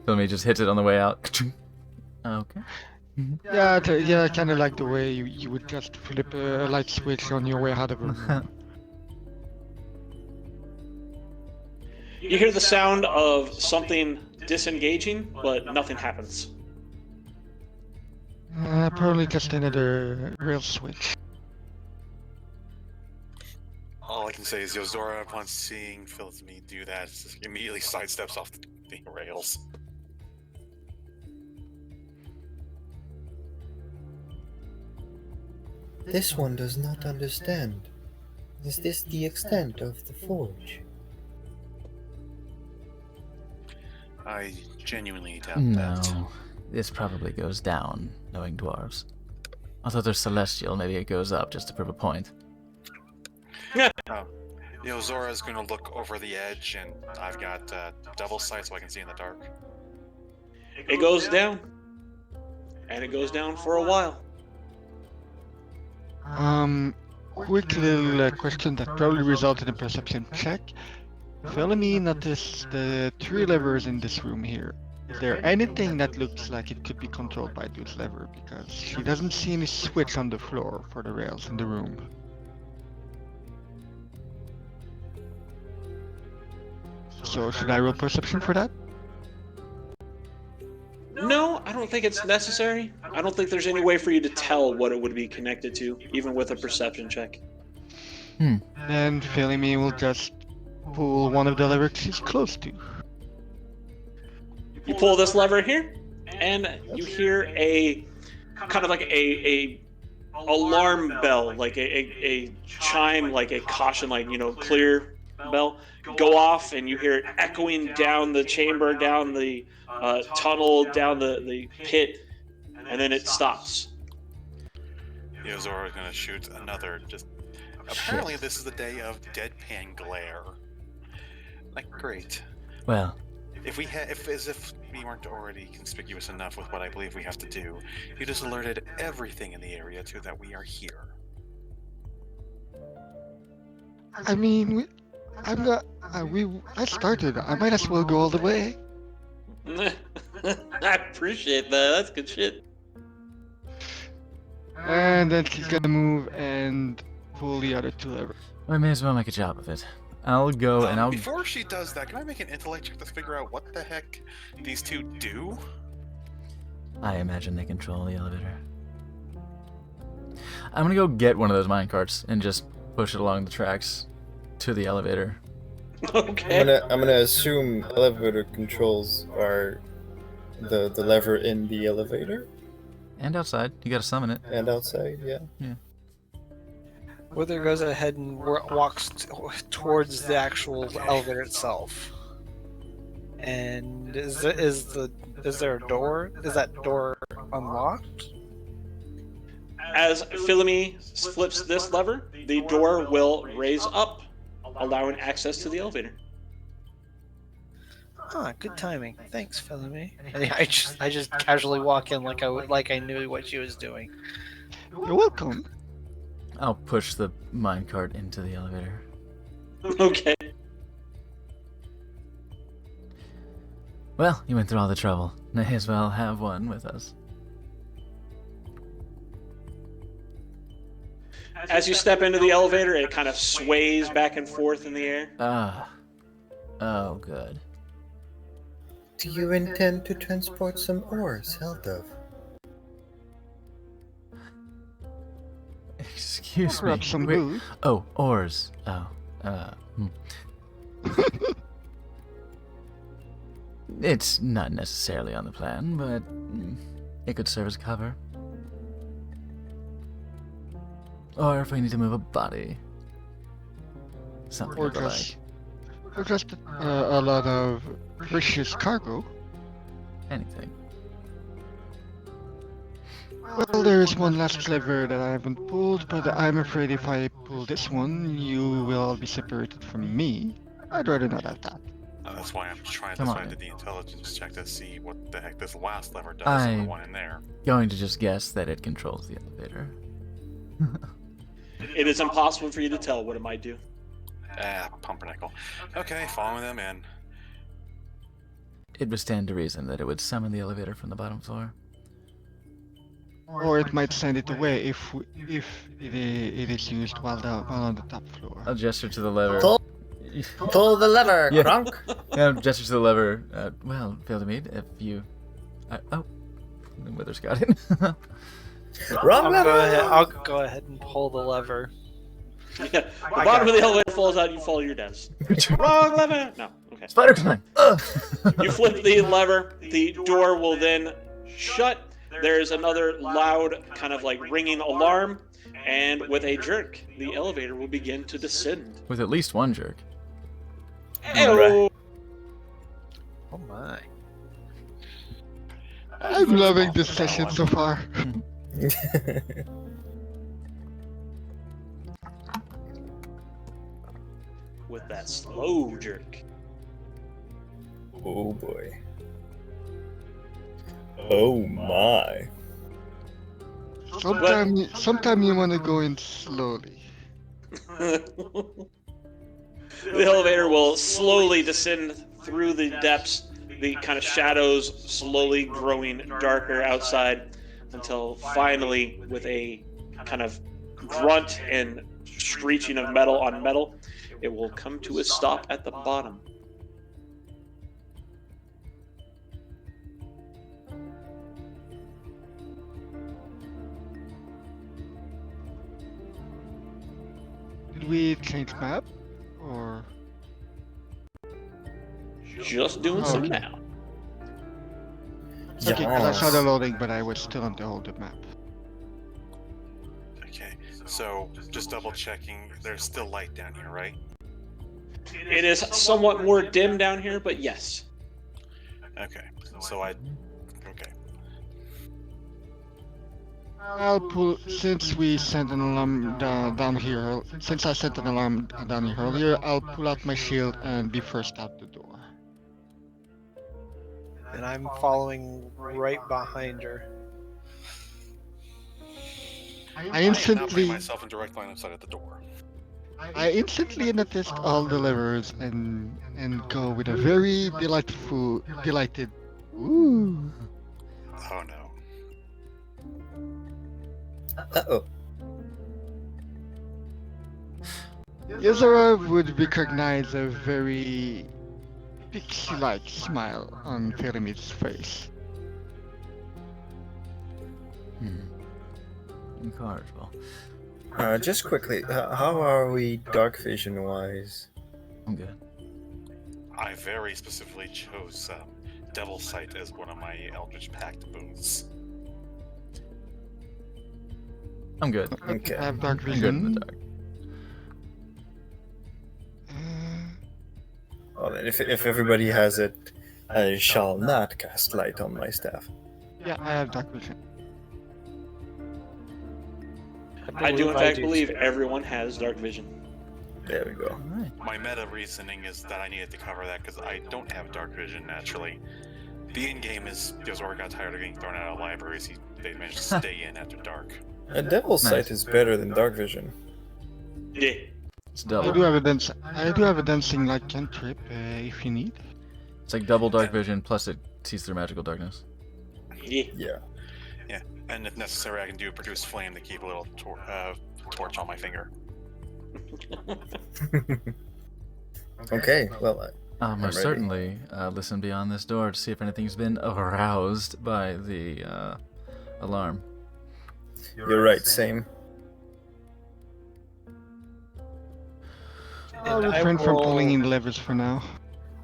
Philemy just hits it on the way out. Okay. Yeah, kind of like the way you would just flip a light switch on your way out of a room. You hear the sound of something disengaging, but nothing happens. Probably just another rail switch. All I can say is Yozora, upon seeing Philemy do that, just immediately sidesteps off the rails. This one does not understand. Is this the extent of the forge? I genuinely doubt that. No, this probably goes down, knowing dwarves. Although they're celestial, maybe it goes up just to prove a point. Yozora's gonna look over the edge, and I've got double sight so I can see in the dark. It goes down. And it goes down for a while. Quick little question that probably resulted in a perception check. Philemy noticed the 3 levers in this room here. Is there anything that looks like it could be controlled by this lever? Because she doesn't see any switch on the floor for the rails in the room. So should I roll perception for that? No, I don't think it's necessary. I don't think there's any way for you to tell what it would be connected to, even with a perception check. Then Philemy will just pull one of the levers she's close to. You pull this lever here, and you hear a kind of like a alarm bell, like a chime, like a caution, like, clear bell, go off, and you hear it echoing down the chamber, down the tunnel, down the pit, and then it stops. Yozora's gonna shoot another. Apparently, this is the day of deadpan glare. Like, great. Well, As if we weren't already conspicuous enough with what I believe we have to do, you just alerted everything in the area to that we are here. I mean, I started. I might as well go all the way. I appreciate that. That's good shit. And then she's gonna move and pull the other 2 levers. I may as well make a job of it. I'll go and I'll... Before she does that, can I make an intellect check to figure out what the heck these 2 do? I imagine they control the elevator. I'm gonna go get one of those minecarts and just push it along the tracks to the elevator. Okay. I'm gonna assume elevator controls are the lever in the elevator And outside. You gotta summon it. and outside. Yeah. Wither goes ahead and walks towards the actual elevator itself. And is there a door? Is that door unlocked? As Philemy flips this lever, the door will raise up, allowing access to the elevator. Ah, good timing. Thanks, Philemy. I just casually walk in like I knew what she was doing. You're welcome. I'll push the minecart into the elevator. Okay. Well, you went through all the trouble. May as well have one with us. As you step into the elevator, it kind of sways back and forth in the air. Oh, good. Do you intend to transport some ores, Heldov? Excuse me. Grab some Wait. booze. Oh, ores. It's not necessarily on the plan, but it could serve as cover. Or if we need to move a body. Something Or of the just, like. or just a lot of precious cargo. Anything. Well, there is one last lever that I haven't pulled, but I'm afraid if I pull this one, you will all be separated from me. I'd rather not have that. That's why I'm trying Come to on. do the intelligence check to see what the heck this last lever does I- and the one in there. Going to just guess that it controls the elevator. It is impossible for you to tell what it might do. Pumpernickel. Okay, following them in. It would stand to reason that it would summon the elevator from the bottom floor. Or it might send it away if it is used while on the top floor. I'll gesture to the lever. Pull the lever, Yeah. Kronk. Yeah, gesture to the lever. Well, fail to meet if you. Oh, Wither's got it. Wrong lever. I'll go ahead and pull the lever. Yeah, the bottom of the elevator falls out, you fall to your deaths. Wrong lever! No, okay. Spider climb. You flip the lever, the door will then shut. There's another loud, kind of like ringing alarm, and with a jerk, the elevator will begin to descend. With at least one jerk. Ew. Oh my. I'm loving this session so far. With that slow jerk. Oh boy. Oh my. Sometime you want to go in slowly. The elevator will slowly descend through the depths, the kind of shadows slowly growing darker outside, until finally, with a kind of grunt and screeching of metal on metal, it will come to a stop at the bottom. Did we change map? Or... Just doing some Okay. now. Okay, 'cause I saw the Yes. loading, but I was still on the older map. Okay, so just double checking. There's still light down here, right? It is somewhat more dim down here, but yes. Okay, so okay. I'll pull, since we sent an alarm down here, since I sent an alarm down here earlier, I'll pull out my shield and be first out the door. And I'm following right behind her. I I am now putting instantly, myself in direct line of sight at the door. I instantly noticed all the levers and go with a very delighted, ooh. Oh no. Uh-oh. Yuzura would recognize a very pixie-like smile on Pyramid's face. Incorrigible. Just quickly, how are we dark vision wise? I'm good. I very specifically chose Devil Sight as one of my Eldritch Pact booths. I'm good. Okay. I have dark I'm good in vision. the dark. Well, then if everybody has it, I shall not cast light on my staff. Yeah, I have dark vision. I do in fact do believe too. everyone has dark vision. There we go. Alright. My meta reasoning is that I needed to cover that because I don't have dark vision naturally. The end game is Yozora got tired of getting thrown out of libraries. They managed to stay in after dark. A devil's Nice. sight is better than dark vision. Yeah. It's I double. do have a dancing light cantrip if you need. It's like double dark vision plus it sees through magical darkness. Yeah. Yeah. And if necessary, I can do produce flame to keep a little torch on my finger. Okay, well, Most ready. certainly listen beyond this door to see if anything's been aroused by the alarm. you're right, same. I'll And I refrain from will- pulling in levers for now.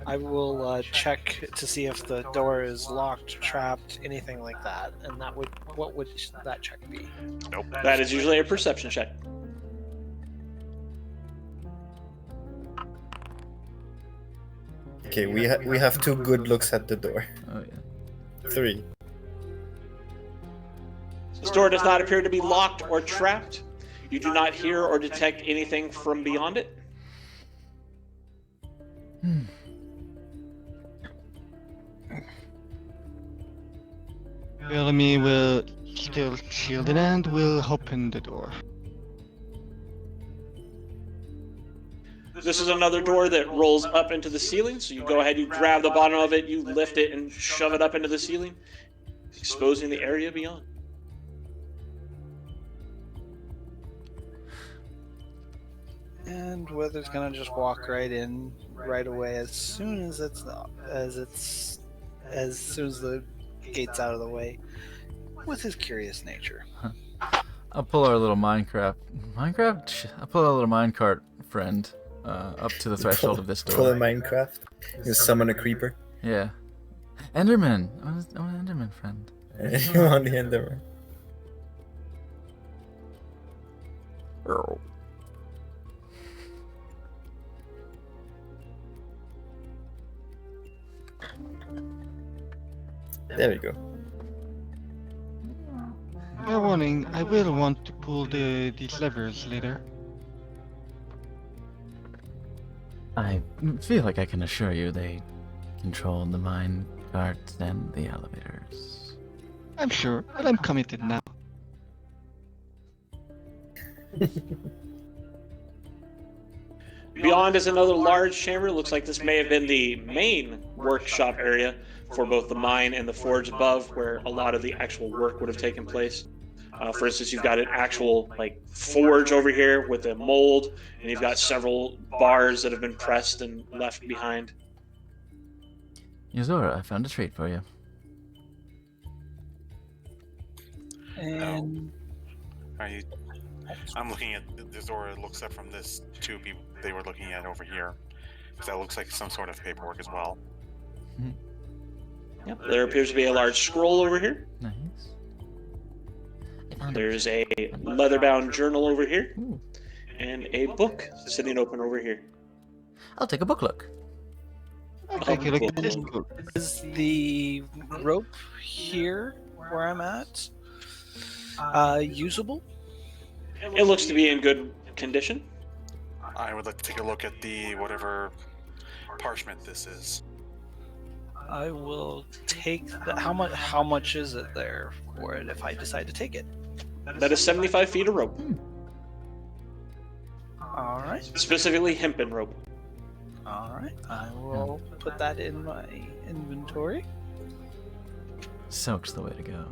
I will check to see if the door is locked, trapped, anything like that. And what would that check be? Nope. That is usually a perception check. Okay, we have 2 good looks at the door. Oh yeah. 3. This door does not appear to be locked or trapped. You do not hear or detect anything from beyond it. Bellamy will still shielded and will open the door. This is another door that rolls up into the ceiling, so you go ahead, you grab the bottom of it, you lift it and shove it up into the ceiling, exposing the area beyond. And Weather's gonna just walk right in right away as soon as the gate's out of the way, with his curious nature. I'll pull our little Minecraft. I'll pull our little minecart friend up to the threshold of this door. Pull a Minecraft. You summon a creeper. Yeah. Enderman. I want an Enderman friend. You want the Enderman. There we go. Fair warning, I will want to pull these levers later. I feel like I can assure you they control the mine carts and the elevators. I'm sure, but I'm committed now. Beyond is another large chamber. Looks like this may have been the main workshop area for both the mine and the forge above, where a lot of the actual work would have taken place. For instance, you've got an actual forge over here with a mold, and you've got several bars that have been pressed and left behind. Yuzora, I found a treat for you. And I'm looking at Zora looks up from this tube they were looking at over here. So that looks like some sort of paperwork as well. Yep, there appears to be a large scroll over here. Nice. There's a leather-bound journal over here, Ooh. and a book sitting open over here. I'll take a book look. I'll take a look at this Cool. book. is the rope here where I'm at usable? It looks to be in good condition. I would like to take a look at the whatever parchment this is. I will take that. How much is it there for it if I decide to take it? That is 75 feet of rope, All right. specifically hempen rope. All right. I will put that in my inventory. Silk's the way to go.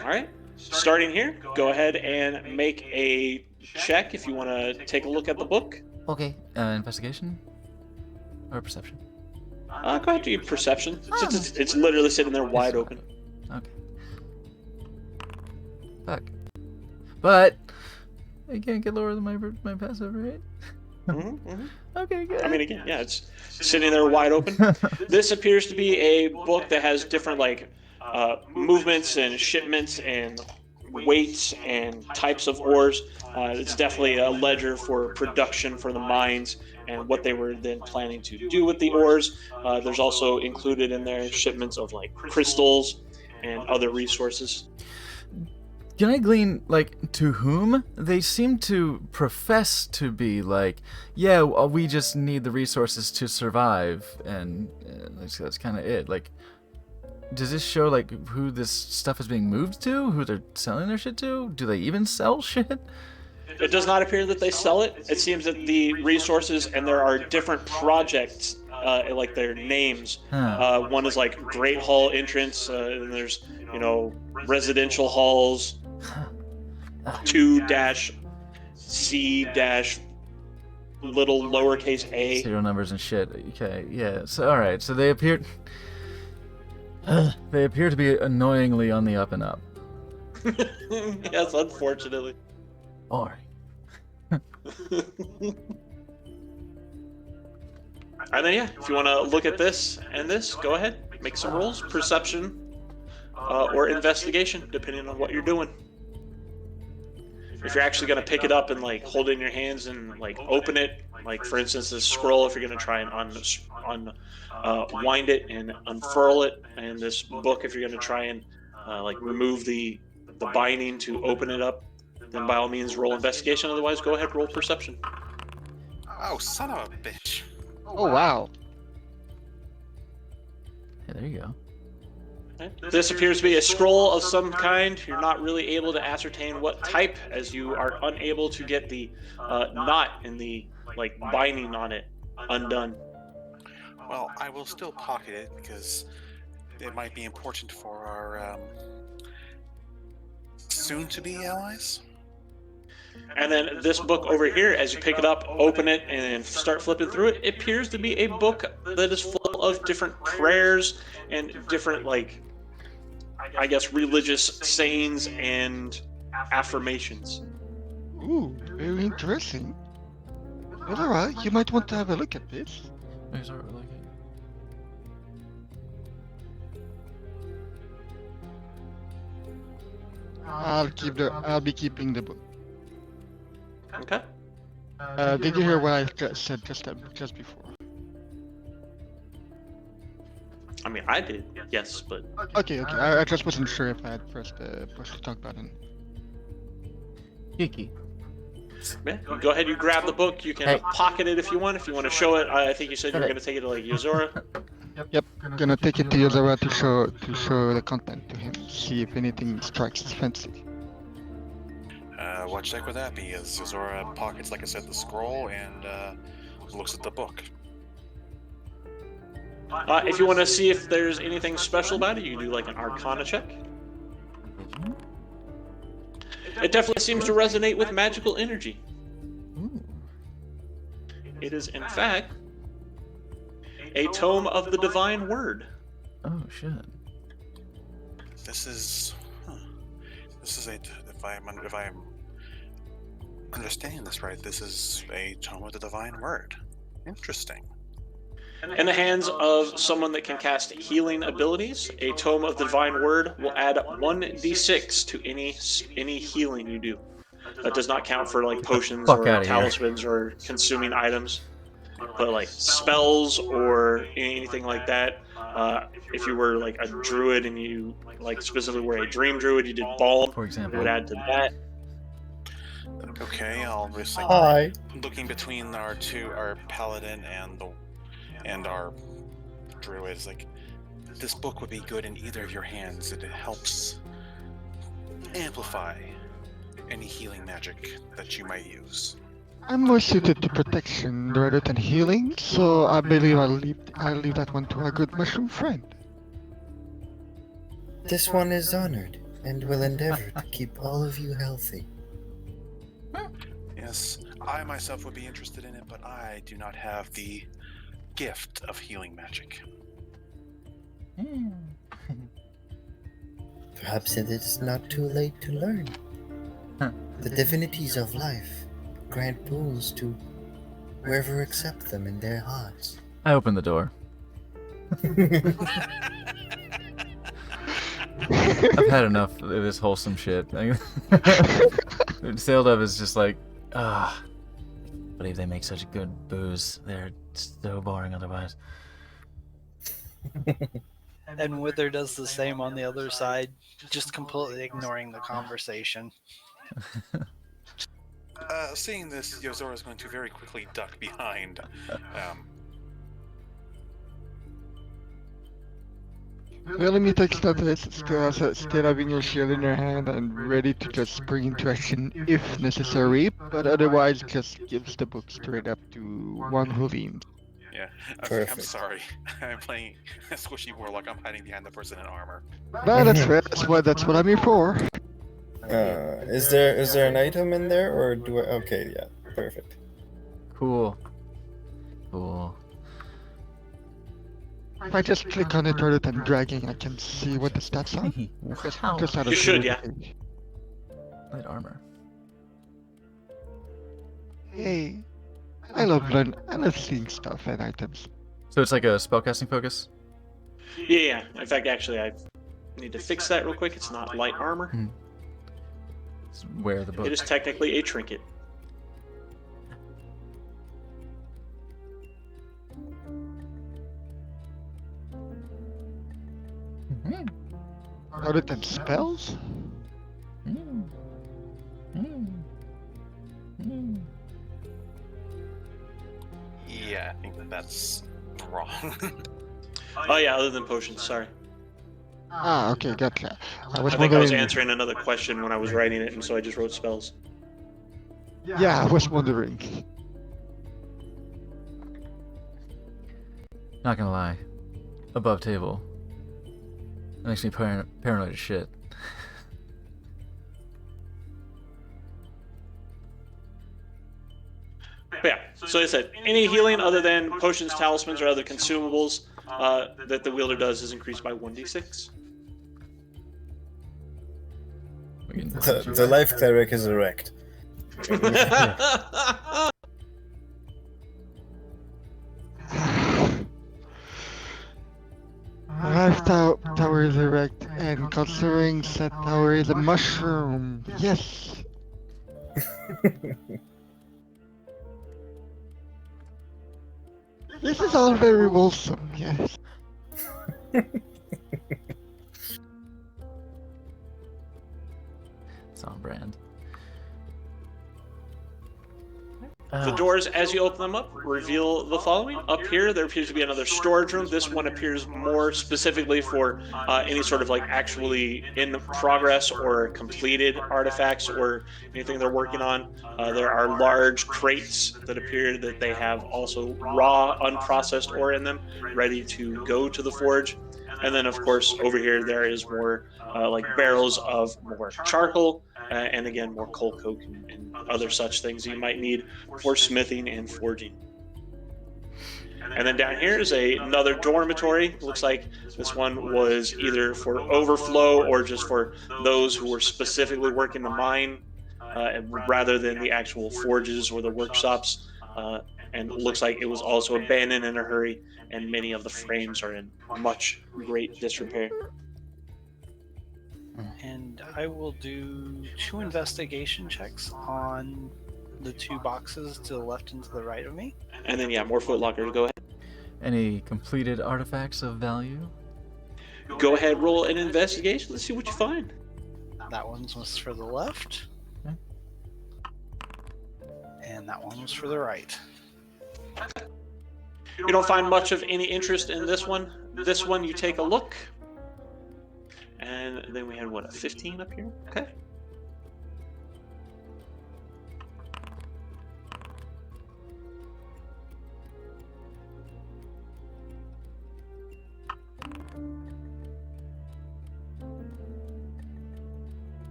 All right, starting here, go ahead and make a check if you want to take a look at the book. Okay. Investigation? Or perception? Go ahead, do your perception. It's literally sitting there wide open. Okay. Fuck. But I can't get lower than my passive, right? Okay, good. I mean, again, yeah, it's sitting there wide open. This appears to be a book that has different movements and shipments and weights and types of ores. It's definitely a ledger for production for the mines and what they were then planning to do with the ores. There's also included in there shipments of crystals and other resources. Can I glean, to whom? They seem to profess to be yeah, well, we just need the resources to survive, and that's kind of it. Does this show, who this stuff is being moved to? Who they're selling their shit to? Do they even sell shit? It does not appear that they sell it. It seems that the resources, and there are different projects, their names. Huh. One is Great Hall Entrance, and there's, residential halls, 2-C-little lowercase a. Serial numbers and shit. Okay, yeah. So, alright, so they appear... they appear to be annoyingly on the up and up. Yes, unfortunately. Boring. And then, if you want to look at this and this, go ahead. Make some rolls. Perception or investigation, depending on what you're doing. If you're actually going to pick it up and hold it in your hands and open it, for instance, this scroll, if you're going to try and wind it and unfurl it, and this book, if you're going to try and remove the the binding to open it up, then by all means roll investigation. Otherwise, go ahead, roll perception. Oh, son of a bitch. Oh wow. Hey, there you go. This appears to be a scroll of some kind. You're not really able to ascertain what type, as you are unable to get the knot in the binding on it undone. Well, I will still pocket it because it might be important for our soon-to-be allies. And then this book over here, as you pick it up, open it, and start flipping through it, it appears to be a book that is full of different prayers and different, I guess, religious sayings and affirmations. Ooh, very interesting. Well, alright, you might want to have a look at this. Where's our looking? I'll be keeping the book. Okay. Did you hear what I said just before? I mean, I did, yes, but Okay. I just wasn't sure if I had pressed the talk button. Kiki. yeah, go ahead, you grab the book. You can Hey. pocket it if you want. If you want to show it, I think you said you were going to take it to Yozora. Yep, gonna take it to Yozora to show the content to him. See if anything strikes his fancy. What check would that be? As Zora pockets, like I said, the scroll and looks at the book. If you want to see if there's anything special about it, you can do an Arcana check. It definitely seems to resonate with magical energy. Ooh. It is, in fact, a tome of the divine word. Oh shit. This is if I'm understanding this right, this is a tome of the divine word. Interesting. In the hands of someone that can cast healing abilities, a tome of the divine word will add 1d6 to any healing you do. That does not count for potions Fuck or outta here. talismans or consuming items, but spells or anything like that. If you were a druid and you specifically were a dream druid, you did balm. For It example. would add to that. Okay, I'll risk Hi. looking between our paladin and our druid. Is this book would be good in either of your hands. It helps amplify any healing magic that you might use. I'm more suited to protection rather than healing, so I believe I'll leave that one to our good mushroom friend. This one is honored and will endeavor to keep all of you healthy. Yes, I myself would be interested in it, but I do not have the gift of healing magic. Perhaps it is not too late to learn. Huh. The divinities of life grant boons to whoever accept them in their hearts. I opened the door. I've had enough of this wholesome shit. Saildove is just I believe they make such good booze. They're so boring otherwise. And Wither does the same on the other side, just completely ignoring the conversation. Seeing this, Yozora is going to very quickly duck behind. Well, let me take stock of this. Still having your shield in your hand and ready to just spring into action if necessary, but otherwise just gives the book straight up to one who leans. Yeah, I'm Perfect. sorry. I'm playing a squishy warlock. I'm hiding behind the person in armor. Well, that's right. That's what I'm here for. Is there an item in there, or do I? Okay, yeah, perfect. Cool. If I just click on it rather than dragging, I can see what the stats are. Wow. Just out of You should, yeah. curiosity. Light armor. Hey, I love seeing stuff and items. So it's like a spellcasting focus? Yeah. In fact, actually, I need to fix that real quick. It's not light armor. It's where the book. It is technically a trinket. Other than spells? that's wrong. Oh yeah, other than potions. Sorry. Ah, okay, gotcha. I was I think I was wondering. answering another question when I was writing it, and so I just wrote spells. Yeah, I was wondering. Not gonna lie. Above table. That makes me paranoid as shit. But yeah, so I said, any healing other than potions, talismans, or other consumables that the wielder does is increased by 1d6. The life cleric is erect. Life tower is erect, and considering set tower is a mushroom. Yes. This is all very wholesome. Yes. It's on brand. The doors, as you open them up, reveal the following. Up here, there appears to be another storage room. This one appears more specifically for any sort of like actually in progress or completed artifacts or anything they're working on. There are large crates that appear that they have also raw, unprocessed ore in them, ready to go to the forge. And then, of course, over here, there is more like barrels of more charcoal, and again, more coal coke and other such things you might need for smithing and forging. And then down here is another dormitory. Looks like this one was either for overflow or just for those who were specifically working the mine, rather than the actual forges or the workshops. And it looks like it was also abandoned in a hurry, and many of the frames are in much great disrepair. And I will do 2 investigation checks on the 2 boxes to the left and to the right of me. And then, yeah, more footlockers. Go ahead. Any completed artifacts of value? Go ahead, roll an investigation. Let's see what you find. That one was for the left. Okay. And that one was for the right. You don't find much of any interest in this one. This one, you take a look. And then we had, what, a 15 up here? Okay.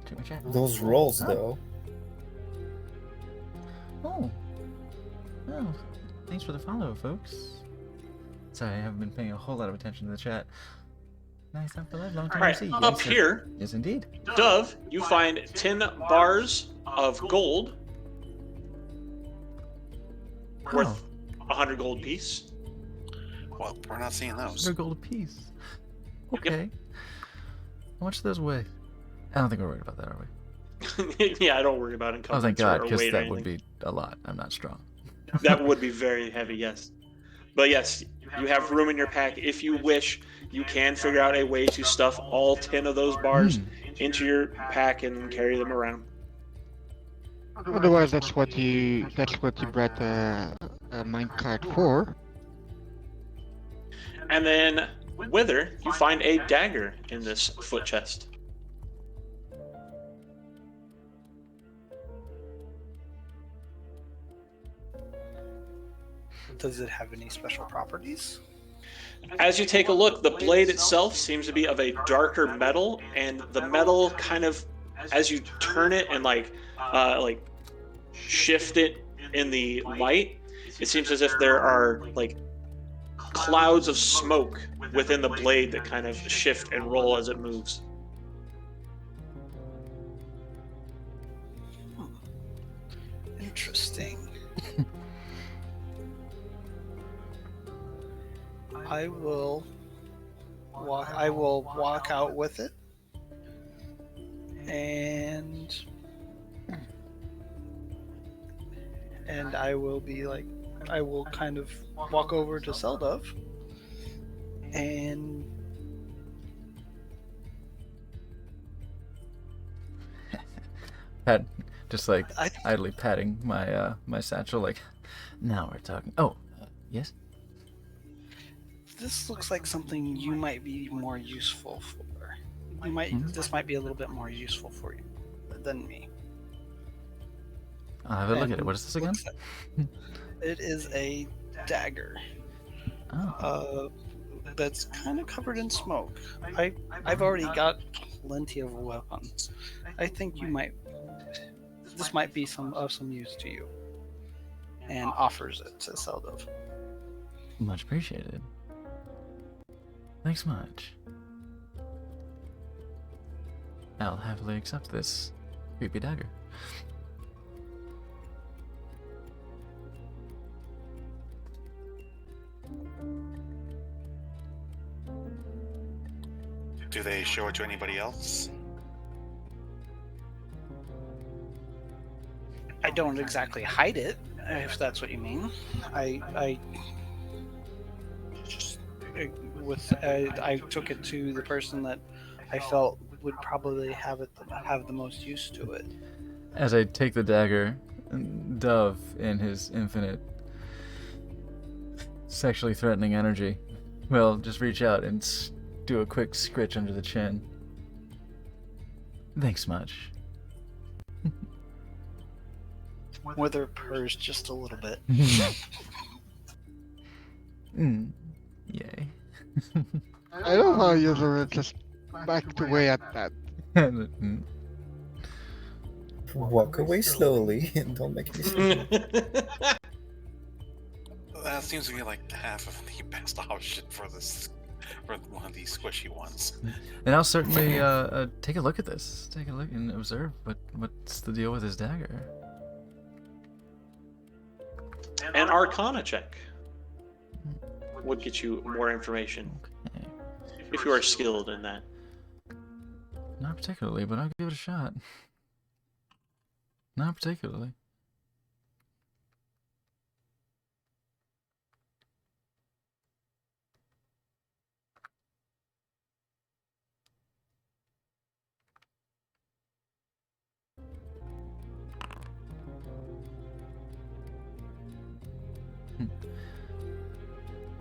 Check my chat. Those rolls, though. Oh. Oh. Thanks for the follow, folks. Sorry, I haven't been paying a whole lot of attention to the chat. Nice after live, long time All no right, see. up Yes, here, yes, indeed. Dove, you find 10 bars of gold worth 100 gold piece. Well, we're not seeing those. 100 gold apiece. Okay. How much do those weigh? I don't think we're worried about that, are we? Yeah, I don't worry about Oh, encumbrance thank God, or because weight or that would anything. be a lot. I'm not strong. That would be very heavy, yes. But yes, you have room in your pack. If you wish, you can figure out a way to stuff all 10 of those bars into your pack and carry them around. Otherwise, that's what you brought a minecart for. And then, Wither, you find a dagger in this foot chest. Does it have any special properties? As you take a look, the blade itself seems to be of a darker metal, and the metal kind of, as you turn it and like shift it in the light, it seems as if there are like clouds of smoke within the blade that kind of shift and roll as it moves. Interesting. I will walk out with it, and I will be like, I will kind of walk over to Seldov and Pat Just like I idly patting my my satchel, like, now we're talking. Oh, yes. This looks like something you might be more useful for. This might be a little bit more useful for you than me. I'll have a look at it. What is this again? It is a dagger. Oh. That's kind of covered in smoke. I've already got plenty of weapons. I think this might be of some use to you. And offers it to Seldov. Much appreciated. Thanks much. I'll happily accept this creepy dagger. Do they show it to anybody else? I don't exactly hide it, if that's what you mean. I took it to the person that I felt would probably have the most use to it. As I take the dagger, Dove, in his infinite sexually threatening energy, will just reach out and do a quick scritch under the chin. Thanks much. Wither purrs just a little bit. Yay. I love how Yuzuru just backed away at that. Walk away slowly and don't make me see. That seems to be like half of the best option for one of these squishy ones. And I'll certainly take a look at this. Take a look and observe what's the deal with his dagger. An Arcana check would get you more information Okay. if you are skilled in that. Not particularly, but I'll give it a shot. Not particularly.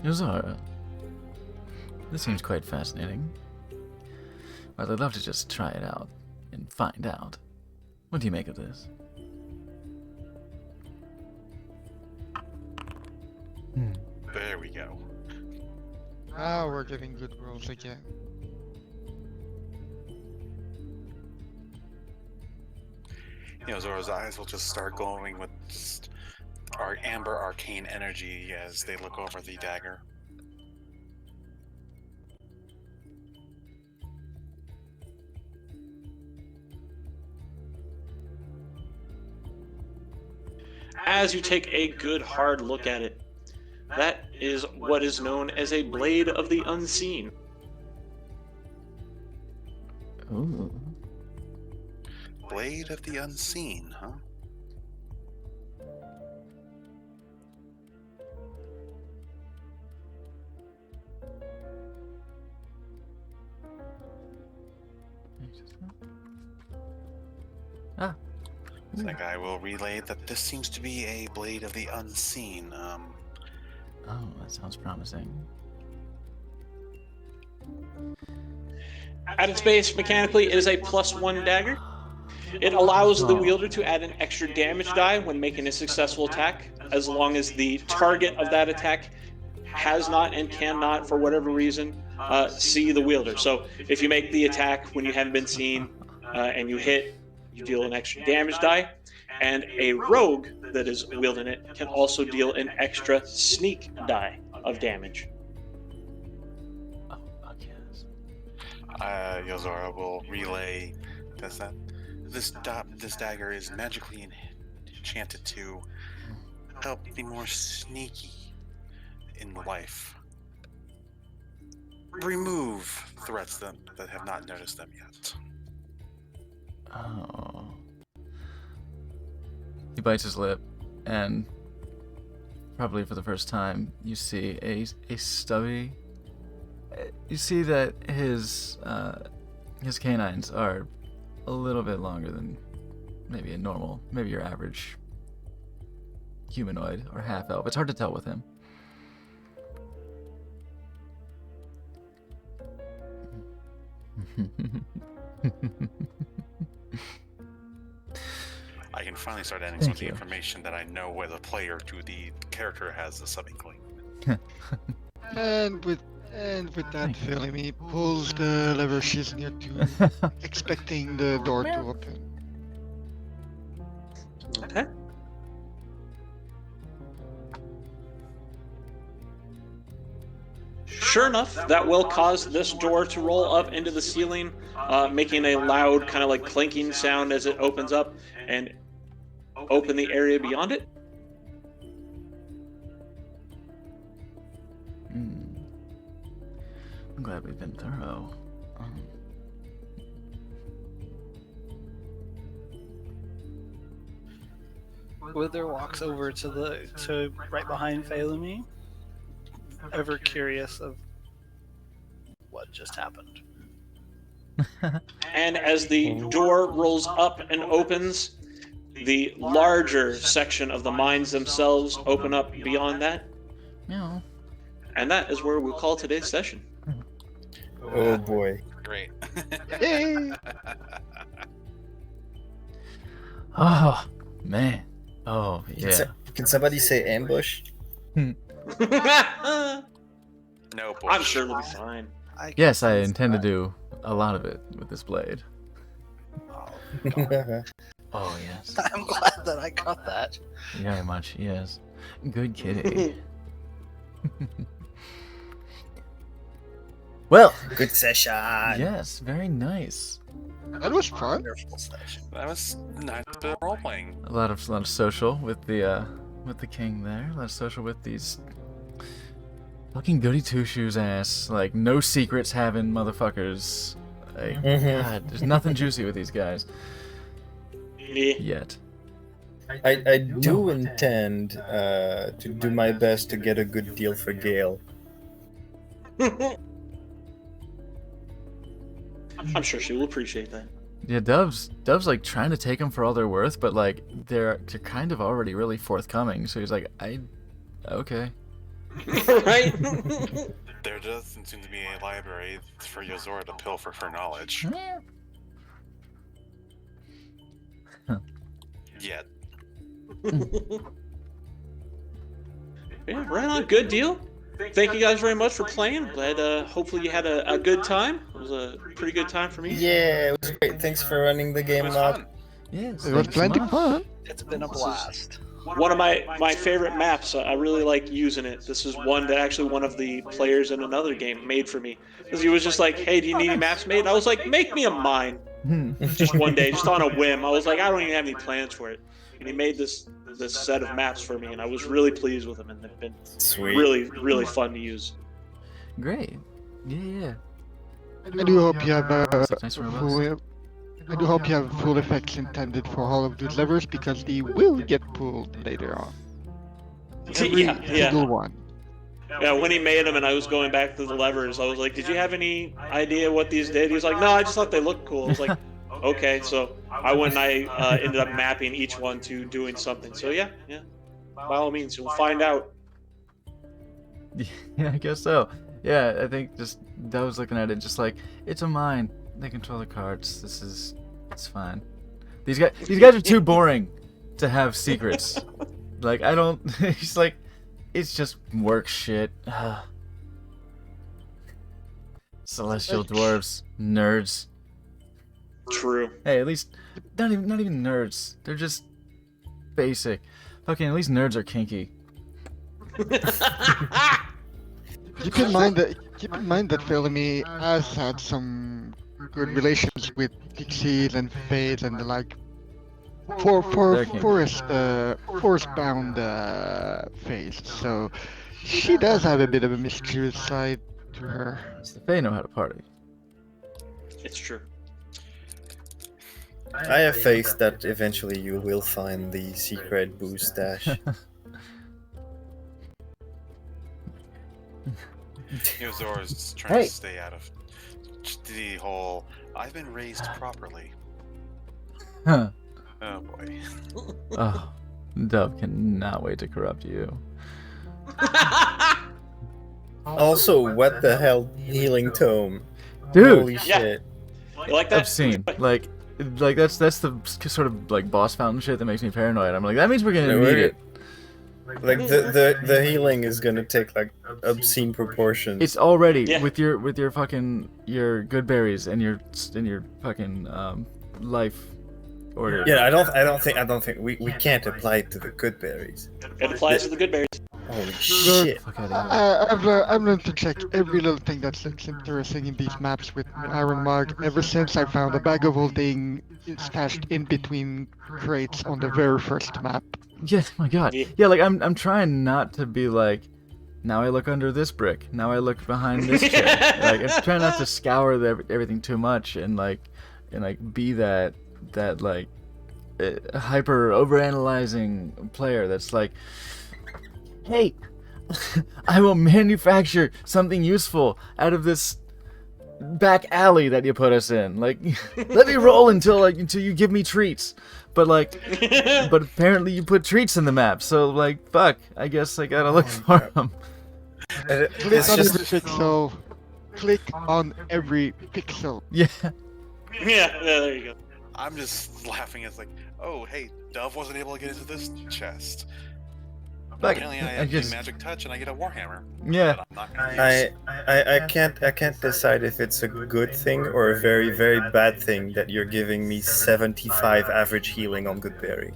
Yozora, this seems quite fascinating. Well, I'd love to just try it out and find out. What do you make of this? There we go. Ah, we're getting good rolls again. Zora's eyes will just start glowing with our amber arcane energy as they look over the dagger. As you take a good hard look at it, that is what is known as a Blade of the Unseen. Ooh. Blade of the Unseen, huh? Ah. It's like I will relay that this seems to be a Blade of the Unseen. Oh, that sounds promising. At its base, mechanically, it is a +1 dagger. It allows the wielder to add an extra damage die when making a successful attack, as long as the target of that attack has not and cannot, for whatever reason, see the wielder. So if you make the attack when you haven't been seen and you hit, you deal an extra damage die. And a rogue that is wielding it can also deal an extra sneak die of damage. Oh, fuck yes. Yozora will relay that this dagger is magically enchanted to help be more sneaky in life. Remove threats that have not noticed them yet. Oh. He bites his lip, and probably for the first time, you see a stubby. You see that his canines are a little bit longer than maybe a normal, maybe your average humanoid or half elf. It's hard to tell with him. I can finally start adding some of Thank the you. information that I know where the player to the character has the subbing link. And with that, Felemy pulls the lever she's near to, expecting the door to open. Okay. Sure enough, that will cause this door to roll up into the ceiling, making a loud kind of like clinking sound as it opens up and open the area beyond it. I'm glad we've been thorough. Wither walks over to right behind Phalemy, ever curious of what just happened. And as the door rolls up and opens, the larger section of the mines themselves open up beyond that. Yeah. And that is where we'll call today's session. Oh boy. Great. Yay! Oh man. Oh yeah. Can somebody say ambush? No bush. I'm sure it'll be fine. Yes, I intend to do a lot of it with this blade. Oh yes. I'm glad that I got that. Very much, yes. Good kitty. Well, Good session. yes, very nice. That was fun. Wonderful session. That was nice bit of role playing. A lot of social with the king there. A lot of social with these fucking goody two shoes ass, like no secrets having motherfuckers. Like, God, there's nothing juicy with these guys Yeah. yet. I do intend to do my best to get a good deal for Gale. I'm sure she will appreciate that. Yeah, Dove's like trying to take them for all they're worth, but like they're kind of already really forthcoming. So he's like, okay. Right? There doesn't seem to be a library for Yozora to pilfer for knowledge. Yet. Yeah, right on. Good deal. Thank you guys very much for playing. Glad, hopefully you had a good time. It was a pretty good time for me. Yeah, it was great. Thanks for running the It game, was Lod. fun. Yes. It was thanks so plenty much. fun. It's been a blast. One of my favorite maps. I really like using it. This is one that actually one of the players in another game made for me. Because he was just like, hey, do you need any maps made? And I was like, make me a mine. Just one day, just on a whim. I was like, I don't even have any plans for it. And he made this set of maps for me, and I was really pleased with them, and they've been Sweet. really fun to use. Great. Yeah. I do hope you have Nice robust. full. I do hope you have full effects intended for all of those levers because they will get pulled later on. Every Yeah. single one. Yeah, when he made them and I was going back to the levers, I was like, did you have any idea what these did? He was like, no, I just thought they looked cool. I was like, okay. So I went and I ended up mapping each one to doing something. So yeah. By all means, you'll find out. Yeah, I guess so. Yeah, I think just Dove's looking at it just like, it's a mine. They control the cards. It's fine. These guys are too boring to have secrets. Like, I don't, he's like, it's just work shit. Celestial dwarves, nerds. True. Hey, at least, not even nerds. They're just basic. Fucking, at least nerds are kinky. Keep in mind that Felemy has had some good relations with pixies and fays and the like. For They're kinky. forest-bound fays, so she does have a bit of a mischievous side to her. So they know how to party. It's true. I have faith that eventually you will find the secret booze stash. Yozora's trying Hey. to stay out of the whole, I've been raised properly. Huh. Oh boy. Oh, Dove cannot wait to corrupt you. Also, what the hell, healing tome? Dude! Holy Yeah. shit! You like that? Obscene. Like that's the sort of like boss fountain shit that makes me paranoid. I'm like, that means we're gonna No, need we're- it. Like the healing is gonna take like obscene proportions. It's already Yeah. with your fucking your good berries and your fucking life order. Yeah, I don't think we can't apply it to the good berries. It applies to the good berries. Holy shit! Fuck out of here. I've learned to check every little thing that looks interesting in these maps with Iron Mark ever since I found a bag of holding stashed in between crates on the very first map. Yes, my god. Yeah. Yeah, like I'm trying not to be like, now I look under this brick, now I look behind this chair. Like I'm trying not to scour everything too much and be that like hyper overanalyzing player that's like, hey, I will manufacture something useful out of this back alley that you put us in. Like, let me roll until you give me treats. But but apparently you put treats in the map, so like, fuck. I guess I gotta look for them. Click It's on just every pixel. Click on every pixel. Yeah. Yeah, there you go. I'm just laughing. It's like, oh, hey, Dove wasn't able to get into this chest. Like, Apparently, I I have just- a magic touch and I get a warhammer. Yeah. That I'm not gonna use. I can't decide if it's a good thing or a very, very bad thing that you're giving me 75 average healing on good berry.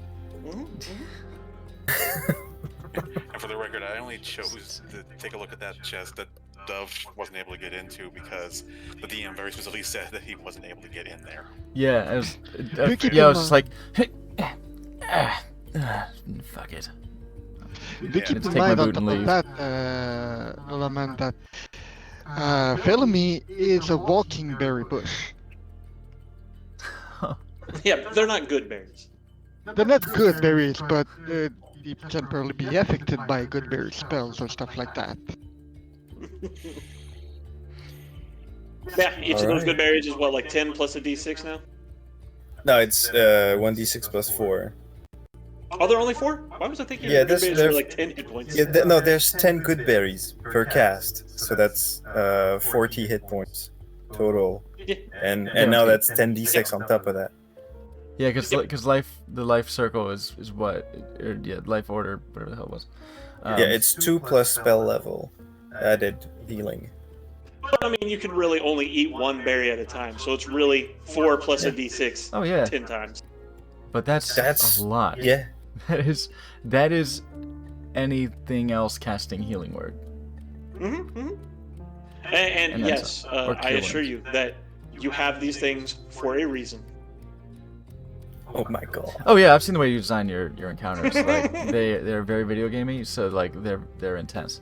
And for the record, I only chose to take a look at that chest that Dove wasn't able to get into because the DM very specifically said that he wasn't able to get in there. Yeah, I was. keep Yeah, I in was just like, fuck it. Do keep Let's in take my mind on boot top and of leave. that, element that Felony is a walking berry bush. Yeah, they're not good berries. They're not good berries, but they can probably be affected by good berry spells or stuff like that. Yeah, each of those Alright. good berries is what, like 10 plus a d6 now? No, it's 1d6 plus 4. Oh, there are only 4? Why was I thinking Yeah, good there's- berries were there's- like 10 hit points? Yeah, no, there's 10 good berries per cast, so that's 40 hit points total, Yeah. and now that's 10d6 on top of that. Yeah, because the life circle is what, life order, whatever the hell it was. Yeah, it's 2 plus spell level added healing. But I mean, you can really only eat one berry at a time, so it's really 4 plus a d6 Oh yeah, 10 times. but that's That's- a lot. Yeah, That is anything else casting healing word. Mm-hmm. And And then yes, some. Or I cure assure wounds. you that you have these things for a reason. oh my god. Oh yeah, I've seen the way you design your encounters. Like they're very video gamey, so like they're intense.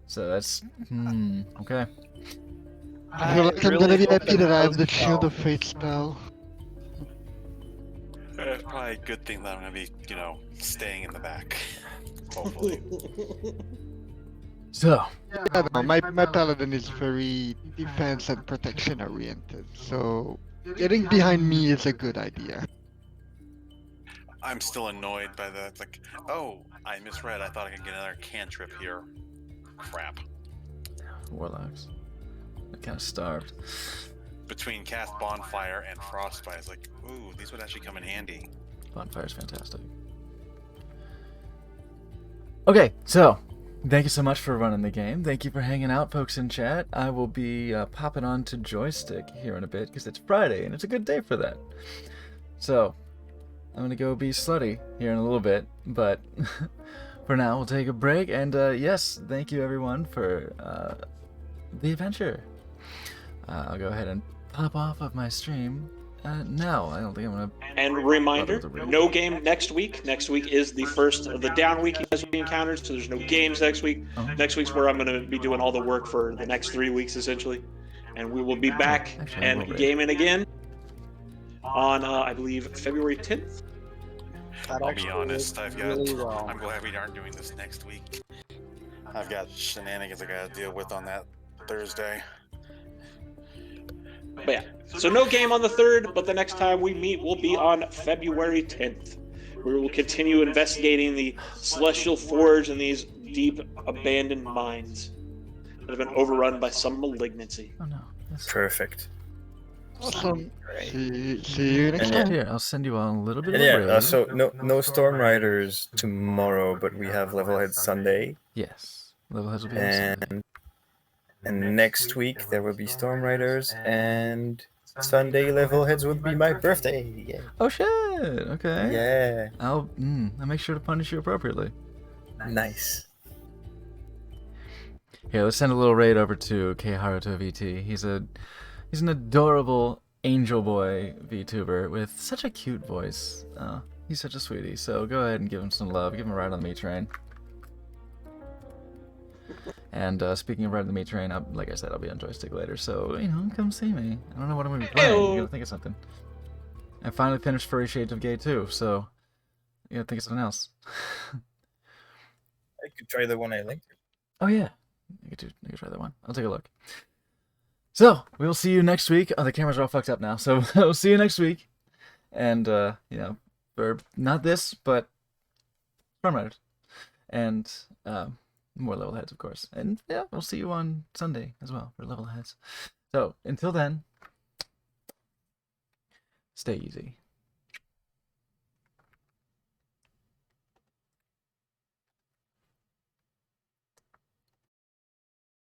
So that's okay. I feel like I'm gonna be happy that I have the Shield of Fate spell. It's probably a good thing that I'm gonna be, staying in the back. Hopefully. So Yeah, no, my paladin is very defense and protection oriented, so getting behind me is a good idea. I'm still annoyed by the. It's like, oh, I misread. I thought I could get another cantrip here. Crap. warlocks, they're kind of starved. Between cast bonfire and frostbite, it's like, ooh, these would actually come in handy. Bonfire's fantastic. Okay, so thank you so much for running the game. Thank you for hanging out, folks in chat. I will be popping on to Joystick here in a bit because it's Friday and it's a good day for that. So I'm gonna go be slutty here in a little bit, but for now we'll take a break. And yes, thank you everyone for the adventure. I'll go ahead and pop off of my stream now. I don't think I'm gonna. And reminder, Bottom of the road. no game next week. Next week is the first of the down week you guys will be encountered, so there's no games next week. Uh-huh. Next week's where I'm going to be doing all the work for the next 3 weeks, essentially. And we will be back Actually, I will and be. gaming again on, I believe, February 10th. I'll be honest, I'm well. glad we aren't doing this next week. I've got shenanigans I gotta deal with on that Thursday. But yeah, so no game on the 3rd, but the next time we meet will be on February 10th. We will continue investigating the Celestial Forge and these deep abandoned mines that have been overrun by some malignancy. Oh no. That's... Perfect. Awesome. See you next And time. Here, I'll send you all a little bit And of a yeah, raid. so no Storm Riders tomorrow, but we have Levelhead Sunday. Yes. Levelheads will be on Sunday. And next week there will be Storm Riders, and Sunday Levelheads will be my birthday. Yeah. Oh shit! Okay. Yeah. I'll make sure to punish you appropriately. Nice. Here, let's send a little raid over to K Haruto VT. He's an adorable angel boy VTuber with such a cute voice. He's such a sweetie. So go ahead and give him some love. Give him a ride on the meat train. And speaking of riding the meat train, like I said, I'll be on Joystick later. So come see me. I don't know what I'm gonna be playing. You gotta think of something. I finally finished Furry Shades of Gay too. So you gotta think of something else. I could try the one I linked. Oh yeah, I could try that one. I'll take a look. So we'll see you next week. Oh, the cameras are all fucked up now. So we'll see you next week. And for not this, but Storm Riders, and more level heads, of course. And yeah, we'll see you on Sunday as well for level heads. So until then, stay easy.